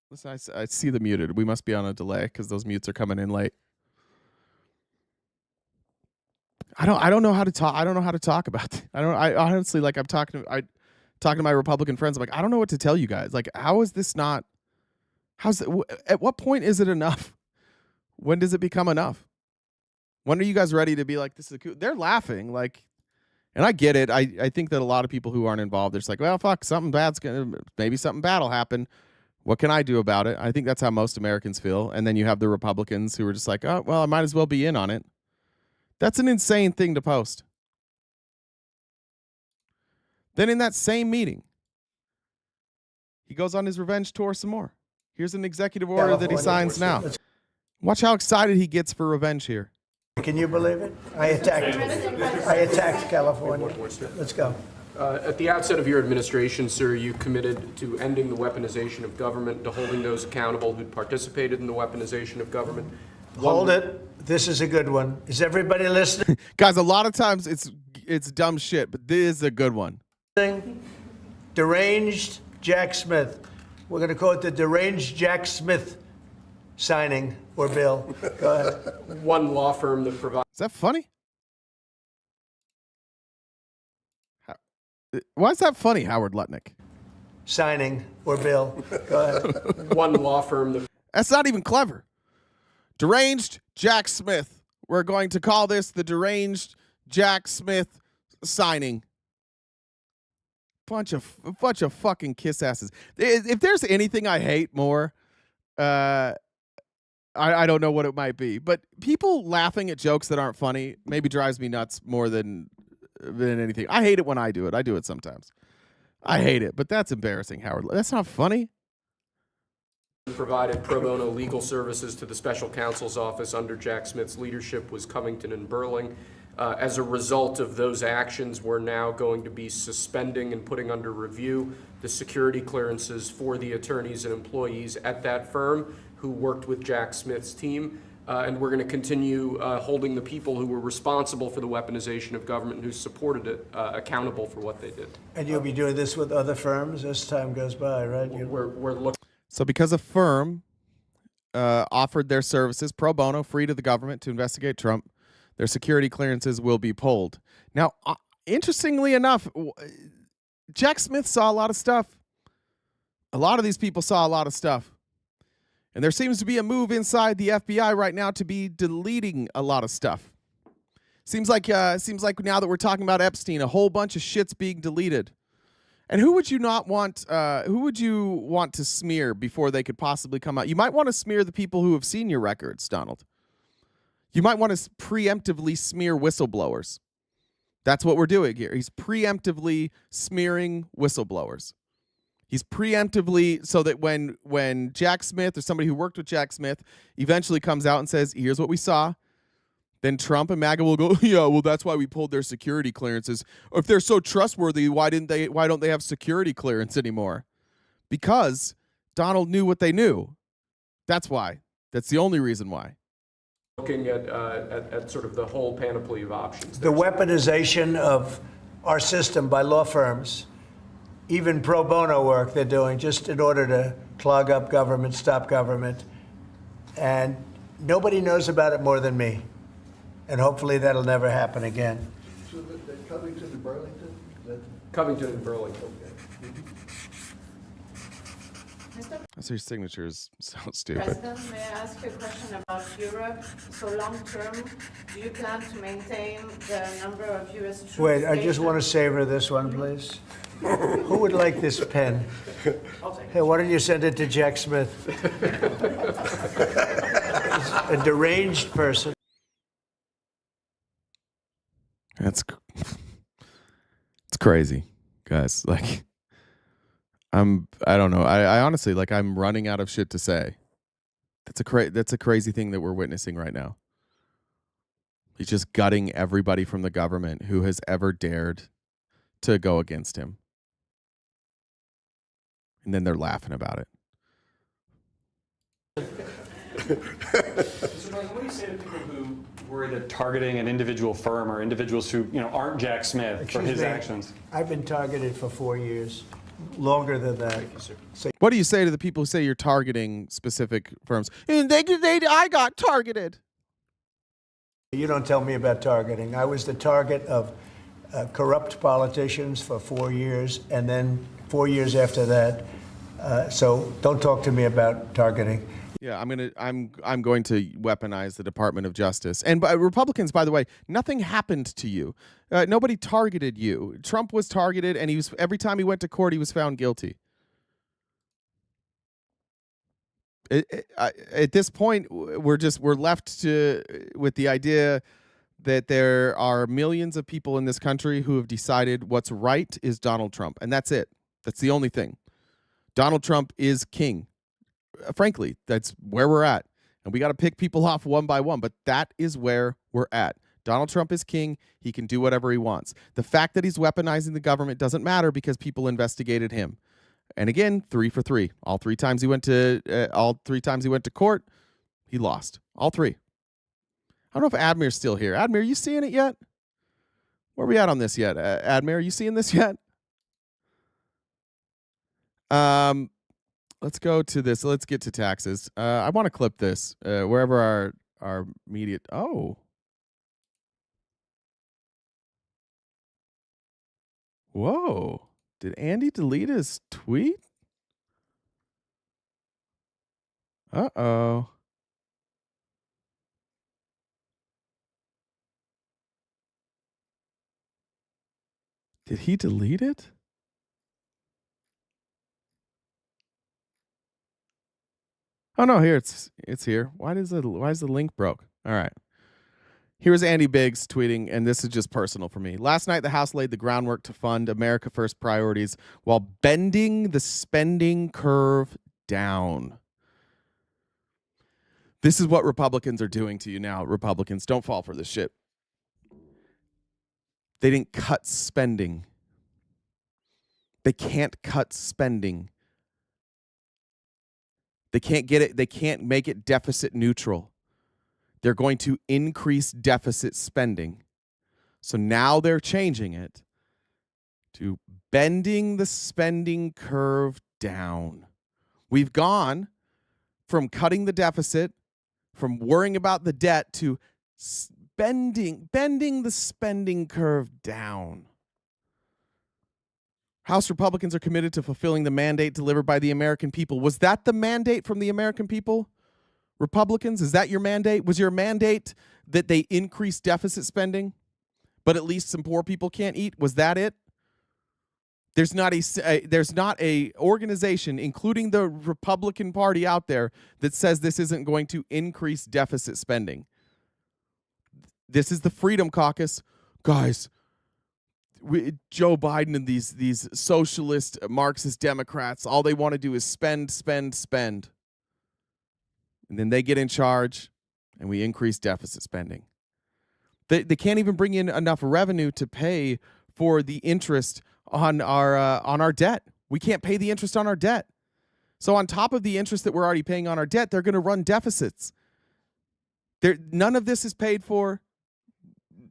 Listen, I see the muted. We must be on a delay because those mutes are coming in late. I don't know how to talk. I don't know how to talk about it. I honestly, like, I'm talking to my Republican friends. I'm like, I don't know what to tell you guys. Like, how is this not? At what point is it enough? When does it become enough? When are you guys ready to be like, this is a coup? They're laughing, like, and I get it. I think that a lot of people who aren't involved, they're just like, well, fuck, maybe something bad will happen. What can I do about it? I think that's how most Americans feel. And then you have the Republicans who are just like, oh, well, I might as well be in on it. That's an insane thing to post. Then in that same meeting, he goes on his revenge tour some more. Here's an executive order that he signs now. Watch how excited he gets for revenge here. Can you believe it? I attacked California. Let's go. At the outset of your administration, sir, you committed to ending the weaponization of government, to holding those accountable who participated in the weaponization of government. Hold it. This is a good one. Is everybody listening? Guys, a lot of times it's dumb shit, but this is a good one. Deranged Jack Smith. We're going to call it the Deranged Jack Smith signing or bill. Go ahead. One law firm that provides. Is that funny? Why is that funny, Howard Lutnick? Signing or bill. Go ahead. One law firm that. That's not even clever. Deranged Jack Smith. We're going to call this the Deranged Jack Smith signing. Bunch of fucking kiss asses. If there's anything I hate more, I don't know what it might be. But people laughing at jokes that aren't funny maybe drives me nuts more than anything. I hate it when I do it. I do it sometimes. I hate it, but that's embarrassing, Howard. That's not funny. Provided pro bono legal services to the special counsel's office under Jack Smith's leadership was Covington and Burling. As a result of those actions, we're now going to be suspending and putting under review the security clearances for the attorneys and employees at that firm who worked with Jack Smith's team. And we're going to continue holding the people who were responsible for the weaponization of government and who supported it accountable for what they did. And you'll be doing this with other firms as time goes by, right? We're looking. So because a firm offered their services pro bono, free to the government to investigate Trump, their security clearances will be pulled. Now, interestingly enough, Jack Smith saw a lot of stuff. A lot of these people saw a lot of stuff. And there seems to be a move inside the FBI right now to be deleting a lot of stuff. Seems like now that we're talking about Epstein, a whole bunch of shit's being deleted. And who would you not want? Who would you want to smear before they could possibly come out? You might want to smear the people who have seen your records, Donald. You might want to preemptively smear whistleblowers. That's what we're doing here. He's preemptively smearing whistleblowers. He's preemptively, so that when Jack Smith or somebody who worked with Jack Smith eventually comes out and says, here's what we saw, then Trump and MAGA will go, yeah, well, that's why we pulled their security clearances. Or if they're so trustworthy, why don't they have security clearance anymore? Because Donald knew what they knew. That's why. That's the only reason why. Looking at sort of the whole panoply of options. The weaponization of our system by law firms even pro bono work they're doing just in order to clog up government, stop government. And nobody knows about it more than me. And hopefully that'll never happen again. So that Covington and Burlington? Covington and Burlington. So your signature is so stupid. President, may I ask you a question about Europe? So long term, do you plan to maintain the number of U.S. troops? Wait, I just want to savor this one, please. Who would like this pen? Hey, why don't you send it to Jack Smith? A deranged person. It's crazy, guys. Like, I don't know. I honestly, like, I'm running out of shit to say. That's a crazy thing that we're witnessing right now. He's just gutting everybody from the government who has ever dared to go against him. And then they're laughing about it. What do you say to people who worry that targeting an individual firm or individuals who aren't Jack Smith for his actions? I've been targeted for 4 years, longer than that. What do you say to the people who say you're targeting specific firms? And I got targeted. You don't tell me about targeting. I was the target of corrupt politicians for 4 years, and then 4 years after that. So don't talk to me about targeting. Yeah, I'm going to weaponize the Department of Justice. And by Republicans, by the way, nothing happened to you. Nobody targeted you. Trump was targeted, and every time he went to court, he was found guilty. At this point, we're left with the idea that there are millions of people in this country who have decided what's right is Donald Trump, and that's it. That's the only thing. Donald Trump is king. Frankly, that's where we're at. And we got to pick people off one by one, but that is where we're at. Donald Trump is king. He can do whatever he wants. The fact that he's weaponizing the government doesn't matter because people investigated him. And again, 3 for 3. All three times he went to court, he lost. All 3. I don't know if Admir's still here. Admir, are you seeing it yet? Where are we at on this yet? Admir, are you seeing this yet? Let's go to this. Let's get to taxes. I want to clip this wherever our media. Oh. Whoa. Did Andy delete his tweet? Uh-oh. Did he delete it? Oh no, here it's here. Why is the link broke? All right. Here's Andy Biggs tweeting, and this is just personal for me. Last night, the House laid the groundwork to fund America First priorities while bending the spending curve down. This is what Republicans are doing to you now. Republicans, don't fall for this shit. They didn't cut spending. They can't cut spending. They can't get it. They can't make it deficit neutral. They're going to increase deficit spending. So now they're changing it to bending the spending curve down. We've gone from cutting the deficit, from worrying about the debt, to bending the spending curve down. House Republicans are committed to fulfilling the mandate delivered by the American people. Was that the mandate from the American people? Republicans, is that your mandate? Was your mandate that they increase deficit spending, but at least some poor people can't eat? Was that it? There's not a organization, including the Republican Party out there, that says this isn't going to increase deficit spending. This is the Freedom Caucus. Guys, Joe Biden and these socialist Marxist Democrats, all they want to do is spend. And then they get in charge, and we increase deficit spending. They can't even bring in enough revenue to pay for the interest on our debt. We can't pay the interest on our debt. So on top of the interest that we're already paying on our debt, they're going to run deficits. None of this is paid for.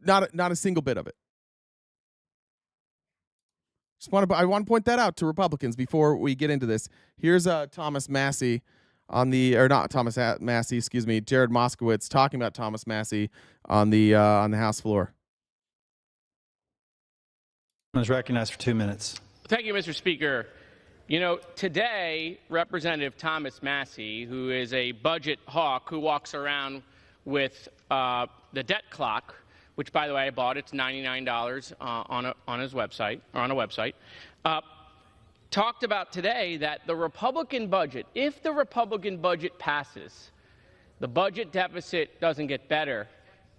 Not a single bit of it. I want to point that out to Republicans before we get into this. Here's Thomas Massie not Thomas Massie, excuse me, Jared Moskowitz talking about Thomas Massie on the House floor. I was recognized for 2 minutes. Thank you, Mr. Speaker. You know, today, Representative Thomas Massie, who is a budget hawk who walks around with the debt clock, which, by the way, I bought. It's $99 on his website, or on a website, talked about today that the Republican budget, if the Republican budget passes, the budget deficit doesn't get better,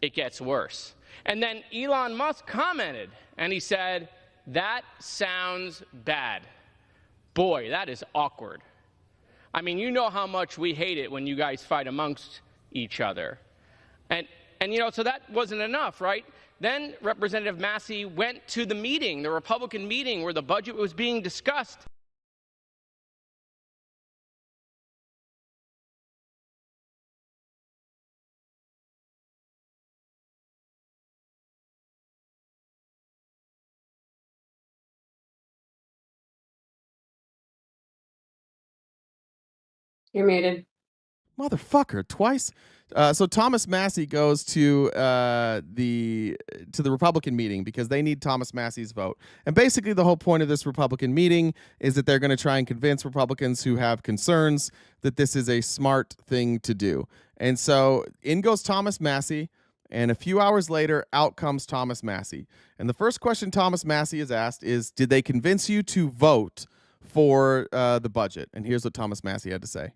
it gets worse. And then Elon Musk commented, and he said, that sounds bad. Boy, that is awkward. I mean, you know how much we hate it when you guys fight amongst each other. And you know, so that wasn't enough, right? Then Representative Massie went to the meeting, the Republican meeting where the budget was being discussed. You're muted. Motherfucker, twice. So Thomas Massie goes to the Republican meeting because they need Thomas Massie's vote. And basically the whole point of this Republican meeting is that they're going to try and convince Republicans who have concerns that this is a smart thing to do. And so in goes Thomas Massie, and a few hours later, out comes Thomas Massie. And the first question Thomas Massie is asked is, did they convince you to vote for the budget? And here's what Thomas Massie had to say.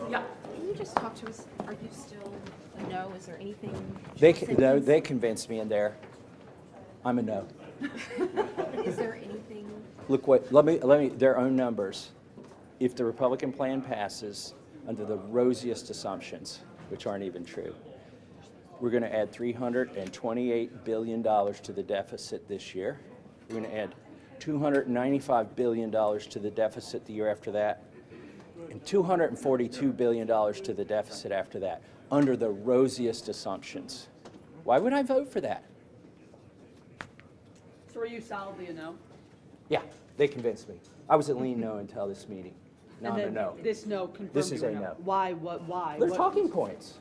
Yeah. Can you just talk to us? Are you still a no? Is there anything? They convinced me in there. I'm a no. Is there anything? Look what, let me, their own numbers. If the Republican plan passes under the rosiest assumptions, which aren't even true, we're going to add $328 billion to the deficit this year. We're going to add $295 billion to the deficit the year after that, and $242 billion to the deficit after that, under the rosiest assumptions. Why would I vote for that? So are you solidly a no? Yeah, they convinced me. I was a lean no until this meeting. Now I'm a no. This no confirmed. This is a no. Why? Why? They're talking points.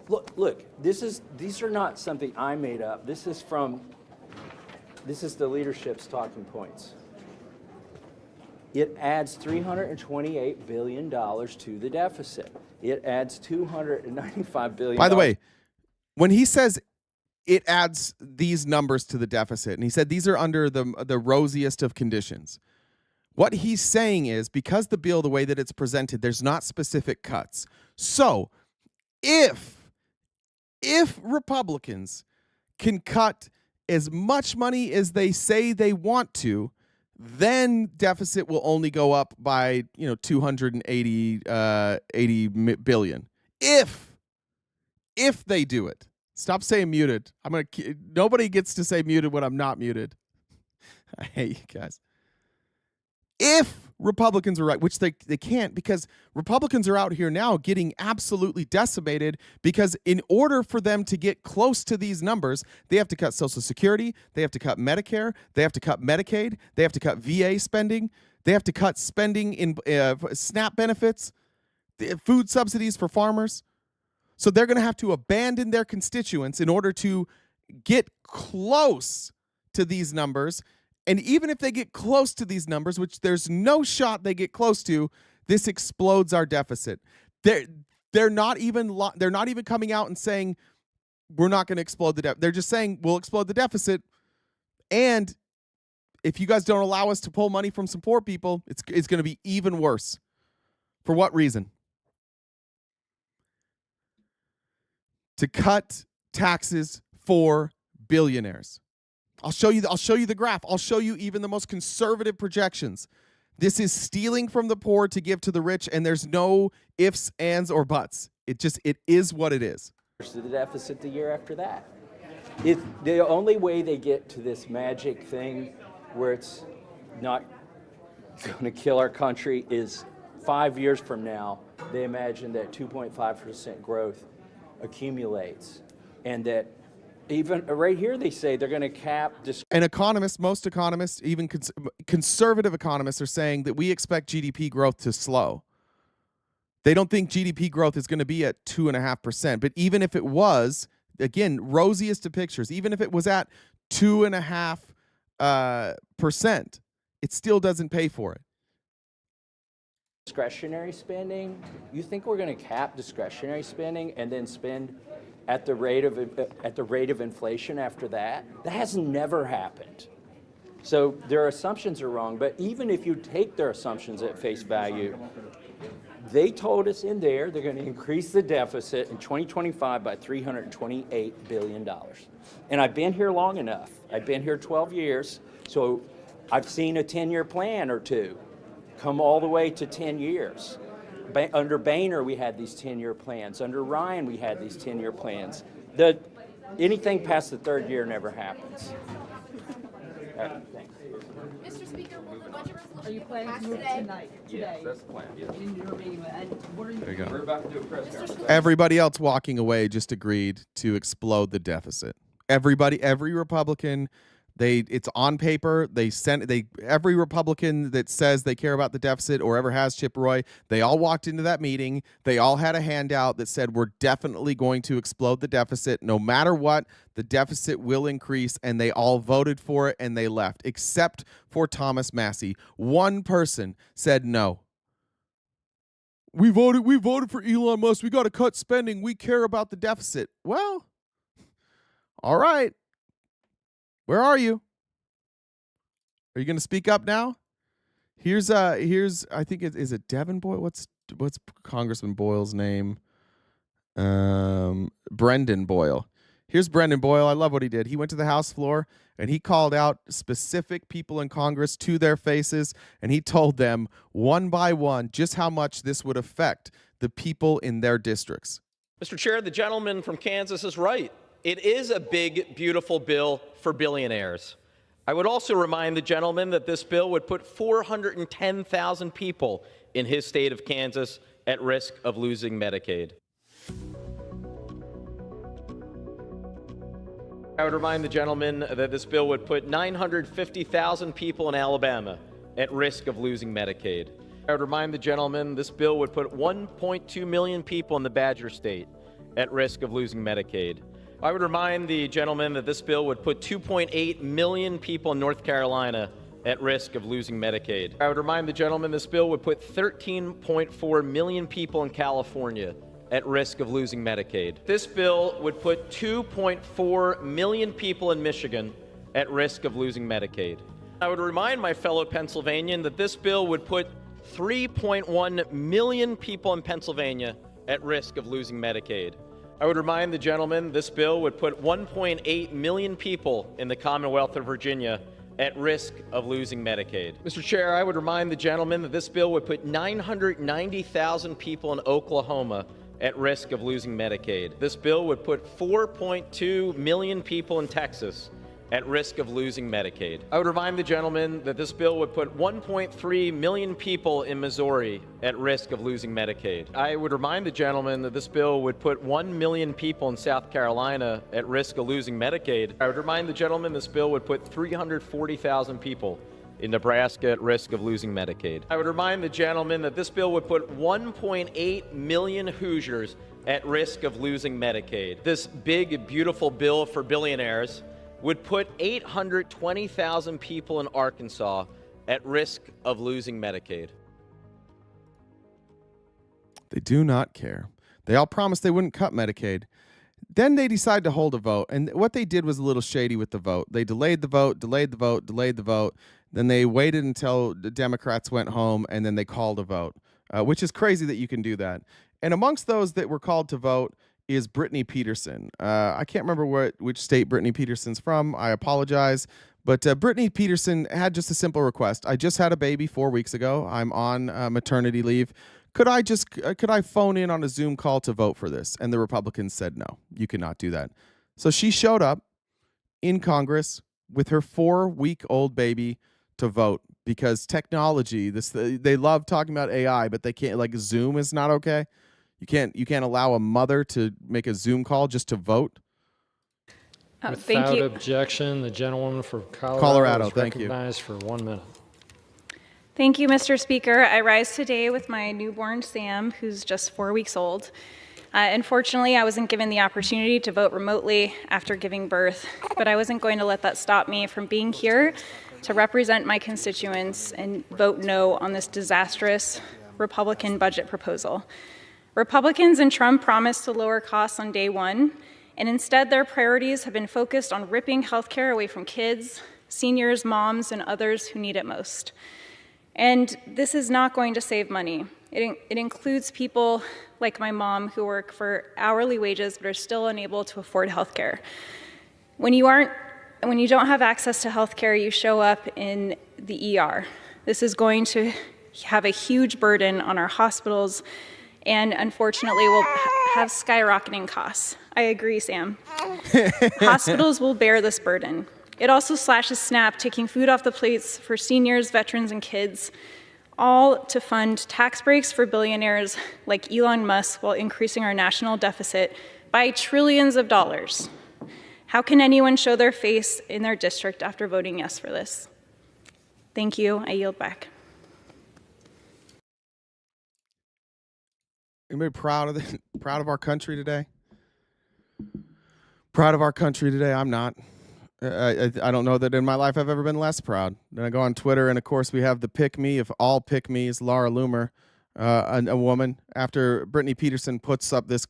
Look. These are not something I made up. This is the leadership's talking points. It adds $328 billion to the deficit. It adds $295 billion. By the way, when he says it adds these numbers to the deficit, and he said these are under the rosiest of conditions, what he's saying is because the bill, the way that it's presented, there's not specific cuts. So if Republicans can cut as much money as they say they want to, then deficit will only go up by 280 billion. If they do it. Stop saying muted. Nobody gets to say muted when I'm not muted. I hate you guys. If Republicans are right, which they can't, because Republicans are out here now getting absolutely decimated, because in order for them to get close to these numbers, they have to cut Social Security, they have to cut Medicare, they have to cut Medicaid, they have to cut VA spending, they have to cut spending in SNAP benefits, food subsidies for farmers. So they're going to have to abandon their constituents in order to get close to these numbers. And even if they get close to these numbers, which there's no shot they get close to, this explodes our deficit. They're not even coming out and saying we're not going to explode the deficit. They're just saying we'll explode the deficit. And if you guys don't allow us to pull money from some poor people, it's going to be even worse. For what reason? To cut taxes for billionaires. I'll show you the graph. I'll show you even the most conservative projections. This is stealing from the poor to give to the rich, and there's no ifs, ands, or buts. It is what it is. To the deficit the year after that. The only way they get to this magic thing where it's not going to kill our country is 5 years from now, they imagine that 2.5% growth accumulates, and that Even right here, they say they're going to cap. And economists, most economists, even conservative economists, are saying that we expect GDP growth to slow. They don't think GDP growth is going to be at 2.5%. But even if it was, again, rosiest of pictures, even if it was at 2.5%, it still doesn't pay for it. Discretionary spending. You think we're going to cap discretionary spending and then spend at the rate of inflation after that? That has never happened. So their assumptions are wrong. But even if you take their assumptions at face value, they told us in there they're going to increase the deficit in 2025 by $328 billion. And I've been here long enough. I've been here 12 years, so I've seen a 10-year plan or two come all the way to 10 years. Under Boehner, we had these 10-year plans. Under Ryan, we had these 10-year plans. Anything past the third year never happens. Thanks. Mr. Speaker, will the budget resolution Are you planning to move tonight? Yes, that's the plan. Yes. In your meeting, and what are you? There you go. We're about to do a press conference. Everybody else walking away just agreed to explode the deficit. Every Republican, it's on paper. Every Republican that says they care about the deficit or ever has Chip Roy, they all walked into that meeting. They all had a handout that said we're definitely going to explode the deficit. No matter what, the deficit will increase, and they all voted for it and they left, except for Thomas Massie. One person said no. We voted for Elon Musk. We got to cut spending. We care about the deficit. Well, all right. Where are you? Are you going to speak up now? Here's I think is it Devin Boyle? What's Congressman Boyle's name? Brendan Boyle. Here's Brendan Boyle. I love what he did. He went to the House floor and he called out specific people in Congress to their faces, and he told them one by one just how much this would affect the people in their districts. Mr. Chair, the gentleman from Kansas is right. It is a big, beautiful bill for billionaires. I would also remind the gentleman that this bill would put 410,000 people in his state of Kansas at risk of losing Medicaid. I would remind the gentleman that this bill would put 950,000 people in Alabama at risk of losing Medicaid. I would remind the gentleman this bill would put 1.2 million people in the Badger State at risk of losing Medicaid. I would remind the gentleman that this bill would put 2.8 million people in North Carolina at risk of losing Medicaid. I would remind the gentleman this bill would put 13.4 million people in California at risk of losing Medicaid. This bill would put 2.4 million people in Michigan at risk of losing Medicaid. I would remind my fellow Pennsylvanian that this bill would put 3.1 million people in Pennsylvania at risk of losing Medicaid. I would remind the gentleman this bill would put 1.8 million people in the Commonwealth of Virginia at risk of losing Medicaid. Mr. Chair, I would remind the gentleman that this bill would put 990,000 people in Oklahoma at risk of losing Medicaid. This bill would put 4.2 million people in Texas at risk of losing Medicaid. I would remind the gentleman that this bill would put 1.3 million people in Missouri at risk of losing Medicaid. I would remind the gentleman that this bill would put 1 million people in South Carolina at risk of losing Medicaid. I would remind the gentleman this bill would put 340,000 people in Nebraska at risk of losing Medicaid. I would remind the gentleman that this bill would put 1.8 million Hoosiers at risk of losing Medicaid. This big, beautiful bill for billionaires would put 820,000 people in Arkansas at risk of losing Medicaid. They do not care. They all promised they wouldn't cut Medicaid. Then they decided to hold a vote, and what they did was a little shady with the vote. They delayed the vote. Then they waited until the Democrats went home, and then they called a vote, which is crazy that you can do that. And amongst those that were called to vote is Brittany Peterson. I can't remember which state Brittany Peterson's from. I apologize. But Brittany Peterson had just a simple request. I just had a baby 4 weeks ago. I'm on maternity leave. Could I phone in on a Zoom call to vote for this? And the Republicans said, no, you cannot do that. So she showed up in Congress with her 4-week-old baby to vote because technology, they love talking about AI, but they can't, like Zoom is not okay. You can't allow a mother to make a Zoom call just to vote. Without Thank you. objection, the gentlewoman for Colorado, is thank you. recognized for 1 minute. Thank you, Mr. Speaker. I rise today with my newborn Sam, who's just 4 weeks old. Unfortunately, I wasn't given the opportunity to vote remotely after giving birth, but I wasn't going to let that stop me from being here to represent my constituents and vote no on this disastrous Republican budget proposal. Republicans and Trump promised to lower costs on day one, and instead their priorities have been focused on ripping healthcare away from kids, seniors, moms, and others who need it most. And this is not going to save money. It includes people like my mom who work for hourly wages but are still unable to afford healthcare. When you don't have access to healthcare, you show up in the ER. This is going to have a huge burden on our hospitals and unfortunately will have skyrocketing costs. I agree, Sam. Hospitals will bear this burden. It also slashes SNAP, taking food off the plates for seniors, veterans, and kids, all to fund tax breaks for billionaires like Elon Musk while increasing our national deficit by trillions of dollars. How can anyone show their face in their district after voting yes for this? Thank you. I yield back. Anybody proud of our country today? Proud of our country today? I'm not. I don't know that in my life I've ever been less proud. Then I go on Twitter, and of course we have the pick me of all pick me's, Laura Loomer, a woman. After Brittany Peterson puts up this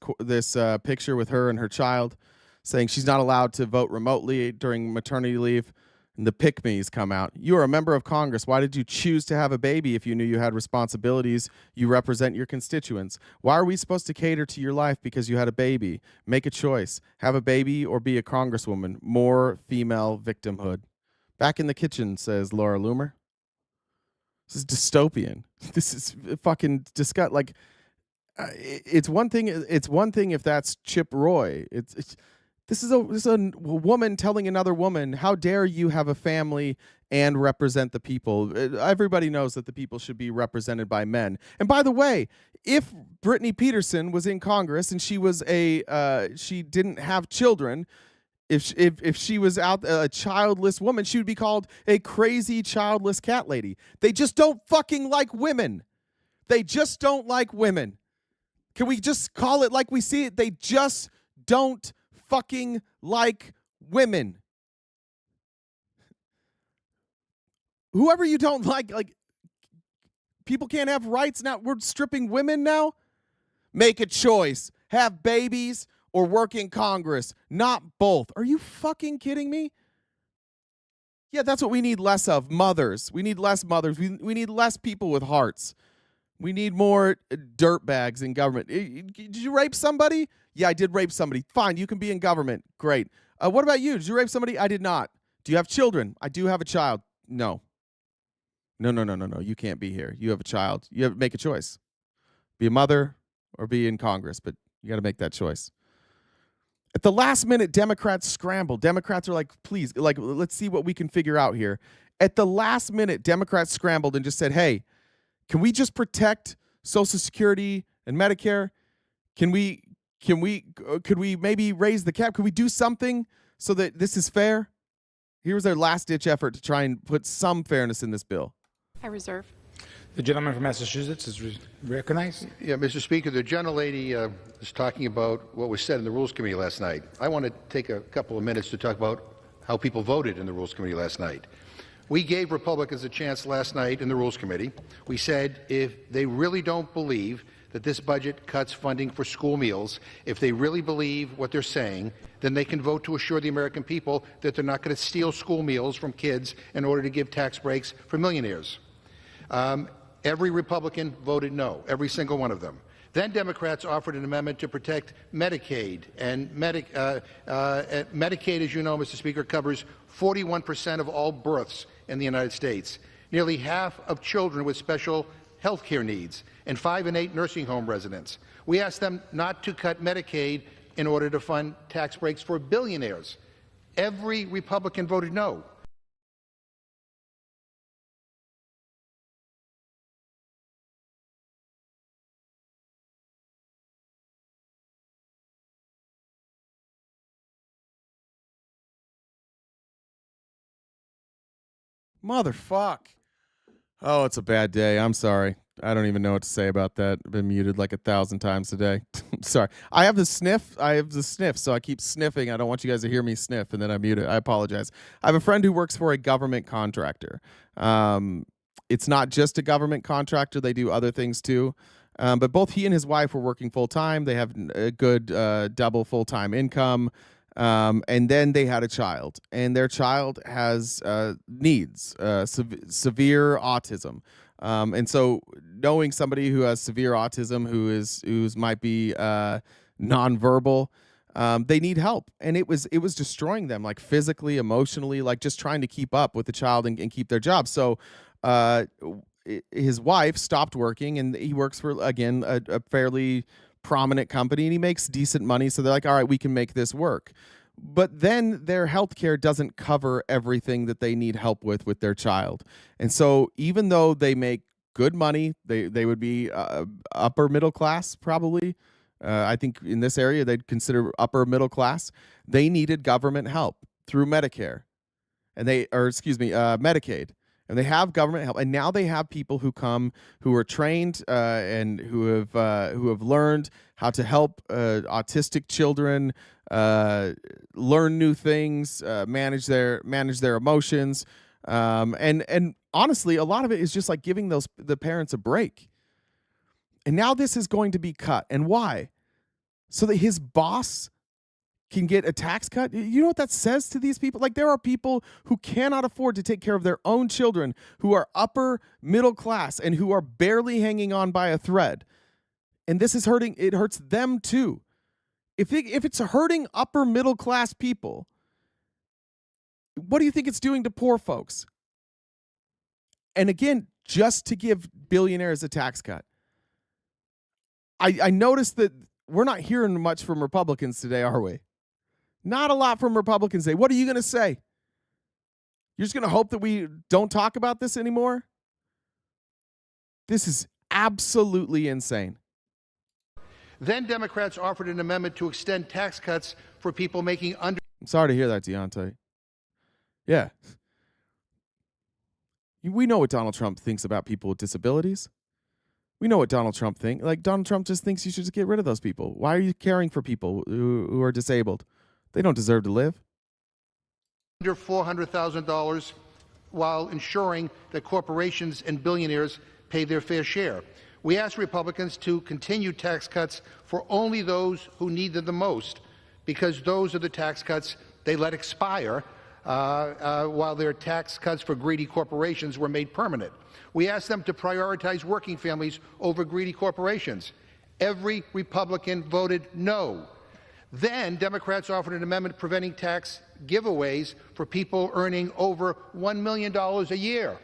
picture with her and her child, saying she's not allowed to vote remotely during maternity leave, and the pick me's come out. You are a member of Congress. Why did you choose to have a baby if you knew you had responsibilities? You represent your constituents. Why are we supposed to cater to your life because you had a baby? Make a choice. Have a baby or be a congresswoman. More female victimhood. Back in the kitchen, says Laura Loomer. This is dystopian. This is fucking disgusting. Like, it's one thing. It's one thing if that's Chip Roy. This is a woman telling another woman, how dare you have a family and represent the people. Everybody knows that the people should be represented by men. And by the way, if Brittany Peterson was in Congress and she was she didn't have children, if she was out a childless woman, she would be called a crazy childless cat lady. They just don't fucking like women. They just don't like women. Can we just call it like we see it? They just don't fucking like women. Whoever you don't like people can't have rights now. We're stripping women now. Make a choice. Have babies or work in Congress. Not both. Are you fucking kidding me? Yeah, that's what we need less of. Mothers. We need less mothers. We need less people with hearts. We need more dirtbags in government. Did you rape somebody? Yeah, I did rape somebody. Fine, you can be in government. Great. What about you? Did you rape somebody? I did not. Do you have children? I do have a child. No. No. You can't be here. You have a child. You have to make a choice. Be a mother or be in Congress, but you got to make that choice. At the last minute, Democrats scrambled. Democrats are like, please, let's see what we can figure out here. At the last minute, Democrats scrambled and just said, hey, can we just protect Social Security and Medicare? Could we maybe raise the cap? Could we do something so that this is fair? Here was their last-ditch effort to try and put some fairness in this bill. I reserve. The gentleman from Massachusetts is recognized. Yeah, Mr. Speaker, the gentlelady is talking about what was said in the Rules Committee last night. I want to take a couple of minutes to talk about how people voted in the Rules Committee last night. We gave Republicans a chance last night in the Rules Committee. We said if they really don't believe that this budget cuts funding for school meals, if they really believe what they're saying, then they can vote to assure the American people that they're not going to steal school meals from kids in order to give tax breaks for millionaires. Every Republican voted no, every single one of them. Then Democrats offered an amendment to protect Medicaid. And Medicaid, as you know, Mr. Speaker, covers 41% of all births in the United States, nearly half of children with special health care needs, and 5 in 8 nursing home residents. We asked them not to cut Medicaid in order to fund tax breaks for billionaires. Every Republican voted no. Motherfuck. Oh, it's a bad day. I'm sorry. I don't even know what to say about that. I've been muted like 1,000 times today. Sorry. I have the sniff, so I keep sniffing. I don't want you guys to hear me sniff, and then I mute it. I apologize. I have a friend who works for a government contractor. It's not just a government contractor. They do other things too. But both he and his wife were working full-time. They have a good double full-time income. And then they had a child, and their child has needs, severe autism. And so knowing somebody who has severe autism, who's might be nonverbal, they need help. And it was destroying them, like physically, emotionally, like just trying to keep up with the child and keep their job. So his wife stopped working, and he works for, again, a fairly prominent company, and he makes decent money. So they're like, all right, we can make this work. But then their healthcare doesn't cover everything that they need help with their child. And so even though they make good money, they would be upper middle class, probably. I think in this area, they'd consider upper middle class. They needed government help through Medicare, Medicaid. And they have government help, and now they have people who come who are trained and who have learned how to help autistic children learn new things, manage their emotions, and honestly, a lot of it is just like giving the parents a break. And now this is going to be cut, and why? So that his boss can get a tax cut. You know what that says to these people? Like, there are people who cannot afford to take care of their own children, who are upper middle class and who are barely hanging on by a thread. And this is hurting. It hurts them too. If it's hurting upper middle class people, what do you think it's doing to poor folks? And again, just to give billionaires a tax cut. I noticed that we're not hearing much from Republicans today, are we? Not a lot from Republicans today. What are you going to say? You're just going to hope that we don't talk about this anymore? This is absolutely insane. Then Democrats offered an amendment to extend tax cuts for people making under... I'm sorry to hear that, Deontay. Yeah. We know what Donald Trump thinks about people with disabilities. We know what Donald Trump thinks. Like, Donald Trump just thinks you should just get rid of those people. Why are you caring for people who are disabled? They don't deserve to live. Under $400,000 while ensuring that corporations and billionaires pay their fair share. We asked Republicans to continue tax cuts for only those who need them the most, because those are the tax cuts they let expire while their tax cuts for greedy corporations were made permanent. We asked them to prioritize working families over greedy corporations. Every Republican voted no. Then Democrats offered an amendment preventing tax giveaways for people earning over $1 million a year.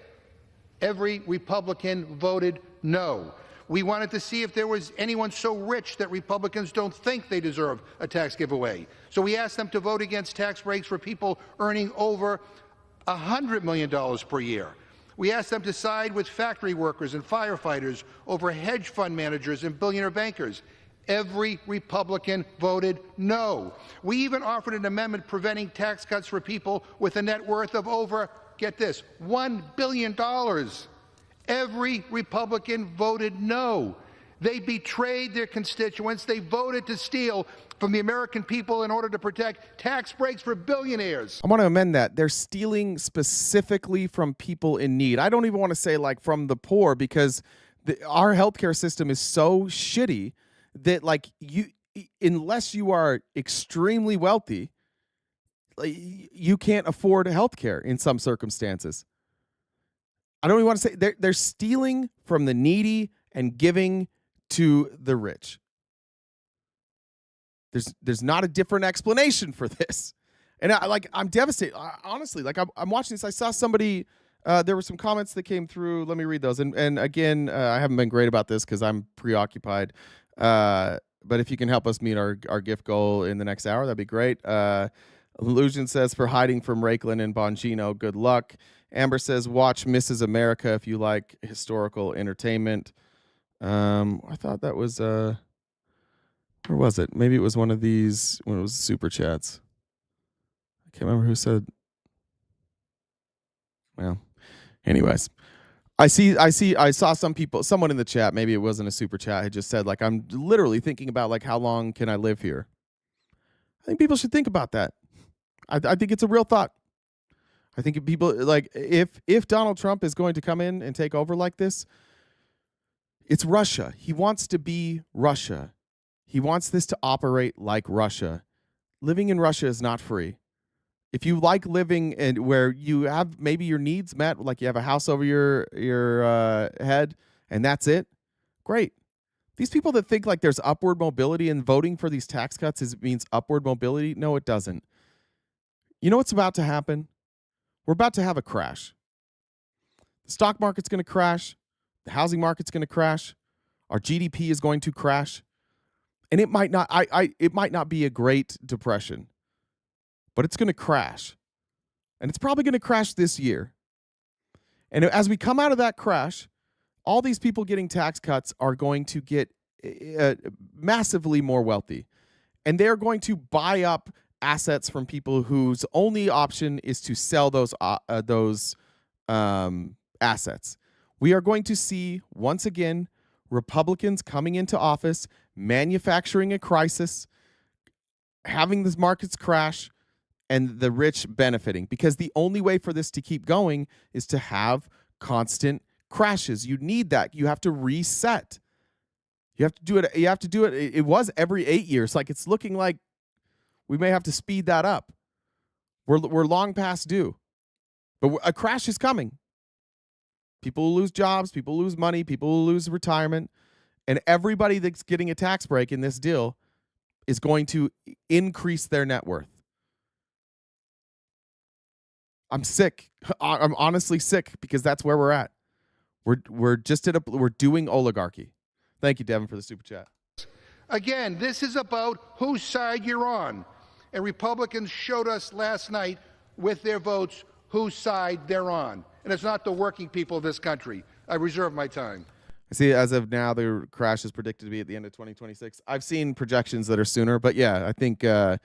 Every Republican voted no. We wanted to see if there was anyone so rich that Republicans don't think they deserve a tax giveaway. So we asked them to vote against tax breaks for people earning over $100 million per year. We asked them to side with factory workers and firefighters over hedge fund managers and billionaire bankers. Every Republican voted no. We even offered an amendment preventing tax cuts for people with a net worth of over, get this, $1 billion. Every Republican voted no. They betrayed their constituents. They voted to steal from the American people in order to protect tax breaks for billionaires. I want to amend that. They're stealing specifically from people in need. I don't even want to say like from the poor, because our healthcare system is so shitty that like unless you are extremely wealthy, like, you can't afford healthcare in some circumstances. I don't even want to say they're stealing from the needy and giving to the rich. There's not a different explanation for this. And I'm devastated. Honestly, like I'm watching this. I saw somebody, there were some comments that came through. Let me read those. And again, I haven't been great about this because I'm preoccupied. But if you can help us meet our gift goal in the next hour, that'd be great. Illusion says, for hiding from Rakeland and Bongino, good luck. Amber says, watch Mrs. America if you like historical entertainment. I thought that was, where was it? Maybe it was one of these, when it was super chats. I can't remember who said, well, Anyways, I saw someone in the chat, maybe it wasn't a super chat, had just said, like, I'm literally thinking about, like, how long can I live here? I think people should think about that. I think it's a real thought. I think people, like, if Donald Trump is going to come in and take over like this, it's Russia. He wants to be Russia. He wants this to operate like Russia. Living in Russia is not free. If you like living and where you have maybe your needs met, like you have a house over your head and that's it, great. These people that think like there's upward mobility and voting for these tax cuts means upward mobility, no, it doesn't. You know what's about to happen? We're about to have a crash. The stock market's going to crash. The housing market's going to crash. Our GDP is going to crash. And it might not it might not be a great depression, but it's going to crash. And it's probably going to crash this year. And as we come out of that crash, all these people getting tax cuts are going to get massively more wealthy. And they're going to buy up assets from people whose only option is to sell those assets. We are going to see, once again, Republicans coming into office, manufacturing a crisis, having the markets crash, and the rich benefiting. Because the only way for this to keep going is to have constant crashes. You need that. You have to reset. You have to do it. You have to do it. It was every 8 years. Like, it's looking like we may have to speed that up. We're long past due. But a crash is coming. People will lose jobs, people will lose money, people will lose retirement, and everybody that's getting a tax break in this deal is going to increase their net worth. I'm sick. I'm honestly sick because that's where we're at. We're just we're doing oligarchy. Thank you, Devin, for the super chat. Again, this is about whose side you're on. And Republicans showed us last night with their votes whose side they're on. And it's not the working people of this country. I reserve my time. I see as of now, the crash is predicted to be at the end of 2026. I've seen projections that are sooner, but yeah, I think that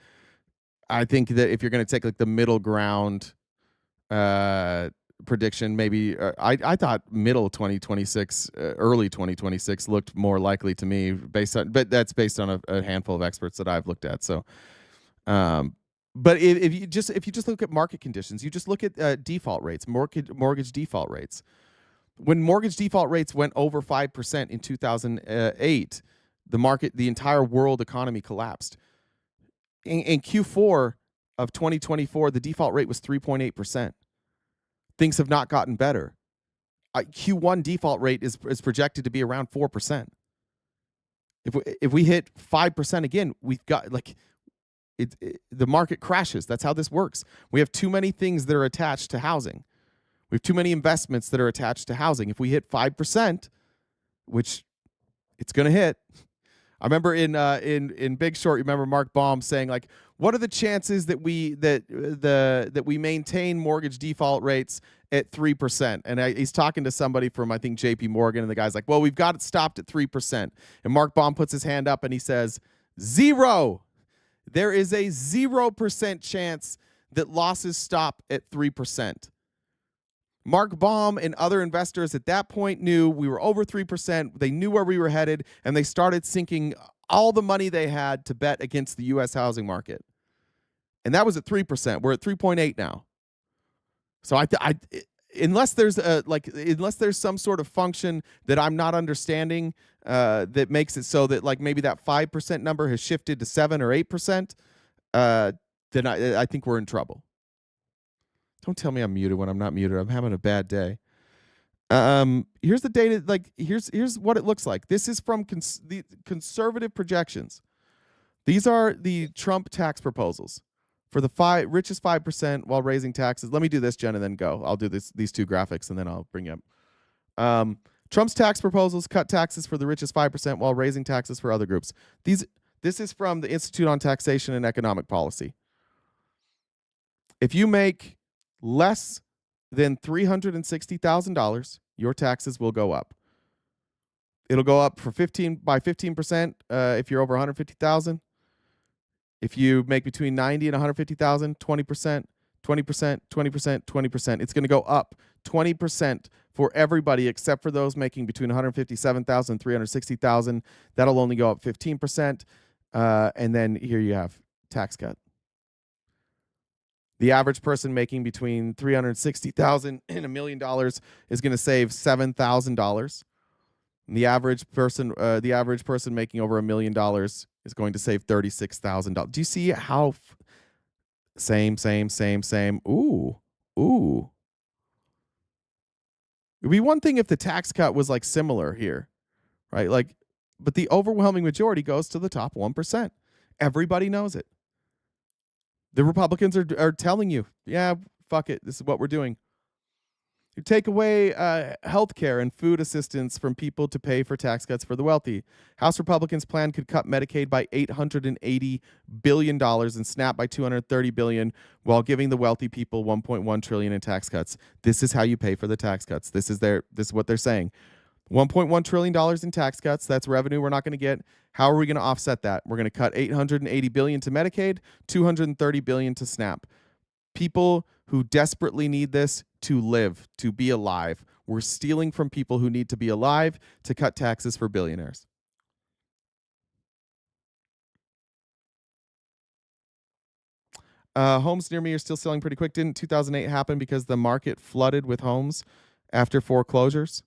if you're going to take like the middle ground prediction, maybe I thought middle 2026, early 2026 looked more likely to me but that's based on a handful of experts that I've looked at. So, but if you just look at market conditions, you just look at default rates, mortgage default rates. When mortgage default rates went over 5% in 2008, the entire world economy collapsed. In Q4 of 2024, the default rate was 3.8%. Things have not gotten better. Q1 default rate is projected to be around 4%. If we hit 5% again, we've got the market crashes. That's how this works. We have too many things that are attached to housing. We have too many investments that are attached to housing. If we hit 5%, which it's going to hit. I remember in Big Short, you remember Mark Baum saying, like, what are the chances that we maintain mortgage default rates at 3%? And he's talking to somebody from, I think, JP Morgan, and the guy's like, well, we've got it stopped at 3%. And Mark Baum puts his hand up and he says, 0. There is a 0% chance that losses stop at 3%. Mark Baum and other investors at that point knew we were over 3%. They knew where we were headed, and they started sinking all the money they had to bet against the U.S. housing market. And that was at 3%. We're at 3.8 now. So unless there's some sort of function that I'm not understanding that makes it so that like maybe that 5% number has shifted to 7 or 8%, then I think we're in trouble. Don't tell me I'm muted when I'm not muted. I'm having a bad day. Here's the data. Like here's what it looks like. This is from the conservative projections. These are the Trump tax proposals for the richest 5% while raising taxes. Let me do this, Jen, and then go. I'll do these two graphics, and then I'll bring you up. Trump's tax proposals cut taxes for the richest 5% while raising taxes for other groups. This is from the Institute on Taxation and Economic Policy. If you make less than $360,000, your taxes will go up. It'll go up by 15% if you're over 150,000. If you make between 90 and 150,000, 20%, 20%, 20%, 20%. It's going to go up 20% for everybody except for those making between 157,000 and 360,000. That'll only go up 15%. And then here you have tax cut. The average person making between 360,000 and $1 million is going to save $7,000. The average person making over $1 million is going to save $36,000. Do you see how? Same. Ooh. It'd be one thing if the tax cut was like similar here, right? Like, but the overwhelming majority goes to the top 1%. Everybody knows it. The Republicans are telling you, yeah, fuck it. This is what we're doing. You take away health care and food assistance from people to pay for tax cuts for the wealthy. House Republicans' plan could cut Medicaid by $880 billion and SNAP by $230 billion while giving the wealthy people $1.1 trillion in tax cuts. This is how you pay for the tax cuts. This is what they're saying. $1.1 trillion in tax cuts. That's revenue we're not going to get. How are we going to offset that? We're going to cut $880 billion to Medicaid, $230 billion to SNAP. People who desperately need this to live, to be alive. We're stealing from people who need to be alive to cut taxes for billionaires. Homes near me are still selling pretty quick. Didn't 2008 happen because the market flooded with homes after foreclosures?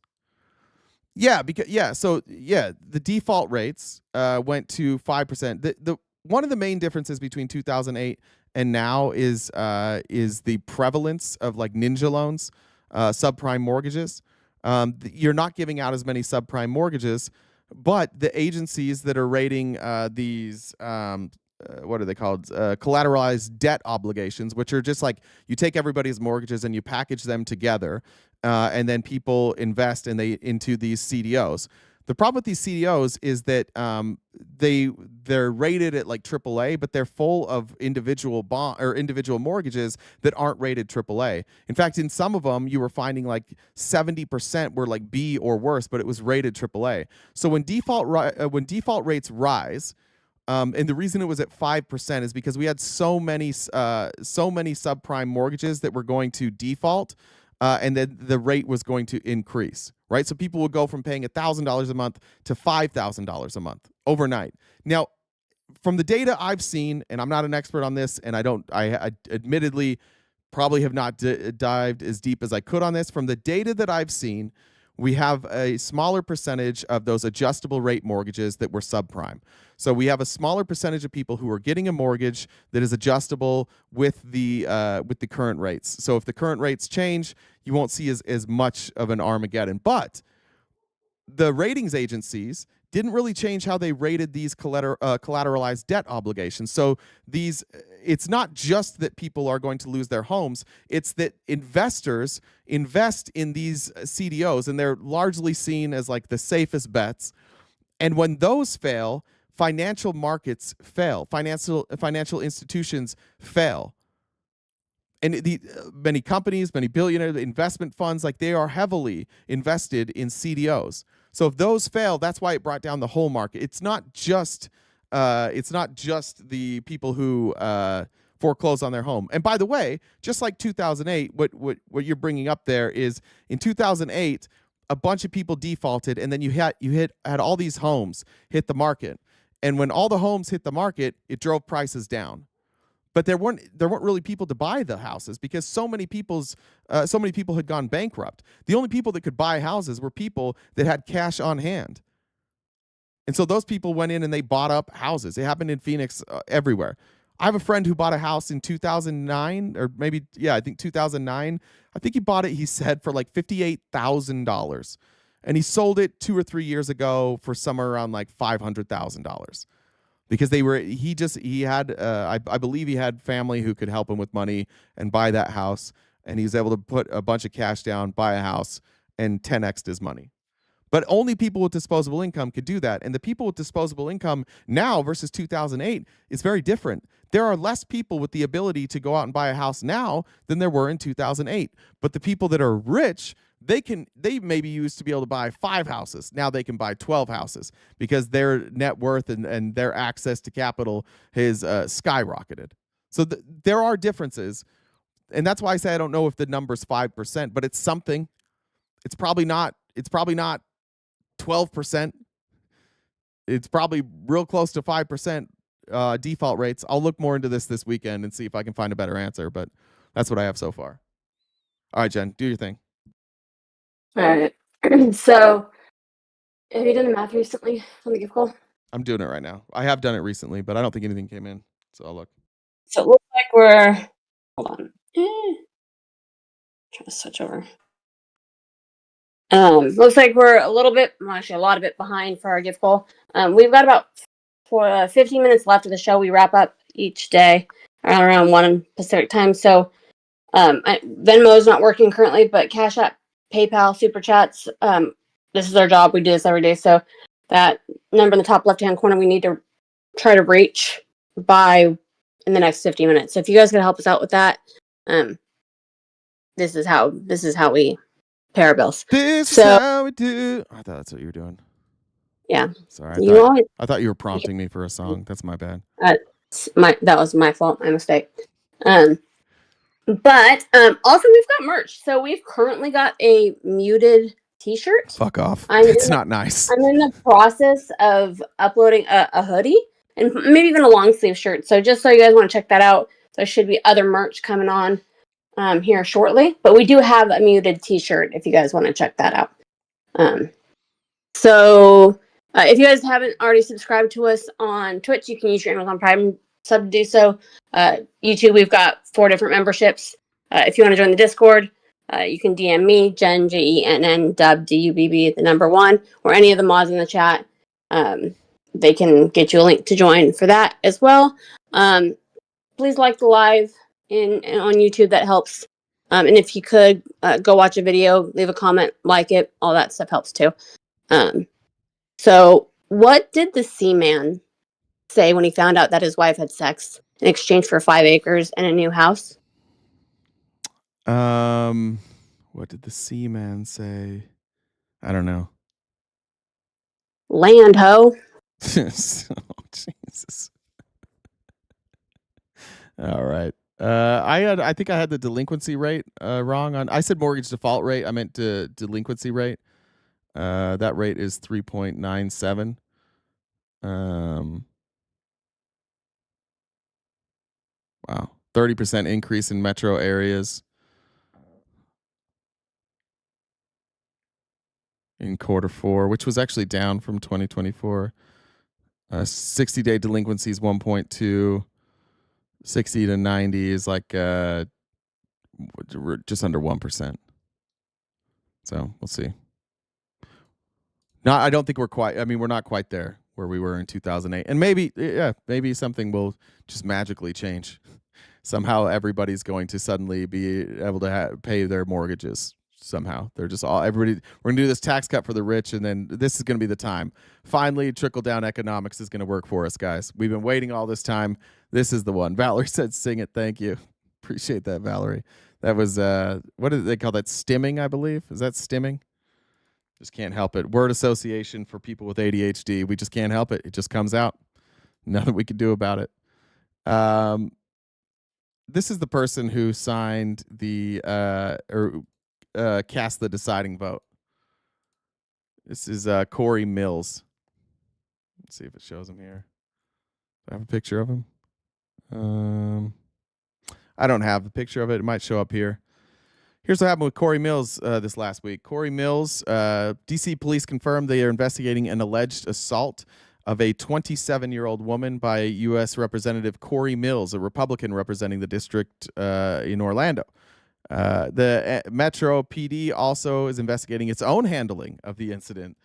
Yeah, the default rates went to 5%. The one of the main differences between 2008 and now is the prevalence of like ninja loans, subprime mortgages. You're not giving out as many subprime mortgages, but the agencies that are rating these what are they called? Collateralized debt obligations, which are just like you take everybody's mortgages and you package them together, and then people invest into these CDOs. The problem with these CDOs is that they're rated at like AAA, but they're full of individual mortgages that aren't rated AAA. In fact, in some of them, you were finding like 70% were like B or worse, but it was rated AAA. So when default rates rise, and the reason it was at 5% is because we had so many subprime mortgages that were going to default, and then the rate was going to increase. Right, so people would go from paying $1,000 a month to $5,000 a month overnight. Now, from the data I've seen, and I'm not an expert on this, and I admittedly probably have not dived as deep as I could on this. From the data that I've seen, we have a smaller percentage of those adjustable rate mortgages that were subprime. So we have a smaller percentage of people who are getting a mortgage that is adjustable with the current rates. So if the current rates change, you won't see as much of an Armageddon. But the ratings agencies didn't really change how they rated these collateralized debt obligations. So it's not just that people are going to lose their homes, it's that investors invest in these CDOs, and they're largely seen as like the safest bets. And when those fail, financial markets fail, financial institutions fail. And many companies, many billionaire investment funds, like they are heavily invested in CDOs. So if those fail, that's why it brought down the whole market. It's not just the people who foreclose on their home. And by the way, just like 2008, what you're bringing up there is in 2008, a bunch of people defaulted, and then you had all these homes hit the market. And when all the homes hit the market, it drove prices down. But there weren't really people to buy the houses because so many people had gone bankrupt. The only people that could buy houses were people that had cash on hand. And so those people went in and they bought up houses. It happened in Phoenix, everywhere. I have a friend who bought a house in 2009, or maybe, I think 2009. I think he bought it, he said, for like $58,000. And he sold it 2 or 3 years ago for somewhere around like $500,000. Because I believe he had family who could help him with money and buy that house. And he was able to put a bunch of cash down, buy a house, and 10x'd his money. But only people with disposable income could do that. And the people with disposable income now versus 2008 is very different. There are less people with the ability to go out and buy a house now than there were in 2008. But the people that are rich, they maybe used to be able to buy 5 houses. Now they can buy 12 houses because their net worth and their access to capital has skyrocketed. So there are differences. And that's why I say I don't know if the number's 5%, but it's something. It's probably not 12%. It's probably real close to 5% default rates. I'll look more into this weekend and see if I can find a better answer, but that's what I have so far. All right, Jen, do your thing. All right. So, have you done the math recently on the gift goal? I'm doing it right now. I have done it recently, but I don't think anything came in, so I'll look. So it looks like we're, hold on. Trying to switch over. Looks like we're a lot of bit behind for our gift goal. We've got about 15 minutes left of the show. We wrap up each day around 1 Pacific time. So Venmo is not working currently, but Cash App, PayPal, Super Chats, this is our job. We do this every day. So that number in the top left-hand corner, we need to try to reach by in the next 50 minutes. So if you guys can help us out with that, this is how we pay our bills. This is how we do. I thought that's what you were doing. Yeah. Sorry. I thought you were prompting me for a song. That's my bad. That was my fault, my mistake. But also we've got merch. So we've currently got a muted t-shirt. Fuck off. It's not nice. I'm in the process of uploading a hoodie and maybe even a long sleeve shirt. So just so you guys want to check that out, there should be other merch coming on here shortly. But we do have a muted t-shirt if you guys want to check that out. If you guys haven't already subscribed to us on Twitch, you can use your Amazon Prime sub to do so. YouTube, we've got 4 different memberships. If you want to join the Discord, you can DM me, Jen, JENN, Dub, DUBB, the number 1, or any of the mods in the chat. They can get you a link to join for that as well. Please like the live on YouTube. That helps. And if you could, go watch a video, leave a comment, like it. All that stuff helps too. So what did the Seaman say when he found out that his wife had sex in exchange for 5 acres and a new house? What did the Seaman say? I don't know. Land ho. Oh, Jesus. All right. I think I had the delinquency rate wrong on. I said mortgage default rate. I meant delinquency rate. That rate is 3.97. Wow. 30% increase in metro areas in Q4, which was actually down from 2024. 60-day delinquency is 1.2. 60 to 90 is like just under 1%. So we'll see. I don't think we're not quite there where we were in 2008. And maybe something will just magically change. Somehow everybody's going to suddenly be able to pay their mortgages. Somehow they're just everybody. We're gonna do this tax cut for the rich, and then this is gonna be the time. Finally, trickle down economics is gonna work for us, guys. We've been waiting all this time. This is the one. Valerie said, "Sing it." Thank you. Appreciate that, Valerie. That was what do they call that? Stimming, I believe. Is that stimming? Just can't help it. Word association for people with ADHD. We just can't help it. It just comes out. Nothing we can do about it. This is the person who signed the cast the deciding vote. This is Cory Mills. Let's see if it shows him here. Do I have a picture of him? I don't have the picture of it. It might show up here. Here's what happened with Cory Mills this last week. Cory Mills, DC police confirmed they are investigating an alleged assault of a 27-year-old woman by U.S. Representative Cory Mills, a Republican representing the district in Orlando. The Metro PD also is investigating its own handling of the incident,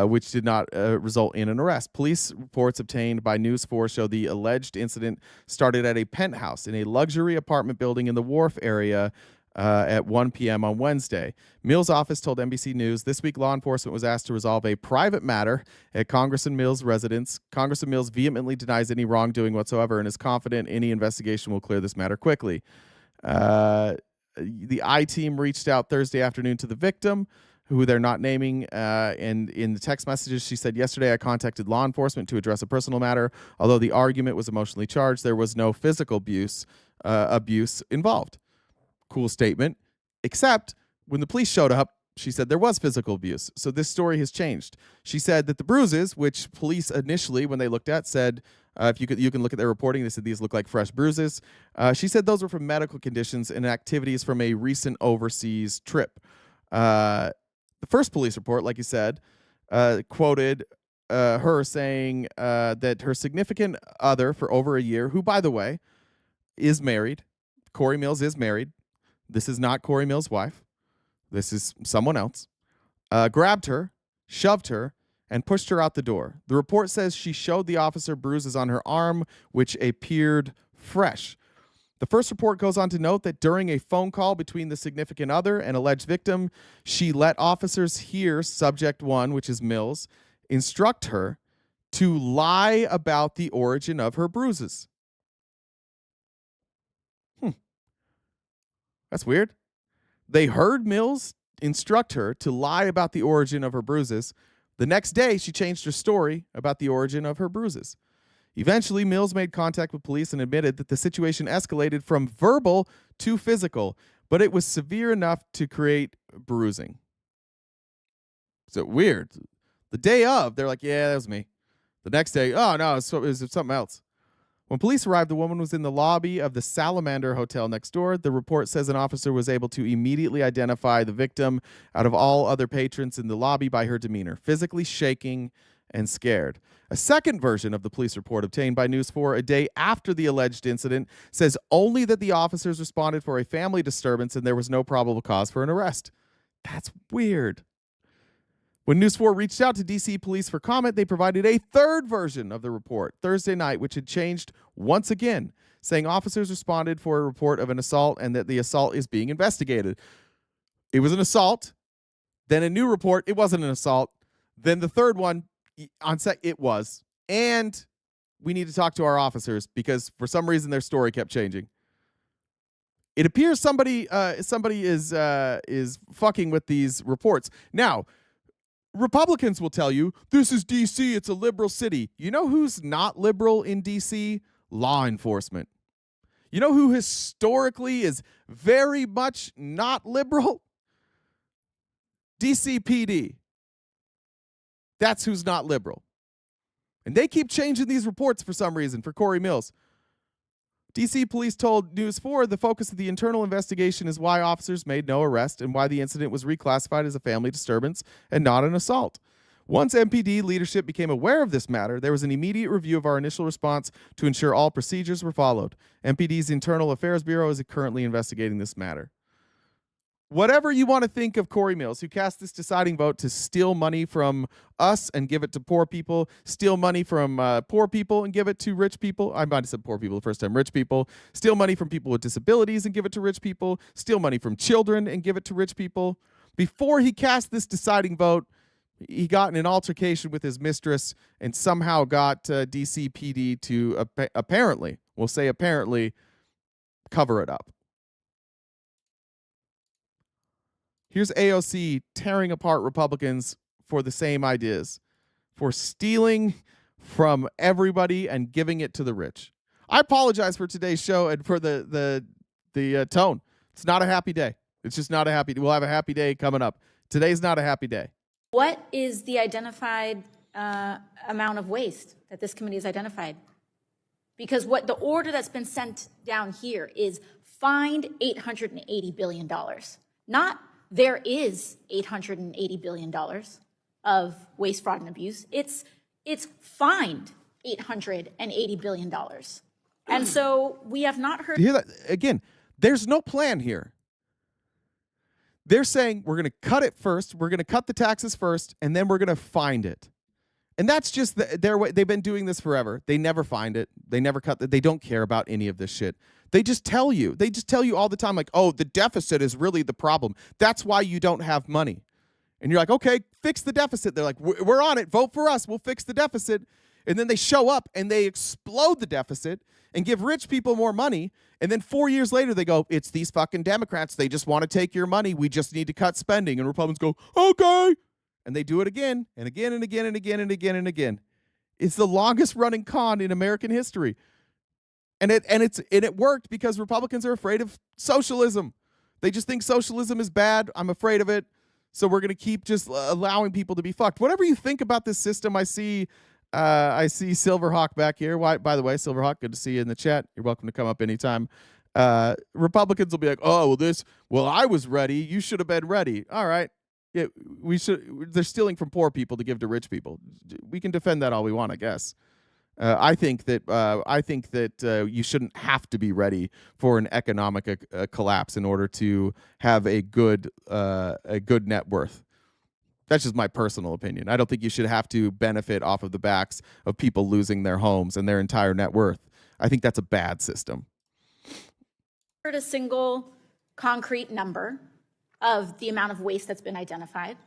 which did not result in an arrest. Police reports obtained by News 4 show the alleged incident started at a penthouse in a luxury apartment building in the Wharf area at 1 p.m. on Wednesday. Mills' office told NBC News this week law enforcement was asked to resolve a private matter at Congressman Mills' residence. Congressman Mills vehemently denies any wrongdoing whatsoever and is confident any investigation will clear this matter quickly. The I-team reached out Thursday afternoon to the victim, who they're not naming, and in the text messages, she said, "Yesterday I contacted law enforcement to address a personal matter. Although the argument was emotionally charged, there was no physical abuse involved." cool statement, except when the police showed up, she said there was physical abuse. So this story has changed. She said that the bruises, which police initially, when they looked at, said, if you can look at their reporting, they said these look like fresh bruises. She said those were from medical conditions and activities from a recent overseas trip. The first police report, like you said, quoted her saying that her significant other for over a year, who, by the way, is married. Cory Mills is married. This is not Cory Mills' wife. This is someone else. Grabbed her, shoved her, and pushed her out the door. The report says she showed the officer bruises on her arm, which appeared fresh. The first report goes on to note that during a phone call between the significant other and alleged victim, she let officers hear subject one, which is Mills, instruct her to lie about the origin of her bruises. That's weird. They heard Mills instruct her to lie about the origin of her bruises. The next day, she changed her story about the origin of her bruises. Eventually, Mills made contact with police and admitted that the situation escalated from verbal to physical, but it was severe enough to create bruising. So weird. The day of, they're like, yeah, that was me. The next day, oh, no, it was something else. When police arrived, the woman was in the lobby of the Salamander Hotel next door. The report says an officer was able to immediately identify the victim out of all other patrons in the lobby by her demeanor, physically shaking and scared. A second version of the police report obtained by News 4 a day after the alleged incident says only that the officers responded for a family disturbance and there was no probable cause for an arrest. That's weird. When News 4 reached out to D.C. police for comment, they provided a third version of the report Thursday night, which had changed once again, saying officers responded for a report of an assault and that the assault is being investigated. It was an assault. Then a new report, it wasn't an assault. Then the third one, on set, it was. And we need to talk to our officers because for some reason their story kept changing. It appears somebody is fucking with these reports. Now, Republicans will tell you, this is D.C., it's a liberal city. You know who's not liberal in D.C.? Law enforcement. You know who historically is very much not liberal? D.C. PD. That's who's not liberal. And they keep changing these reports for some reason for Cory Mills. D.C. police told News 4 the focus of the internal investigation is why officers made no arrest and why the incident was reclassified as a family disturbance and not an assault. Once MPD leadership became aware of this matter, there was an immediate review of our initial response to ensure all procedures were followed. MPD's Internal Affairs Bureau is currently investigating this matter. Whatever you want to think of Cory Mills, who cast this deciding vote to steal money from us and give it to poor people, steal money from poor people and give it to rich people. I might have said poor people the first time, rich people. Steal money from people with disabilities and give it to rich people. Steal money from children and give it to rich people. Before he cast this deciding vote, he got in an altercation with his mistress and somehow got DC PD to apparently, we'll say apparently, cover it up. Here's AOC tearing apart Republicans for the same ideas, for stealing from everybody and giving it to the rich. I apologize for today's show and for the tone. It's not a happy day. It's just not a happy day. We'll have a happy day coming up. Today's not a happy day. What is the identified amount of waste that this committee has identified? Because what the order that's been sent down here is find $880 billion, not there is $880 billion of waste, fraud, and abuse. It's fined $880 billion. And so we have not heard. You hear that? Again, there's no plan here. They're saying we're going to cut it first, we're going to cut the taxes first, and then we're going to find it. And that's just their way. They've been doing this forever. They never find it. They never cut it. They don't care about any of this shit. They just tell you. They just tell you all the time, like, oh, the deficit is really the problem. That's why you don't have money. And you're like, okay, fix the deficit. They're like, we're on it. Vote for us. We'll fix the deficit. And then they show up and they explode the deficit and give rich people more money. And then 4 years later, they go, it's these fucking Democrats. They just want to take your money. We just need to cut spending. And Republicans go, okay. And they do it again and again and again and again and again and again. It's the longest running con in American history. And it worked because Republicans are afraid of socialism. They just think socialism is bad. I'm afraid of it. So we're going to keep just allowing people to be fucked. Whatever you think about this system, I see Silverhawk back here. Why, by the way, Silverhawk, good to see you in the chat. You're welcome to come up anytime. Republicans will be like, oh, well, I was ready. You should have been ready. All right. Yeah, they're stealing from poor people to give to rich people. We can defend that all we want, I guess. I think that you shouldn't have to be ready for an economic collapse in order to have a good net worth. That's just my personal opinion. I don't think you should have to benefit off of the backs of people losing their homes and their entire net worth. I think that's a bad system. Heard a single concrete number of the amount of waste that's been identified.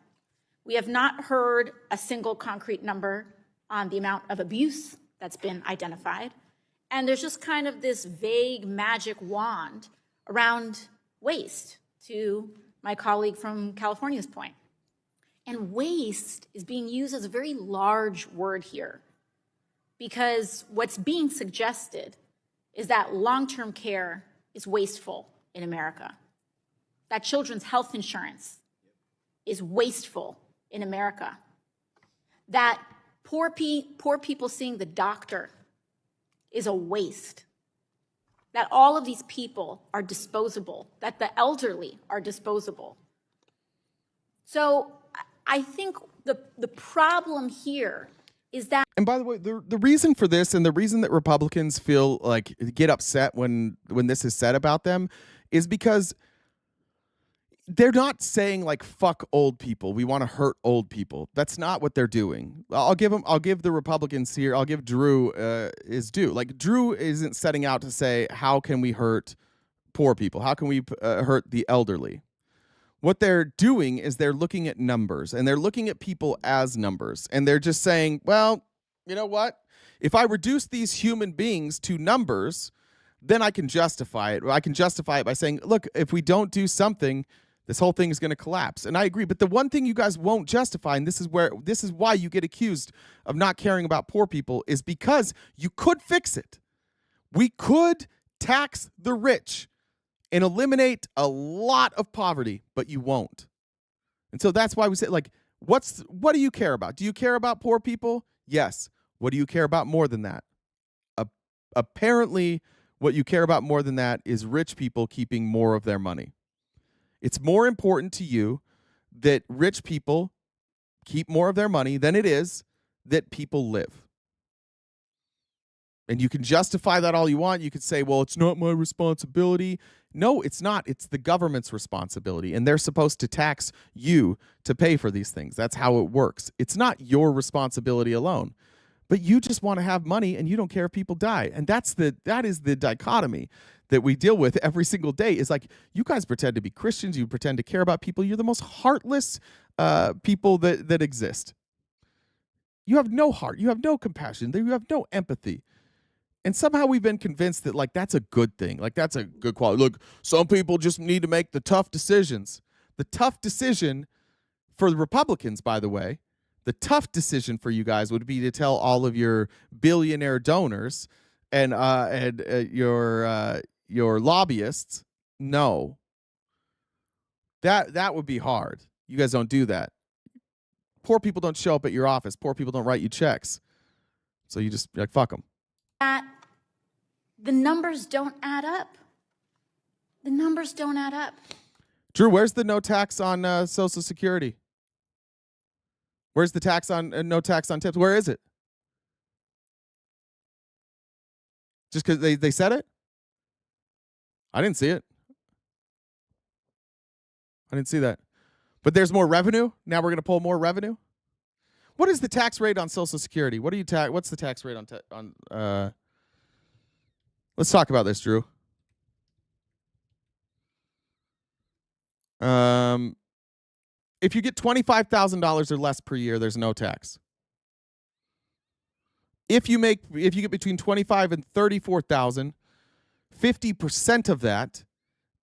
We have not heard a single concrete number on the amount of abuse that's been identified. And there's just kind of this vague magic wand around waste, to my colleague from California's point. And waste is being used as a very large word here, because what's being suggested is that long-term care is wasteful in America, that children's health insurance is wasteful in America, that poor people seeing the doctor is a waste, that all of these people are disposable, that the elderly are disposable. So I think the problem here is that. And by the way, the reason for this, and the reason that Republicans feel like get upset when this is said about them, is because they're not saying like fuck old people. We want to hurt old people. That's not what they're doing. I'll give the Republicans here. I'll give Drew his due. Like Drew isn't setting out to say how can we hurt poor people? How can we hurt the elderly? What they're doing is they're looking at numbers, and they're looking at people as numbers, and they're just saying, well, you know what? If I reduce these human beings to numbers, then I can justify it. I can justify it by saying, look, if we don't do something, this whole thing is going to collapse. And I agree. But the one thing you guys won't justify, and this is why you get accused of not caring about poor people, is because you could fix it. We could tax the rich and eliminate a lot of poverty, but you won't. And so that's why we say, like, what do you care about? Do you care about poor people? Yes. What do you care about more than that? Apparently, what you care about more than that is rich people keeping more of their money. It's more important to you that rich people keep more of their money than it is that people live. And you can justify that all you want. You could say, well, it's not my responsibility. No, it's not. It's the government's responsibility. And they're supposed to tax you to pay for these things. That's how it works. It's not your responsibility alone. But you just want to have money and you don't care if people die. And that is the dichotomy that we deal with every single day. Is like, you guys pretend to be Christians. You pretend to care about people. You're the most heartless people that exist. You have no heart. You have no compassion. You have no empathy. And somehow we've been convinced that, like, that's a good thing. Like, that's a good quality. Look, some people just need to make the tough decisions. The tough decision for the Republicans, by the way, the tough decision for you guys would be to tell all of your billionaire donors and your lobbyists, no. That would be hard. You guys don't do that. Poor people don't show up at your office. Poor people don't write you checks. So you just, like, fuck them. That the numbers don't add up. The numbers don't add up. Drew, where's the no tax on Social Security? Where's the tax on no tax on tips? Where is it? Just because they said it? I didn't see it. I didn't see that. But there's more revenue? Now we're going to pull more revenue? What is the tax rate on Social Security? What's the tax rate on let's talk about this, Drew. If you get $25,000 or less per year, there's no tax. If you get between $25,000 and $34,000, 50% of that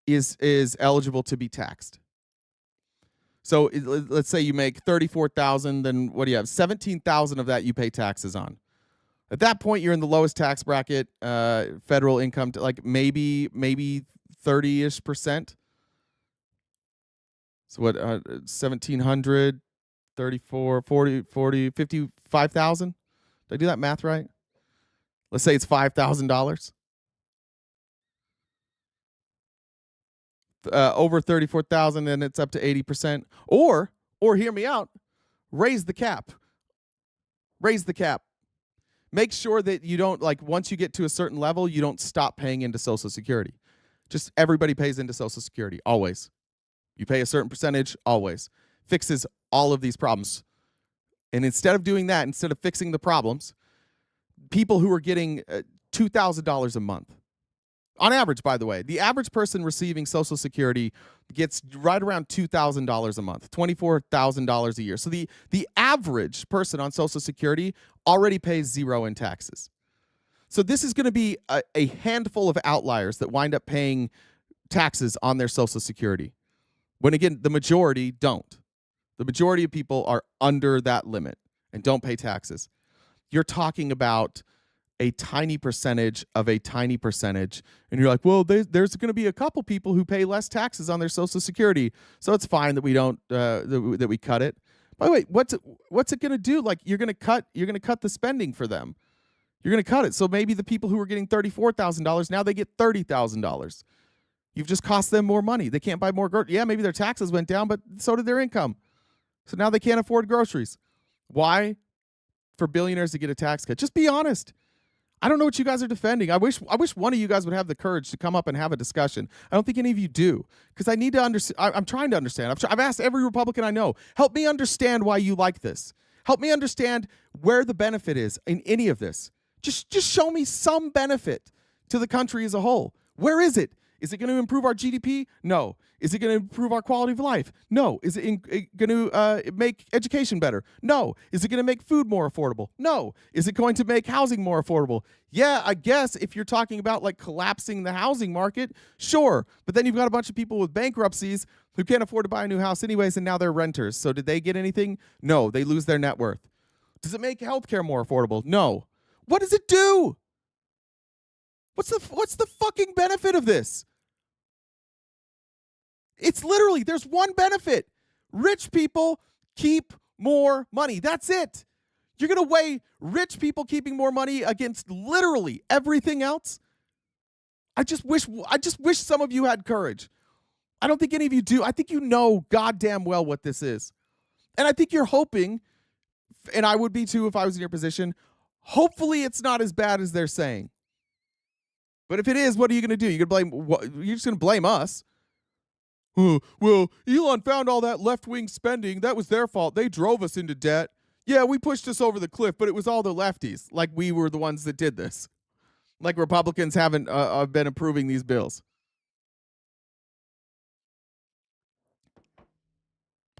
is eligible to be taxed. So let's say you make $34,000, then what do you have? $17,000 of that you pay taxes on. At that point, you're in the lowest tax bracket, federal income, like maybe 30-ish%. So what, 1,700, 34, 40, 55,000? Did I do that math right? Let's say it's $5,000. Over 34,000 and it's up to 80%. Or hear me out, raise the cap. Raise the cap. Make sure that you don't, like, once you get to a certain level, you don't stop paying into Social Security. Just everybody pays into Social Security, always. You pay a certain percentage, always. Fixes all of these problems. And instead of doing that, instead of fixing the problems, people who are getting $2,000 a month, on average, by the way, the average person receiving Social Security gets right around $2,000 a month, $24,000 a year. So the average person on Social Security already pays zero in taxes. So this is going to be a handful of outliers that wind up paying taxes on their Social Security. When, again, the majority don't. The majority of people are under that limit and don't pay taxes. You're talking about a tiny percentage of a tiny percentage, and you're like, well, there's going to be a couple people who pay less taxes on their Social Security, so it's fine that we don't that we cut it. By the way, what's it going to do? Like, you're going to cut the spending for them. You're going to cut it. So maybe the people who were getting $34,000 now they get $30,000. You've just cost them more money. They can't buy more groceries. Yeah, maybe their taxes went down, but so did their income. So now they can't afford groceries. Why? For billionaires to get a tax cut. Just be honest. I don't know what you guys are defending. I wish one of you guys would have the courage to come up and have a discussion. I don't think any of you do, because I need to understand. I'm trying to understand. I've asked every Republican I know, help me understand why you like this. Help me understand where the benefit is in any of this. Just show me some benefit to the country as a whole. Where is it? Is it going to improve our GDP? No. Is it going to improve our quality of life? No. Is it going to make education better? No. Is it going to make food more affordable? No. Is it going to make housing more affordable? Yeah, I guess if you're talking about like collapsing the housing market, sure. But then you've got a bunch of people with bankruptcies who can't afford to buy a new house anyways, and now they're renters. So did they get anything? No. They lose their net worth. Does it make healthcare more affordable? No. What does it do? What's the fucking benefit of this? It's literally, there's one benefit. Rich people keep more money. That's it. You're going to weigh rich people keeping more money against literally everything else? I just wish some of you had courage. I don't think any of you do. I think you know goddamn well what this is. And I think you're hoping, and I would be too if I was in your position, hopefully it's not as bad as they're saying. But if it is, what are you going to do? You're just going to blame us. Well, Elon found all that left-wing spending. That was their fault. They drove us into debt. Yeah, we pushed us over the cliff, but it was all the lefties. Like we were the ones that did this. Like Republicans haven't been approving these bills.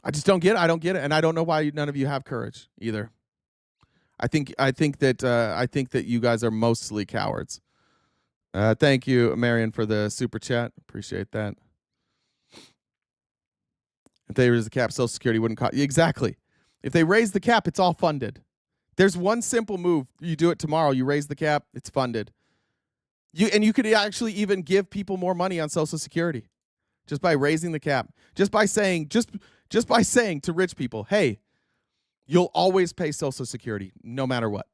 I just don't get it. I don't get it, and I don't know why none of you have courage either. I think that you guys are mostly cowards. Thank you, Marion, for the super chat. Appreciate that. If they raise the cap, Social Security wouldn't cost. Exactly. If they raise the cap, it's all funded. There's one simple move. You do it tomorrow. You raise the cap, it's funded. You could actually even give people more money on Social Security just by raising the cap. Just by saying to rich people, hey, you'll always pay Social Security no matter what.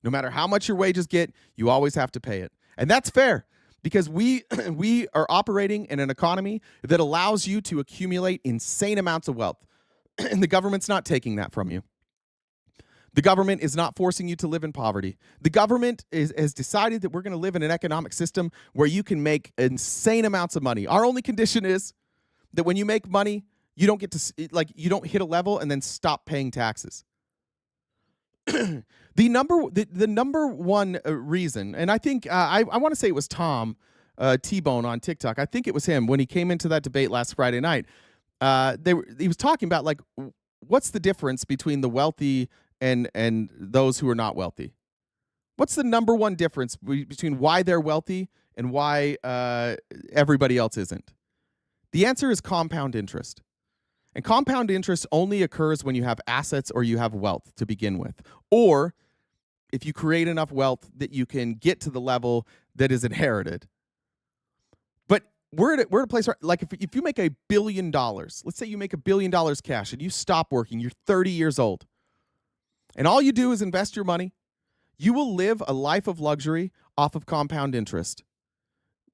No matter how much your wages get, you always have to pay it. And that's fair. Because we are operating in an economy that allows you to accumulate insane amounts of wealth. And the government's not taking that from you. The government is not forcing you to live in poverty. The government has decided that we're going to live in an economic system where you can make insane amounts of money. Our only condition is that when you make money, you don't get to, you don't hit a level and then stop paying taxes. The number one reason, and I think I want to say it was Tom T-Bone on TikTok. I think it was him when he came into that debate last Friday night. He was talking about like what's the difference between the wealthy and those who are not wealthy. What's the number one difference between why they're wealthy and why everybody else isn't? The answer is compound interest. And compound interest only occurs when you have assets or you have wealth to begin with. Or if you create enough wealth that you can get to the level that is inherited. But we're at a place where, like, if you make $1 billion, let's say you make $1 billion cash and you stop working, you're 30 years old, and all you do is invest your money, you will live a life of luxury off of compound interest.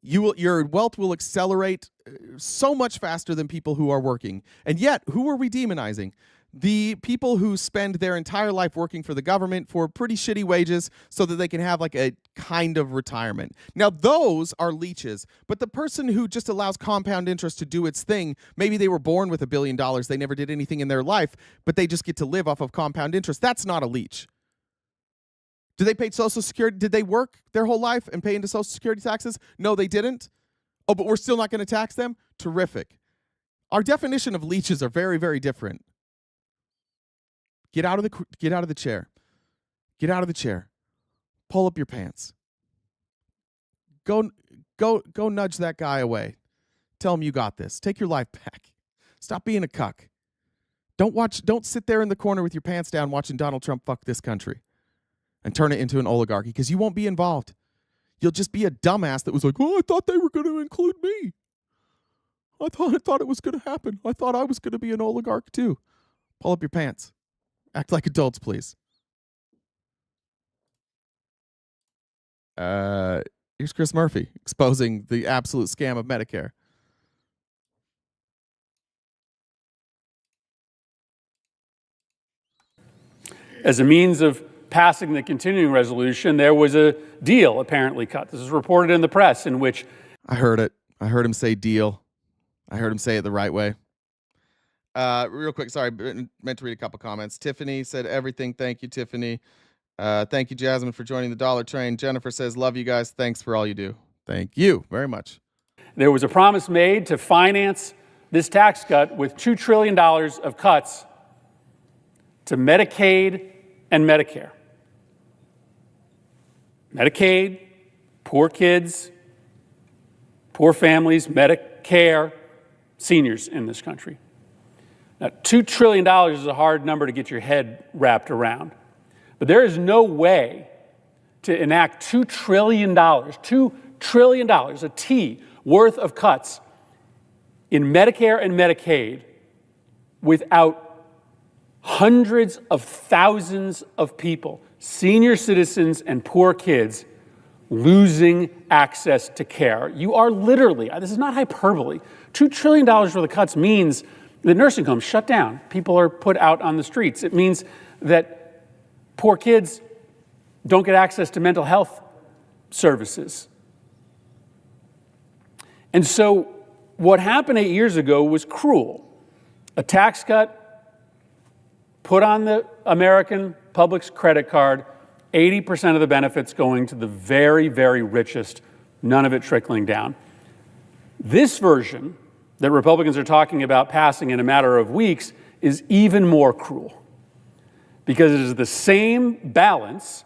Your wealth will accelerate so much faster than people who are working. And yet, who are we demonizing? The people who spend their entire life working for the government for pretty shitty wages so that they can have like a kind of retirement. Now, those are leeches, but the person who just allows compound interest to do its thing, maybe they were born with $1 billion, they never did anything in their life, but they just get to live off of compound interest. That's not a leech. Did they pay Social Security? Did they work their whole life and pay into Social Security taxes? No, they didn't. Oh, but we're still not going to tax them? Terrific. Our definition of leeches are very, very different. Get out of the chair. Get out of the chair. Pull up your pants. Go nudge that guy away. Tell him you got this. Take your life back. Stop being a cuck. Don't sit there in the corner with your pants down watching Donald Trump fuck this country and turn it into an oligarchy, because you won't be involved. You'll just be a dumbass that was like, oh, I thought they were going to include me. I thought it was going to happen. I thought I was going to be an oligarch too. Pull up your pants. Act like adults, please. Here's Chris Murphy exposing the absolute scam of Medicare. As a means of passing the continuing resolution, there was a deal apparently cut. This is reported in the press, in which... I heard it. I heard him say deal. I heard him say it the right way. Real quick, sorry, meant to read a couple comments. Tiffany said everything. Thank you, Tiffany. Thank you, Jasmine, for joining the Dollar Train. Jennifer says, love you guys. Thanks for all you do. Thank you very much. There was a promise made to finance this tax cut with $2 trillion of cuts to Medicaid and Medicare. Medicaid, poor kids, poor families, Medicare, seniors in this country. Now, $2 trillion is a hard number to get your head wrapped around. But there is no way to enact $2 trillion, a T worth of cuts in Medicare and Medicaid without hundreds of thousands of people, senior citizens and poor kids, losing access to care. You are literally, this is not hyperbole, $2 trillion worth of cuts means the nursing homes shut down. People are put out on the streets. It means that poor kids don't get access to mental health services. And so what happened 8 years ago was cruel. A tax cut put on the American public's credit card, 80% of the benefits going to the very, very richest, none of it trickling down. This version that Republicans are talking about passing in a matter of weeks is even more cruel, because it is the same balance,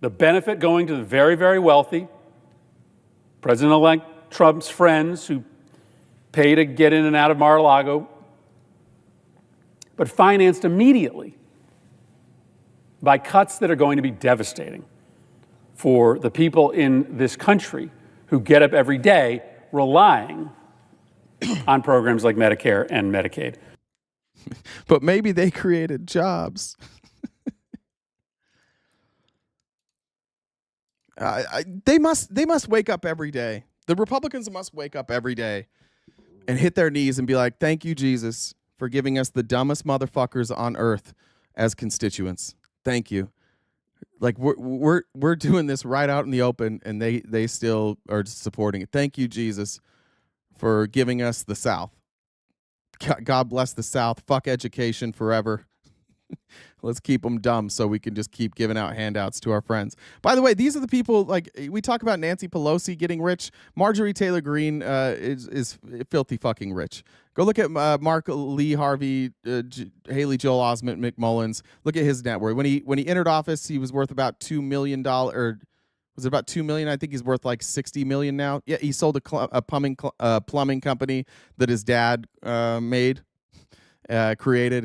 the benefit going to the very, very wealthy, President-elect Trump's friends who pay to get in and out of Mar-a-Lago, but financed immediately by cuts that are going to be devastating for the people in this country who get up every day relying on programs like Medicare and Medicaid. But maybe they created jobs. They must wake up every day. The Republicans must wake up every day and hit their knees and be like, thank you, Jesus, for giving us the dumbest motherfuckers on earth as constituents. Thank you. Like, we're doing this right out in the open, and they still are supporting it. Thank you, Jesus, for giving us the South. God bless the South. Fuck education forever. Let's keep them dumb so we can just keep giving out handouts to our friends. By the way, these are the people, like, we talk about Nancy Pelosi getting rich. Marjorie Taylor Greene is filthy fucking rich. Go look at Mark Lee Harvey, Haley Joel Osment McMullins. Look at his net worth. When he entered office, he was worth about $2 million. Or was it about $2 million? I think he's worth like $60 million now. Yeah, he sold a plumbing company that his dad created,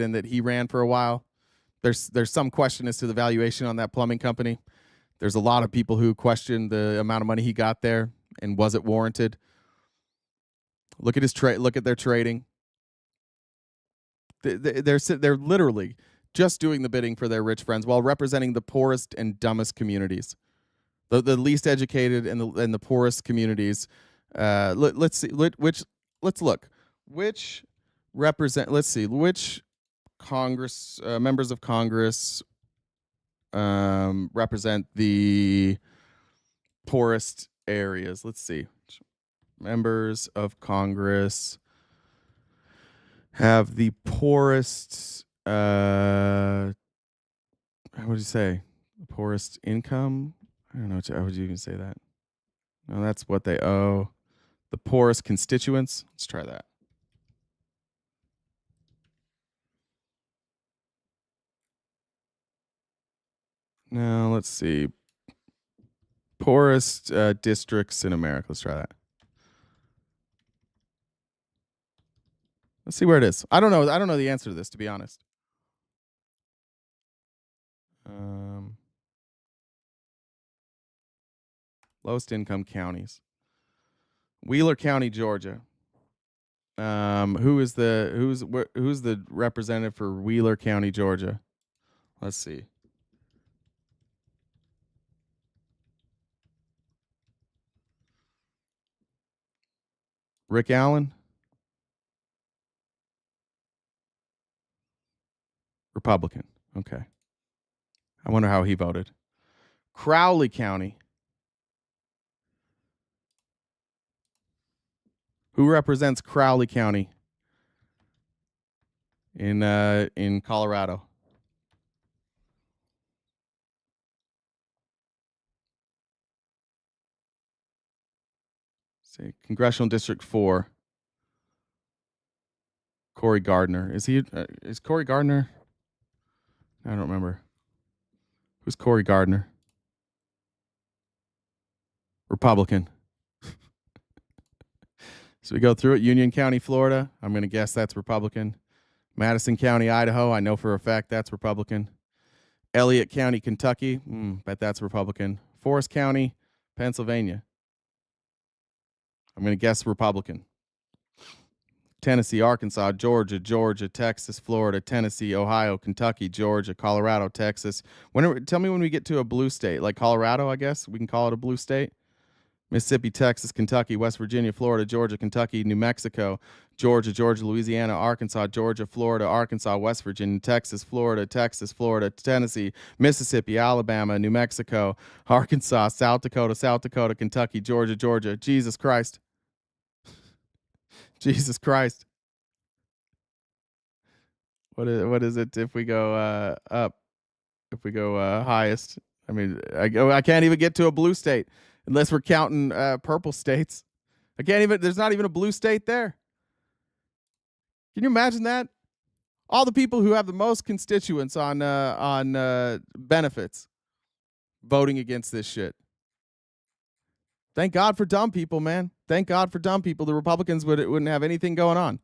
and that he ran for a while. There's some question as to the valuation on that plumbing company. There's a lot of people who question the amount of money he got there and was it warranted. Look at his trade. Look at their trading. They're literally just doing the bidding for their rich friends while representing the poorest and dumbest communities, the least educated and the poorest communities. Let's see. Let's look. Which represent? Let's see. Which Congress members of Congress represent the poorest areas? Let's see. Members of Congress have the poorest, how would you say? The poorest income? I don't know. How would you even say that? No, that's what they owe. The poorest constituents? Let's try that. Now, let's see. Poorest districts in America. Let's try that. Let's see where it is. I don't know. I don't know the answer to this, to be honest. Lowest income counties. Wheeler County, Georgia. Who's the representative for Wheeler County, Georgia? Let's see. Rick Allen? Republican. Okay. I wonder how he voted. Crowley County. Who represents Crowley County in Colorado? Say Congressional District 4. Cory Gardner. Is Cory Gardner? I don't remember. Who's Cory Gardner? Republican. So we go through it. Union County, Florida. I'm going to guess that's Republican. Madison County, Idaho. I know for a fact that's Republican. Elliott County, Kentucky. Bet that's Republican. Forest County, Pennsylvania. I'm going to guess Republican. Tennessee, Arkansas, Georgia, Texas, Florida, Tennessee, Ohio, Kentucky, Georgia, Colorado, Texas. Tell me when we get to a blue state, like Colorado, I guess we can call it a blue state. Mississippi, Texas, Kentucky, West Virginia, Florida, Georgia, Kentucky, New Mexico, Georgia, Louisiana, Arkansas, Georgia, Florida, Arkansas, West Virginia, Texas, Florida, Tennessee, Mississippi, Alabama, New Mexico, Arkansas, South Dakota, Kentucky, Georgia. Jesus Christ. Jesus Christ. What is it if we go up? If we go highest? I mean, I can't even get to a blue state unless we're counting purple states. I can't even. There's not even a blue state there. Can you imagine that? All the people who have the most constituents on benefits voting against this shit. Thank God for dumb people, man. Thank God for dumb people. The Republicans wouldn't have anything going on.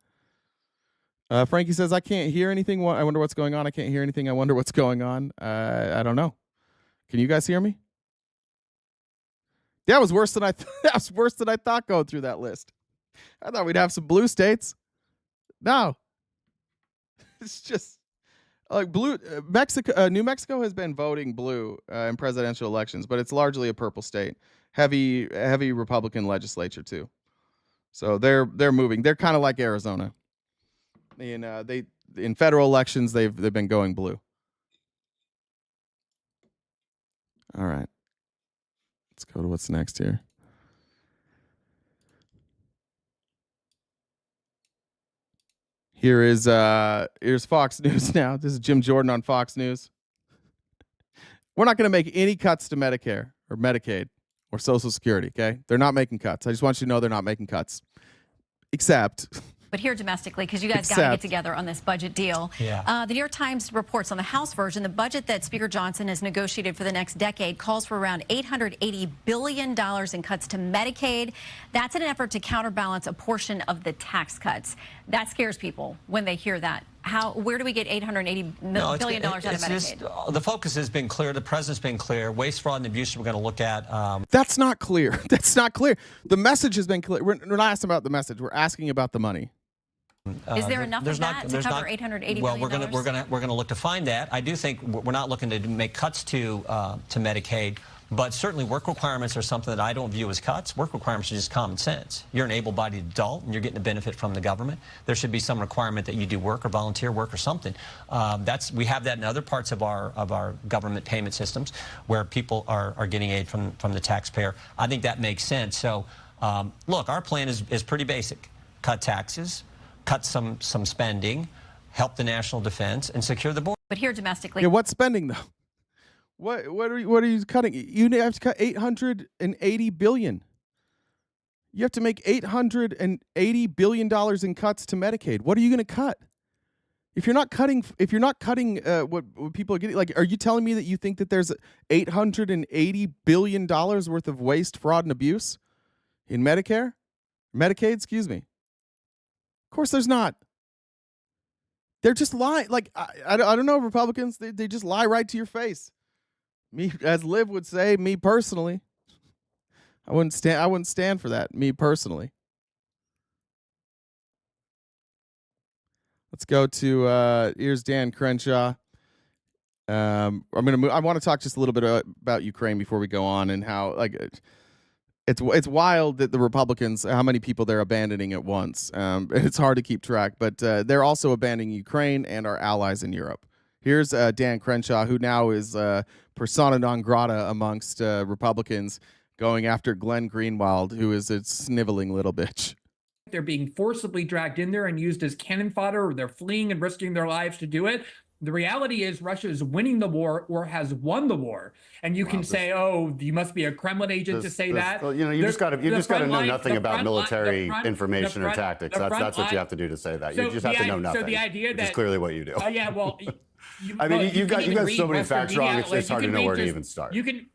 Frankie says, I can't hear anything. I wonder what's going on. I can't hear anything. I wonder what's going on. I don't know. Can you guys hear me? That was worse than I thought going through that list. I thought we'd have some blue states. No. It's just like blue. New Mexico has been voting blue in presidential elections, but it's largely a purple state. Heavy Republican legislature too. So they're moving. They're kind of like Arizona. In federal elections they've been going blue. All right. Let's go to what's next here. Here's Fox News now. This is Jim Jordan on Fox News. We're not going to make any cuts to Medicare or Medicaid or Social Security, okay? They're not making cuts. I just want you to know they're not making cuts. Except... But here domestically, because you guys got to get together on this budget deal. Yeah. The New York Times reports on the House version, the budget that Speaker Johnson has negotiated for the next decade calls for around $880 billion in cuts to Medicaid. That's in an effort to counterbalance a portion of the tax cuts. That scares people when they hear that. Where do we get $880 billion out of Medicaid? The focus has been clear. The president's been clear. Waste, fraud, and abuse we're going to look at. That's not clear. That's not clear. The message has been clear. We're not asking about the message. We're asking about the money. Is there enough of that to cover $880 billion? Well, we're going to look to find that. I do think we're not looking to make cuts to Medicaid. But certainly work requirements are something that I don't view as cuts. Work requirements are just common sense. You're an able-bodied adult and you're getting a benefit from the government. There should be some requirement that you do work or volunteer work or something. We have that in other parts of our government payment systems where people are getting aid from the taxpayer. I think that makes sense. So look, our plan is pretty basic. Cut taxes, cut some spending, help the national defense, and secure the border. But here domestically. Yeah, what spending though? What are you cutting? You have to cut $880 billion. You have to make $880 billion in cuts to Medicaid. What are you going to cut? If you're not cutting what people are getting, like, are you telling me that you think that there's $880 billion worth of waste, fraud, and abuse in Medicaid? Excuse me. Of course, there's not. They're just lying. Like I don't know, Republicans. They just lie right to your face. Me, as Liv would say, me personally, I wouldn't stand for that. Me personally. Let's go to here's Dan Crenshaw. I'm gonna move. I want to talk just a little bit about Ukraine before we go on, and how it's wild that the Republicans, how many people they're abandoning at once. It's hard to keep track, but they're also abandoning Ukraine and our allies in Europe. Here's Dan Crenshaw, who now is persona non grata amongst Republicans, going after Glenn Greenwald, who is a sniveling little bitch. They're being forcibly dragged in there and used as cannon fodder, or they're fleeing and risking their lives to do it. The reality is Russia is winning the war or has won the war. And you can say, oh, you must be a Kremlin agent to say that. Well, you just got to know nothing about military information or tactics. That's what you have to do to say that. You just have to know nothing. So the idea which is clearly what you do. Yeah, well, you've got so many facts wrong. It's hard to know where to even start. You can.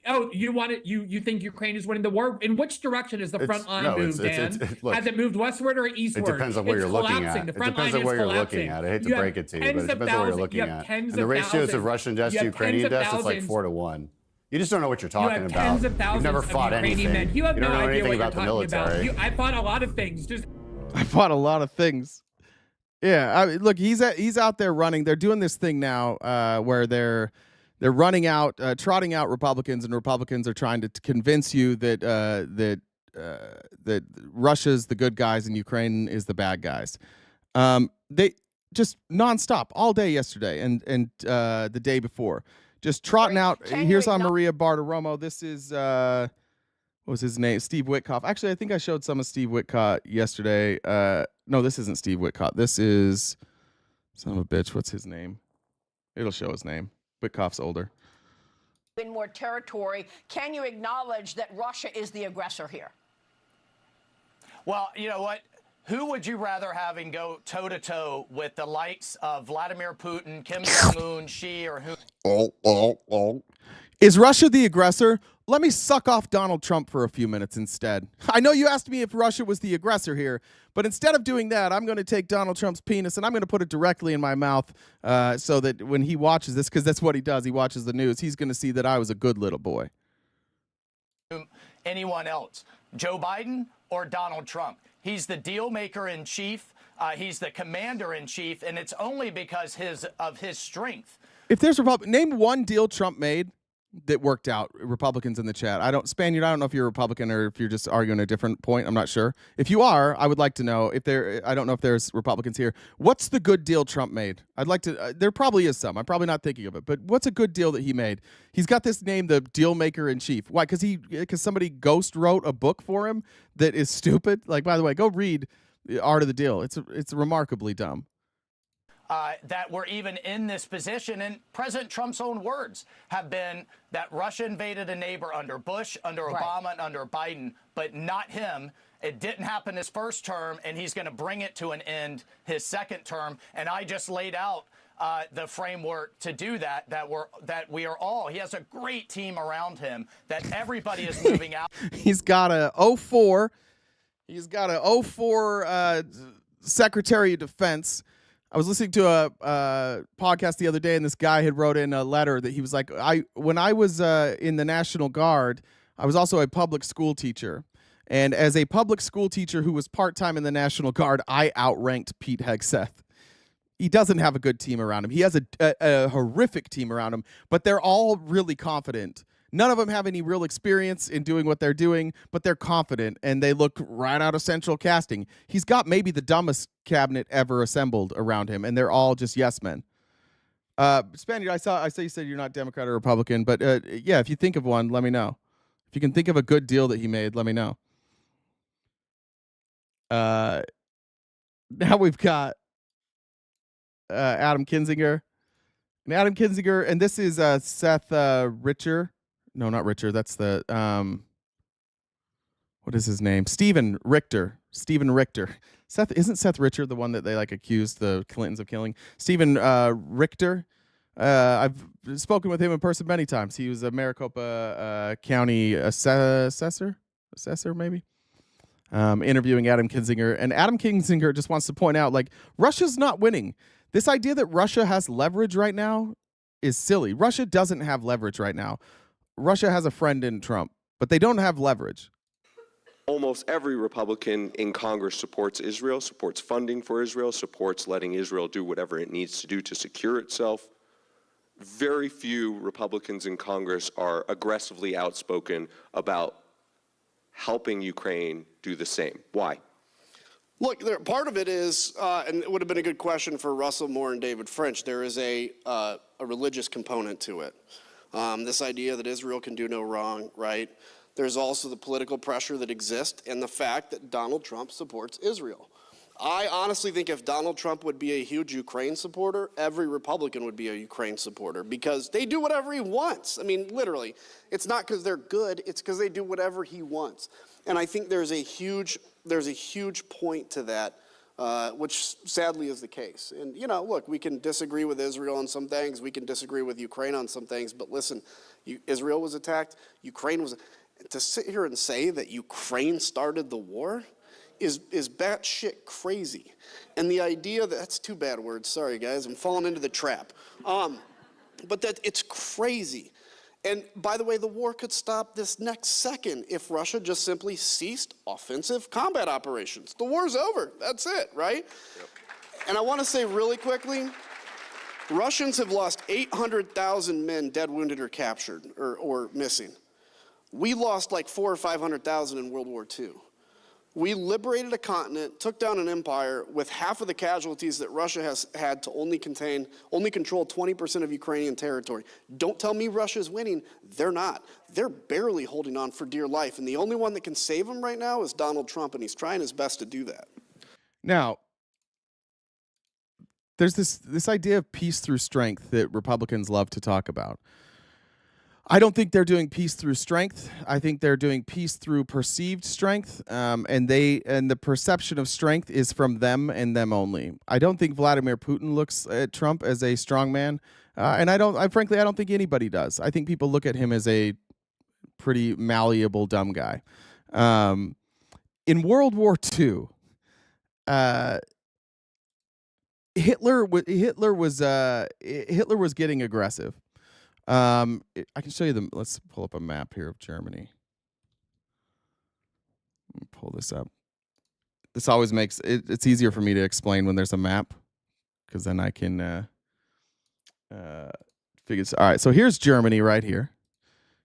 You think Ukraine is winning the war? In which direction is the front line moved, Dan? Has it moved westward or eastward? It depends on where you're looking at. It depends on where you're looking at. I hate to break it to you, but it depends on where you're looking at. And the ratios of Russian deaths to Ukrainian deaths, it's like 4-1. You just don't know what you're talking about. You've never fought anything. You have don't no know idea anything what about you're the military. I fought a lot of things. I fought a lot of things. Yeah, look, he's out there running. They're doing this thing now where they're running out, trotting out Republicans, and Republicans are trying to convince you that that Russia's the good guys and Ukraine is the bad guys. They just nonstop all day yesterday and the day before, just trotting out. Here's on Maria Bartiromo. This is what was his name? Steve Witkoff. Actually, I think I showed some of Steve Witkoff yesterday. No, this isn't Steve Witkoff. This is son of a bitch. What's his name? It'll show his name. Witkoff's older. In more territory, can you acknowledge that Russia is the aggressor here? Well, you know what? Who would you rather having go toe-to-toe with the likes of Vladimir Putin, Kim Jong-un, Xi, or who? Is Russia the aggressor? Let me suck off Donald Trump for a few minutes instead. I know you asked me if Russia was the aggressor here, but instead of doing that, I'm going to take Donald Trump's penis and I'm going to put it directly in my mouth so that when he watches this, because that's what he does, he watches the news, he's going to see that I was a good little boy. Anyone else? Joe Biden or Donald Trump? He's the deal maker in chief. He's the commander in chief, and it's only because of his strength. If there's name one deal Trump made that worked out. Republicans in the chat. Spaniard, I don't know if you're a Republican or if you're just arguing a different point. I'm not sure. If you are, I would like to know if I don't know if there's Republicans here. What's the good deal Trump made? I'd like to, there probably is some. I'm probably not thinking of it, but what's a good deal that he made? He's got this name, the deal maker in chief. Why? Because somebody ghost wrote a book for him that is stupid. Like, by the way, go read The Art of the Deal. It's remarkably dumb. That we're even in this position. And President Trump's own words have been that Russia invaded a neighbor under Bush, under Obama, and under Biden, but not him. It didn't happen his first term, and he's going to bring it to an end his second term. And I just laid out the framework to do that, that we are all, he has a great team around him, that everybody is moving out. He's got a 04. He's got a 04 Secretary of Defense. I was listening to a podcast the other day, and this guy had wrote in a letter that he was like, when I was in the National Guard, I was also a public school teacher. And as a public school teacher who was part-time in the National Guard, I outranked Pete Hegseth. He doesn't have a good team around him. He has a horrific team around him, but they're all really confident. None of them have any real experience in doing what they're doing, but they're confident, and they look right out of central casting. He's got maybe the dumbest cabinet ever assembled around him, and they're all just yes men. Spaniard, I saw you said you're not Democrat or Republican, but yeah, if you think of one, let me know. If you can think of a good deal that he made, let me know. Now we've got Adam Kinzinger. And this is Seth Richer. No, not Richer. That's the what is his name? Stephen Richter. Isn't Seth Richer the one that they like accused the Clintons of killing? Stephen Richter. I've spoken with him in person many times. He was a Maricopa County assessor maybe. Interviewing Adam Kinzinger, and Adam Kinzinger just wants to point out, like, Russia's not winning. This idea that Russia has leverage right now is silly. Russia doesn't have leverage right now. Russia has a friend in Trump, but they don't have leverage. Almost every Republican in Congress supports Israel, supports funding for Israel, supports letting Israel do whatever it needs to do to secure itself. Very few Republicans in Congress are aggressively outspoken about helping Ukraine do the same. Why? Look, part of it is, and it would have been a good question for Russell Moore and David French, there is a religious component to it. This idea that Israel can do no wrong, right? There's also the political pressure that exists and the fact that Donald Trump supports Israel. I honestly think if Donald Trump would be a huge Ukraine supporter, every Republican would be a Ukraine supporter because they do whatever he wants. I mean, literally, it's not because they're good, it's because they do whatever he wants. And I think there's a huge point to that, which sadly is the case. And, you know, look, we can disagree with Israel on some things, we can disagree with Ukraine on some things, but listen, Israel was attacked, Ukraine was, to sit here and say that Ukraine started the war is batshit crazy. And the idea that's two bad words, sorry guys, I'm falling into the trap. But that it's crazy. And by the way, the war could stop this next second if Russia just simply ceased offensive combat operations. The war's over, that's it, right? Yep. And I want to say really quickly, Russians have lost 800,000 men dead, wounded, or captured, or missing. We lost like 400,000 or 500,000 in World War II. We liberated a continent, took down an empire with half of the casualties that Russia has had to only control 20% of Ukrainian territory. Don't tell me Russia's winning. They're not. They're barely holding on for dear life. And the only one that can save them right now is Donald Trump, and he's trying his best to do that. Now, there's this idea of peace through strength that Republicans love to talk about. I don't think they're doing peace through strength. I think they're doing peace through perceived strength, and the perception of strength is from them and them only. I don't think Vladimir Putin looks at Trump as a strong man, and frankly, I don't think anybody does. I think people look at him as a pretty malleable, dumb guy. In World War II, Hitler was getting aggressive. I can show you let's pull up a map here of Germany. Let me pull this up. This always makes it's easier for me to explain when there's a map, because then I can figure. All right, so here's Germany right here.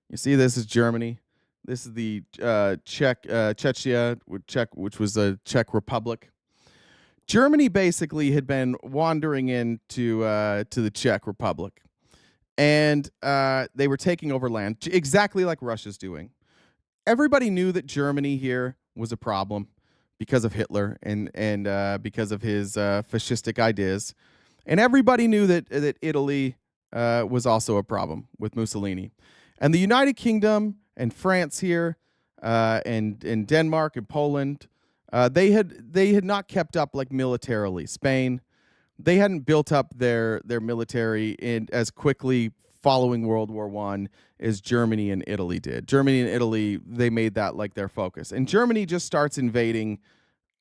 You see, this is Germany. This is the Czechia, which was the Czech Republic. Germany basically had been wandering into to the Czech Republic. And they were taking over land, exactly like Russia's doing. Everybody knew that Germany here was a problem because of Hitler and because of his fascistic ideas. And everybody knew that Italy was also a problem with Mussolini. And the United Kingdom and France here and Denmark and Poland, they had not kept up like militarily. Spain, they hadn't built up their military as quickly following World War I as Germany and Italy did. Germany and Italy, they made that like their focus. And Germany just starts invading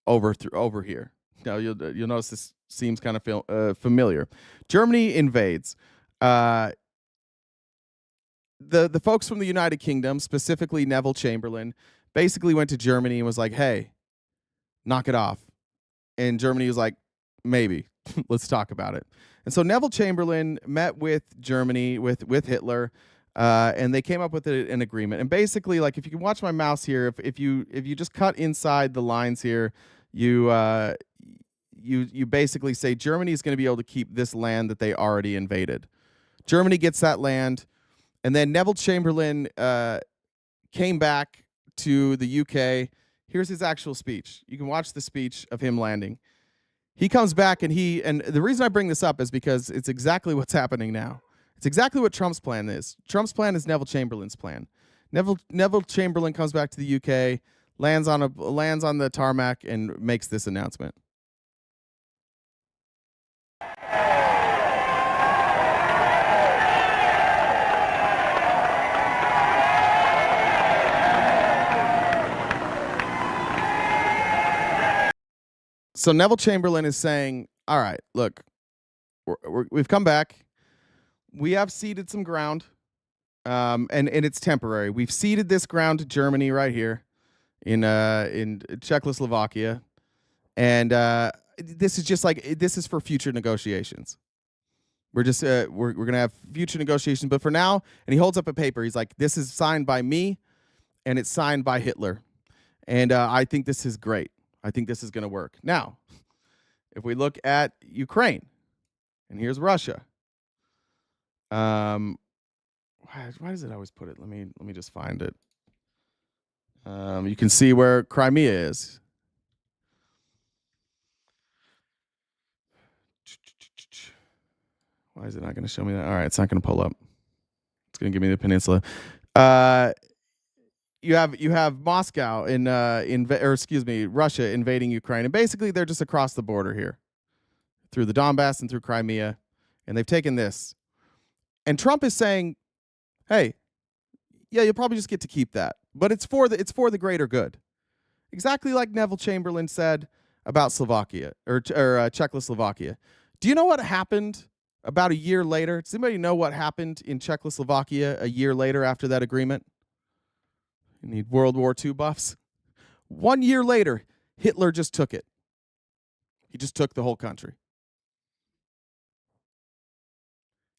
over here. Now you'll notice this seems kind of familiar. Germany invades. The folks from the United Kingdom, specifically Neville Chamberlain, basically went to Germany and was like, "Hey, knock it off." And Germany was like, "Maybe, let's talk about it." And so Neville Chamberlain met with Germany, with Hitler, and they came up with an agreement. And basically, like, if you can watch my mouse here, if you just cut inside the lines here, you basically say Germany is going to be able to keep this land that they already invaded. Germany gets that land, and then Neville Chamberlain came back to the UK. Here's his actual speech. You can watch the speech of him landing. He comes back, and the reason I bring this up is because it's exactly what's happening now. It's exactly what Trump's plan is. Trump's plan is Neville Chamberlain's plan. Neville Chamberlain comes back to the UK, lands on the tarmac, and makes this announcement. So Neville Chamberlain is saying, all right, look, we've come back. We have ceded some ground, and it's temporary. We've ceded this ground to Germany right here in Czechoslovakia, and this is for future negotiations. We're just we're gonna have future negotiations, but for now, and he holds up a paper. He's like, this is signed by me, and it's signed by Hitler, and I think this is great. I think this is going to work. Now, if we look at Ukraine, and here's Russia. Why does it always put it? Let me just find it. You can see where Crimea is. Why is it not going to show me that? All right, it's not going to pull up. It's going to give me the peninsula. You have Moscow Russia invading Ukraine, and basically they're just across the border here, through the Donbass and through Crimea, and they've taken this. And Trump is saying, "Hey, yeah, you'll probably just get to keep that, but it's for the greater good," exactly like Neville Chamberlain said about Slovakia or Czechoslovakia. Do you know what happened about a year later? Does anybody know what happened in Czechoslovakia a year later after that agreement? You need World War II buffs. 1 year later, Hitler just took it. He just took the whole country.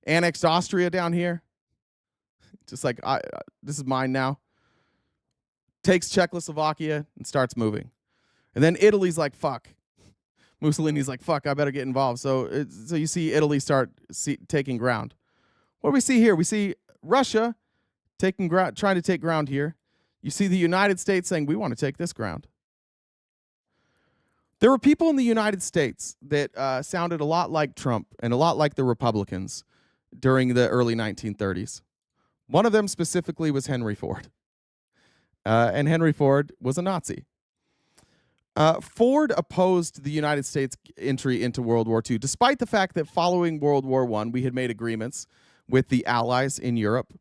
Annexed Austria down here. Just like, this is mine now. Takes Czechoslovakia and starts moving. And then Italy's like, fuck. Mussolini's like, fuck, I better get involved. So you see Italy taking ground. What do we see here? We see Russia trying to take ground here. You see the United States saying, we want to take this ground. There were people in the United States that sounded a lot like Trump and a lot like the Republicans during the early 1930s. One of them specifically was Henry Ford. And Henry Ford was a Nazi. Ford opposed the United States' entry into World War II, despite the fact that following World War I, we had made agreements with the Allies in Europe.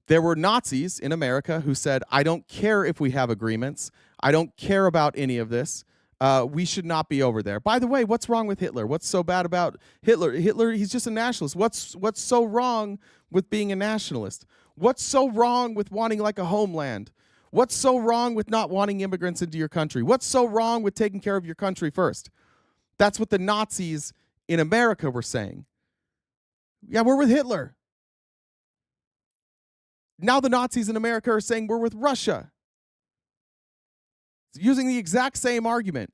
There were Nazis in America who said, I don't care if we have agreements. I don't care about any of this. We should not be over there. By the way, what's wrong with Hitler? What's so bad about Hitler? Hitler, he's just a nationalist. What's so wrong with being a nationalist? What's so wrong with wanting like a homeland? What's so wrong with not wanting immigrants into your country? What's so wrong with taking care of your country first? That's what the Nazis in America were saying. Yeah, we're with Hitler. Now the Nazis in America are saying we're with Russia. Using the exact same argument.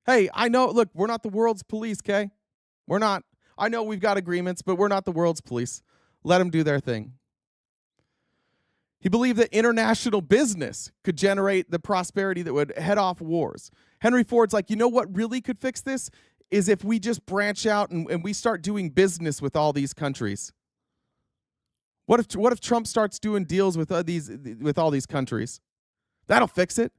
Hey, I know, look, we're not the world's police, okay? We're not. I know we've got agreements, but we're not the world's police. Let them do their thing. He believed that international business could generate the prosperity that would head off wars. Henry Ford's like, you know what really could fix this? Is if we just branch out and we start doing business with all these countries. What if Trump starts doing deals with all these countries? That'll fix it.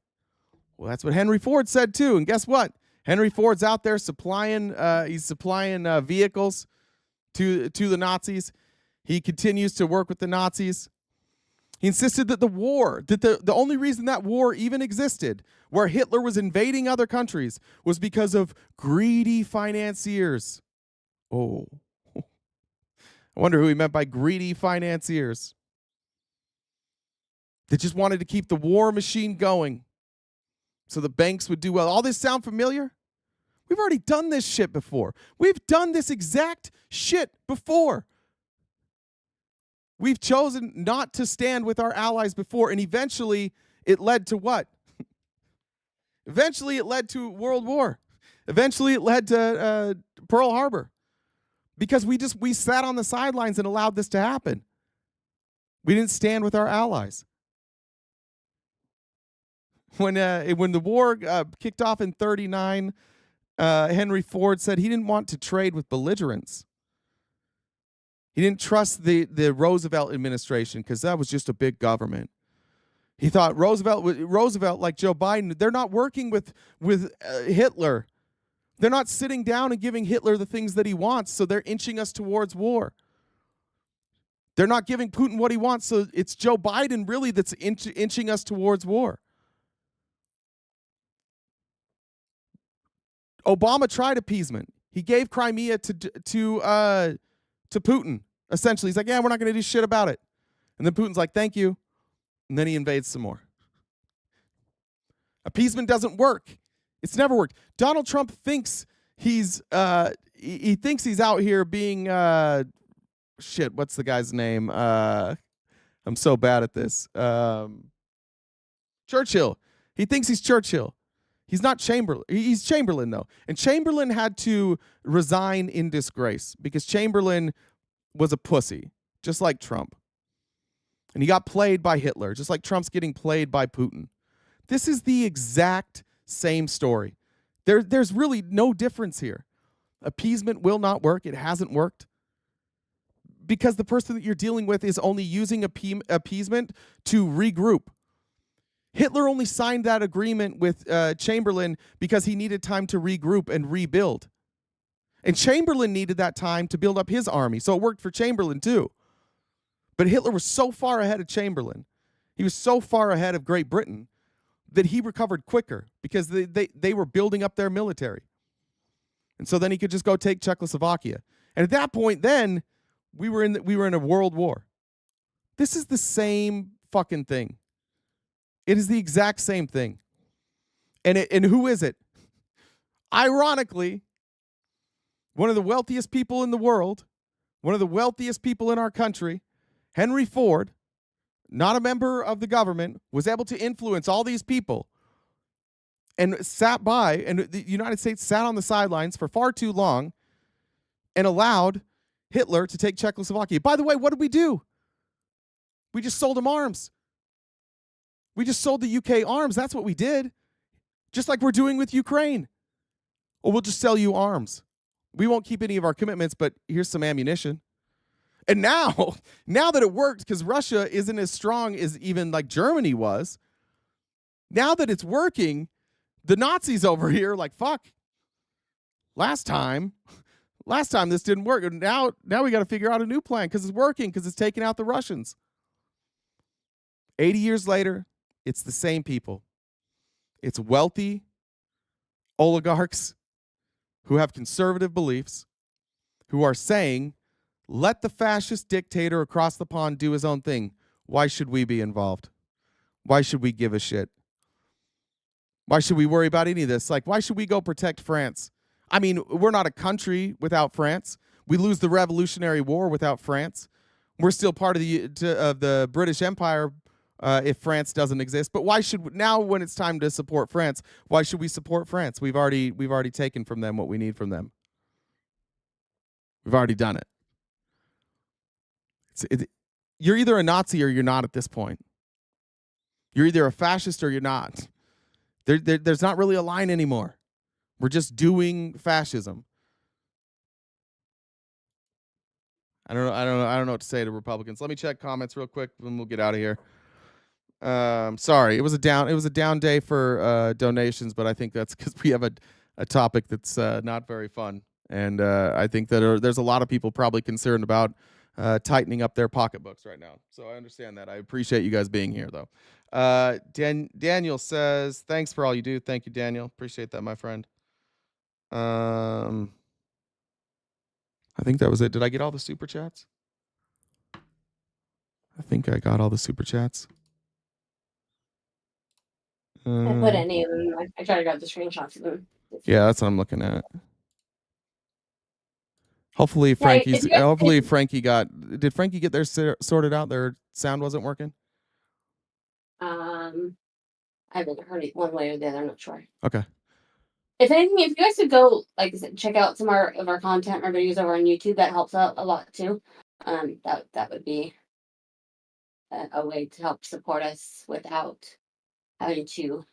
Well, that's what Henry Ford said too. And guess what? Henry Ford's out there supplying vehicles to the Nazis. He continues to work with the Nazis. He insisted that the only reason that war even existed, where Hitler was invading other countries, was because of greedy financiers. Oh. I wonder who he meant by greedy financiers. They just wanted to keep the war machine going so the banks would do well. All this sound familiar? We've already done this shit before. We've done this exact shit before. We've chosen not to stand with our allies before, and eventually it led to what? Eventually it led to World War. Eventually it led to Pearl Harbor. Because we sat on the sidelines and allowed this to happen. We didn't stand with our allies. When the war kicked off in 1939, Henry Ford said he didn't want to trade with belligerents. He didn't trust the Roosevelt administration because that was just a big government. He thought Roosevelt, like Joe Biden, they're not working with Hitler. They're not sitting down and giving Hitler the things that he wants, so they're inching us towards war. They're not giving Putin what he wants, so it's Joe Biden really that's inching us towards war. Obama tried appeasement. He gave Crimea to Putin. Essentially, he's like, yeah, we're not going to do shit about it. And then Putin's like, thank you. And then he invades some more. Appeasement doesn't work. It's never worked. Donald Trump thinks he's he thinks he's out here being shit. What's the guy's name? I'm so bad at this. Churchill. He thinks he's Churchill. He's not Chamberlain. He's Chamberlain, though. And Chamberlain had to resign in disgrace because Chamberlain was a pussy, just like Trump. And he got played by Hitler, just like Trump's getting played by Putin. This is the exact same story. There's really no difference here. Appeasement will not work. It hasn't worked. Because the person that you're dealing with is only using appeasement to regroup. Hitler only signed that agreement with Chamberlain because he needed time to regroup and rebuild. And Chamberlain needed that time to build up his army, so it worked for Chamberlain too. But Hitler was so far ahead of Chamberlain, he was so far ahead of Great Britain, that he recovered quicker because they were building up their military. And so then he could just go take Czechoslovakia. And at that point then, we were in a world war. This is the same fucking thing. It is the exact same thing. And who is it? Ironically, one of the wealthiest people in the world, one of the wealthiest people in our country, Henry Ford, not a member of the government, was able to influence all these people and sat by, and the United States sat on the sidelines for far too long and allowed Hitler to take Czechoslovakia. By the way, what did we do? We just sold him arms. We just sold the UK arms. That's what we did. Just like we're doing with Ukraine. Or we'll just sell you arms. We won't keep any of our commitments, but here's some ammunition. And now that it worked, because Russia isn't as strong as even like Germany was, now that it's working, the Nazis over here are like, fuck. Last time this didn't work. And now we got to figure out a new plan because it's working, because it's taking out the Russians. 80 years later, it's the same people. It's wealthy oligarchs who have conservative beliefs, who are saying, let the fascist dictator across the pond do his own thing. Why should we be involved? Why should we give a shit? Why should we worry about any of this? Like, why should we go protect France? I mean, we're not a country without France. We lose the Revolutionary War without France. We're still part of the British Empire if France doesn't exist. But why should now, when it's time to support France, why should we support France? We've already taken from them what we need from them. We've already done it. You're either a Nazi or you're not at this point. You're either a fascist or you're not. There's not really a line anymore. We're just doing fascism. I don't know what to say to Republicans. Let me check comments real quick, and we'll get out of here. Sorry, it was a down day for donations, but I think that's because we have a topic that's not very fun, and I think that there's a lot of people probably concerned about tightening up their pocketbooks right now. So I understand that. I appreciate you guys being here, though. Daniel says, thanks for all you do. Thank you, Daniel. Appreciate that, my friend. I think that was it. Did I get all the super chats? I think I got all the super chats. I put any of them. I tried to grab the screenshots of them. Yeah, that's what I'm looking at. Hopefully Frankie's. Hopefully Frankie got. Did Frankie get theirs sorted out? Their sound wasn't working. I haven't heard it one way or the other. I'm not sure. Okay. If anything, if you guys could go, like I said, check out some of our content, our videos over on YouTube, that helps out a lot too. That would be a way to help support us without having to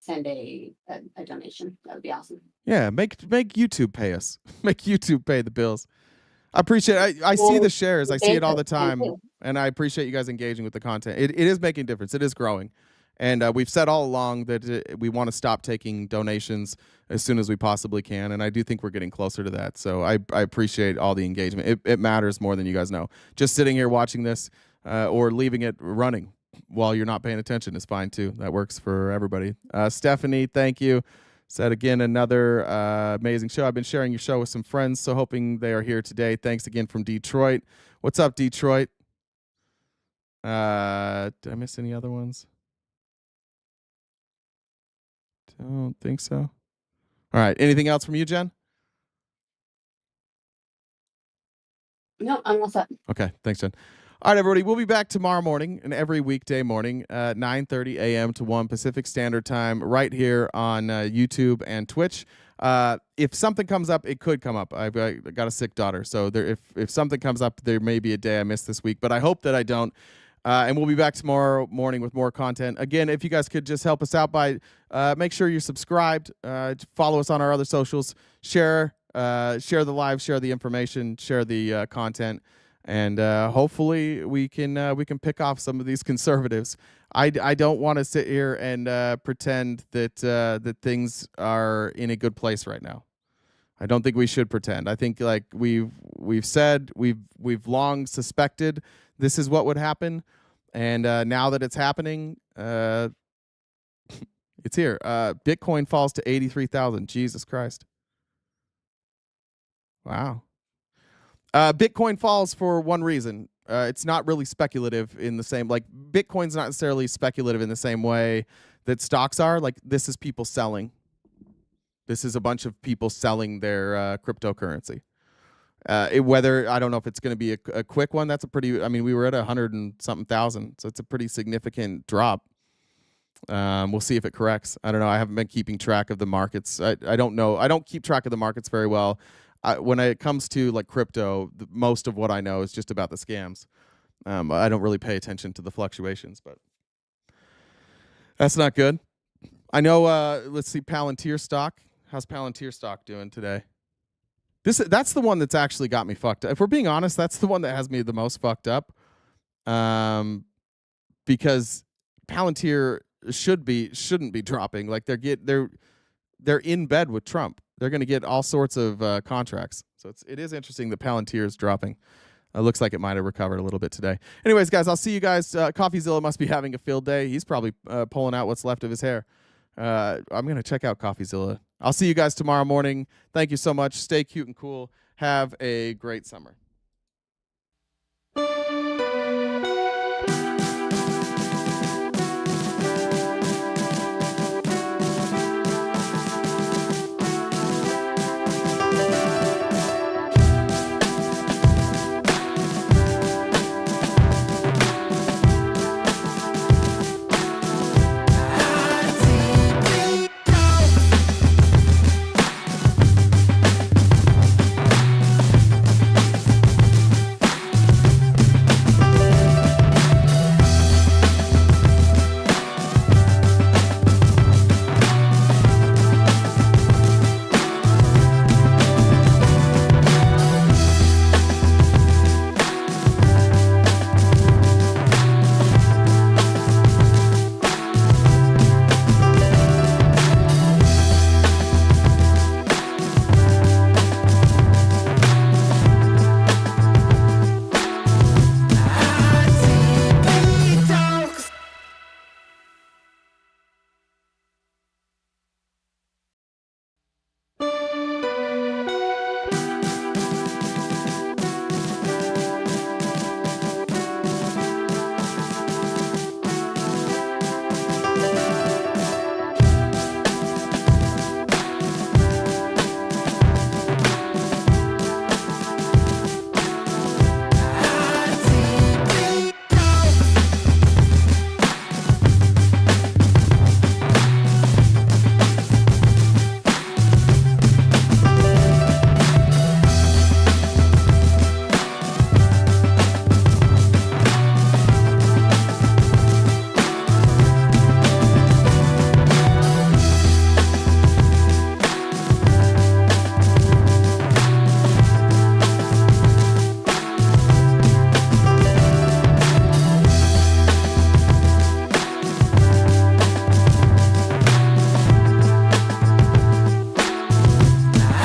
send a donation. That would be awesome. Yeah, make YouTube pay us. Make YouTube pay the bills. I appreciate it. I see the shares. I see it all the time. And I appreciate you guys engaging with the content. It is making a difference. It is growing. And we've said all along that we want to stop taking donations as soon as we possibly can. And I do think we're getting closer to that. So I appreciate all the engagement. It matters more than you guys know. Just sitting here watching this or leaving it running while you're not paying attention is fine too. That works for everybody. Stephanie, thank you. Said again, another amazing show. I've been sharing your show with some friends, so hoping they are here today. Thanks again from Detroit. What's up, Detroit? Did I miss any other ones? Don't think so. All right. Anything else from you, Jen? No, I'm all set. Okay. Thanks, Jen. All right, everybody. We'll be back tomorrow morning and every weekday morning, 9:30 a.m. to 1 Pacific Standard Time, right here on YouTube and Twitch. If something comes up, it could come up. I've got a sick daughter, so if something comes up, there may be a day I missed this week, but I hope that I don't. And we'll be back tomorrow morning with more content. Again, if you guys could just help us out by make sure you're subscribed, follow us on our other socials, share the live, share the information, share the content. And hopefully we can pick off some of these conservatives. I don't want to sit here and pretend that things are in a good place right now. I don't think we should pretend. I think like we've said, we've long suspected this is what would happen, and now that it's happening, it's here. Bitcoin falls to 83,000. Jesus Christ! Wow. Bitcoin falls for one reason. It's not really speculative in the same, like Bitcoin's not necessarily speculative in the same way that stocks are. Like this is people selling. This is a bunch of people selling their cryptocurrency. Whether, I don't know if it's going to be a quick one. That's a pretty, I mean, we were at 100 and something thousand. So it's a pretty significant drop. We'll see if it corrects. I don't know. I haven't been keeping track of the markets. I don't know. I don't keep track of the markets very well. When it comes to like crypto, most of what I know is just about the scams. I don't really pay attention to the fluctuations, but that's not good. I know. Let's see, Palantir stock. How's Palantir stock doing today? That's the one that's actually got me fucked up. If we're being honest, that's the one that has me the most fucked up. Because Palantir shouldn't be dropping. Like they're in bed with Trump. They're going to get all sorts of contracts. So it is interesting that Palantir is dropping. Looks like it might have recovered a little bit today. Anyways, guys, I'll see you guys. CoffeeZilla must be having a field day. He's probably pulling out what's left of his hair. I'm going to check out CoffeeZilla. I'll see you guys tomorrow morning. Thank you so much. Stay cute and cool. Have a great summer.